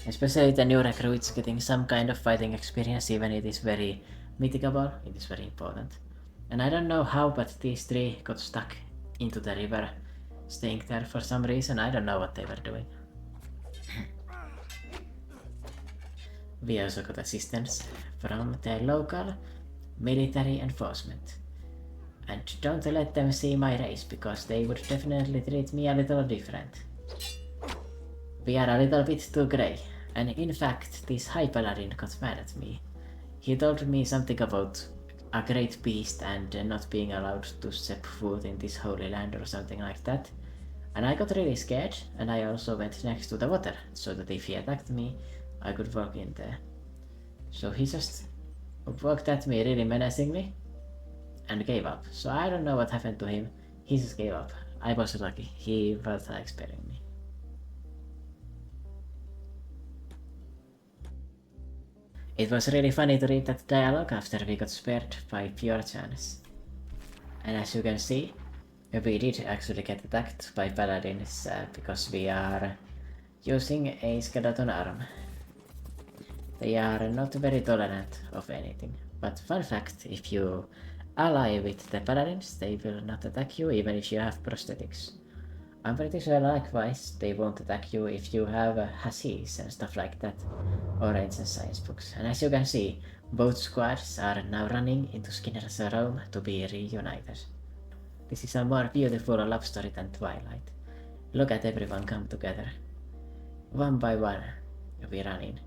Speaker 1: Especially the new recruits getting some kind of fighting experience, even it is very mitigable, it is very important. And I don't know how, but these three got stuck into the river, staying there for some reason. I don't know what they were doing. We also got assistance from the local military enforcement. And don't let them see my race, because they would definitely treat me a little different. We are a little bit too grey, and in fact this High Paladin got mad at me. He told me something about a great beast and not being allowed to step foot in this holy land or something like that. And I got really scared, and I also went next to the water, so that if he attacked me, I could walk in there. So he just walked at me really menacingly, and gave up. So I don't know what happened to him. He just gave up. I was lucky. He was expecting me. It was really funny to read that dialogue after we got spared by pure chance. And as you can see, we did actually get attacked by paladins because we are using a skeleton arm. They are not very tolerant of anything. But fun fact, if you ally with the paladins, they will not attack you even if you have prosthetics. I'm pretty sure likewise they won't attack you if you have hashish and stuff like that, or ancient science books. And as you can see, both squads are now running into Skinner's Rome to be reunited. This is a more beautiful love story than Twilight. Look at everyone come together. One by one, we run in.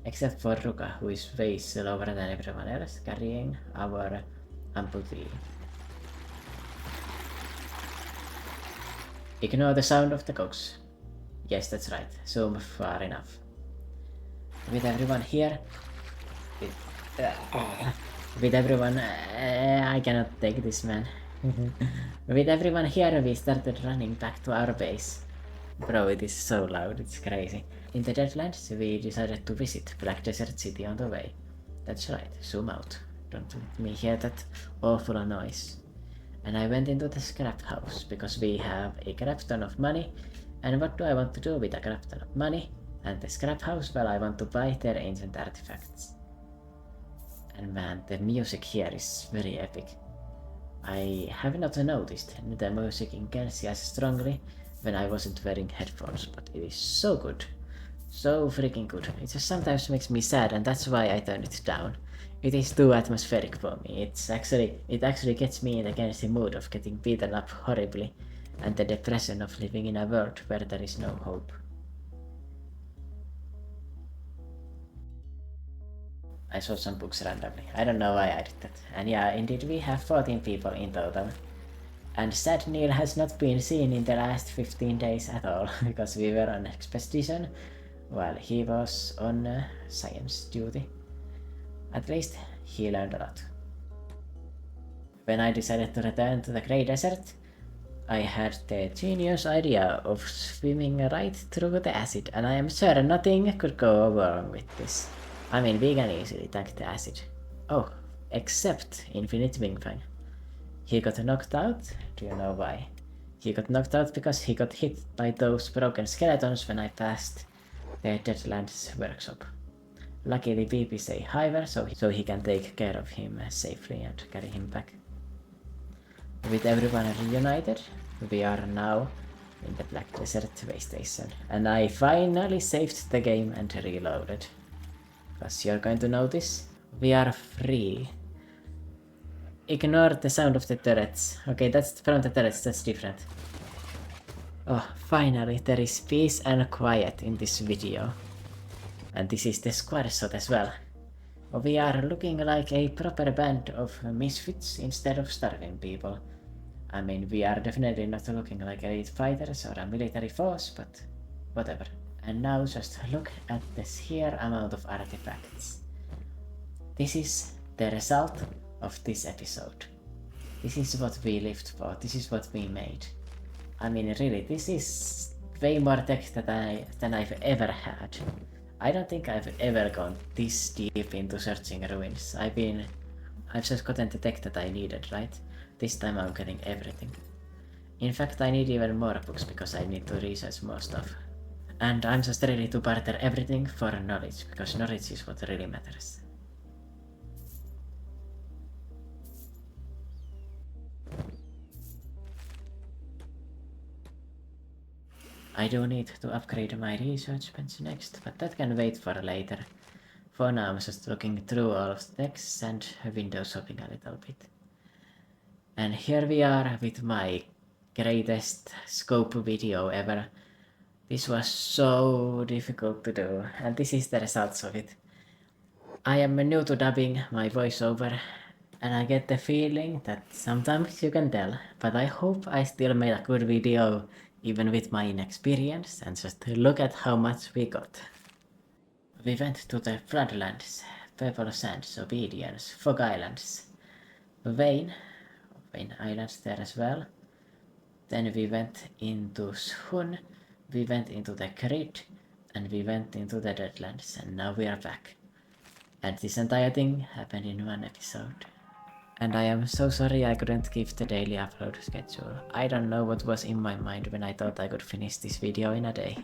Speaker 1: Except for Ruka, who is way slower than everyone else, carrying our amputee. Ignore the sound of the cogs. Yes, that's right. Zoom far enough. With everyone here... With everyone... I cannot take this, man. With everyone here, we started running back to our base. Bro, it is so loud, it's crazy. In the Deadlands, we decided to visit Black Desert City on the way. That's right, zoom out. Don't let me hear that awful noise. And I went into the scrap house, because we have a crap ton of money. And what do I want to do with a crap ton of money? And the scrap house, well, I want to buy their ancient artifacts. And man, the music here is very epic. I have not noticed the music in Kenshi as strongly when I wasn't wearing headphones, but it is so good. So freaking good. It just sometimes makes me sad, and that's why I turned it down. It is too atmospheric for me. It actually gets me in the Kenshi mood of getting beaten up horribly, and the depression of living in a world where there is no hope. I saw some books randomly. I don't know why I did that. And yeah, indeed we have 14 people in total. And Sad Neil has not been seen in the last 15 days at all, because we were on expedition while he was on science duty. At least he learned a lot. When I decided to return to the Grey Desert, I had the genius idea of swimming right through the acid, and I am sure nothing could go wrong with this. I mean, we can easily tank the acid. Oh, except Infinite Wing Fang. He got knocked out. Do you know why? He got knocked out because he got hit by those broken skeletons when I passed the Deadlands workshop. Luckily BP is a hiver, so he can take care of him safely and carry him back. With everyone reunited, we are now in the Black Desert waystation. And I finally saved the game and reloaded. Because you're going to notice, we are free. Ignore the sound of the turrets. Okay, that's from the turrets, that's different. Oh, finally there is peace and quiet in this video. And this is the squad shot as well. We are looking like a proper band of misfits instead of starving people. I mean, we are definitely not looking like elite fighters or a military force, but whatever. And now just look at the sheer amount of artifacts. This is the result of this episode. This is what we lived for, this is what we made. I mean, really, this is way more tech than I've ever had. I don't think I've ever gone this deep into searching ruins. I've just gotten the tech that I needed, right? This time I'm getting everything. In fact, I need even more books because I need to research more stuff. And I'm just ready to barter everything for knowledge, because knowledge is what really matters. I do need to upgrade my research bench next, but that can wait for later. For now I'm just looking through all of the texts and window shopping a little bit. And here we are with my greatest scope video ever. This was so difficult to do, and this is the results of it. I am new to dubbing my voiceover, and I get the feeling that sometimes you can tell, but I hope I still made a good video even with my inexperience, and just look at how much we got. We went to the Floodlands, Purple Sands, Obedience, Fog Islands, Vane Islands there as well. Then we went into Shun, we went into the Grid, and we went into the Deadlands, and now we are back. And this entire thing happened in one episode. And I am so sorry I couldn't keep the daily upload schedule. I don't know what was in my mind when I thought I could finish this video in a day.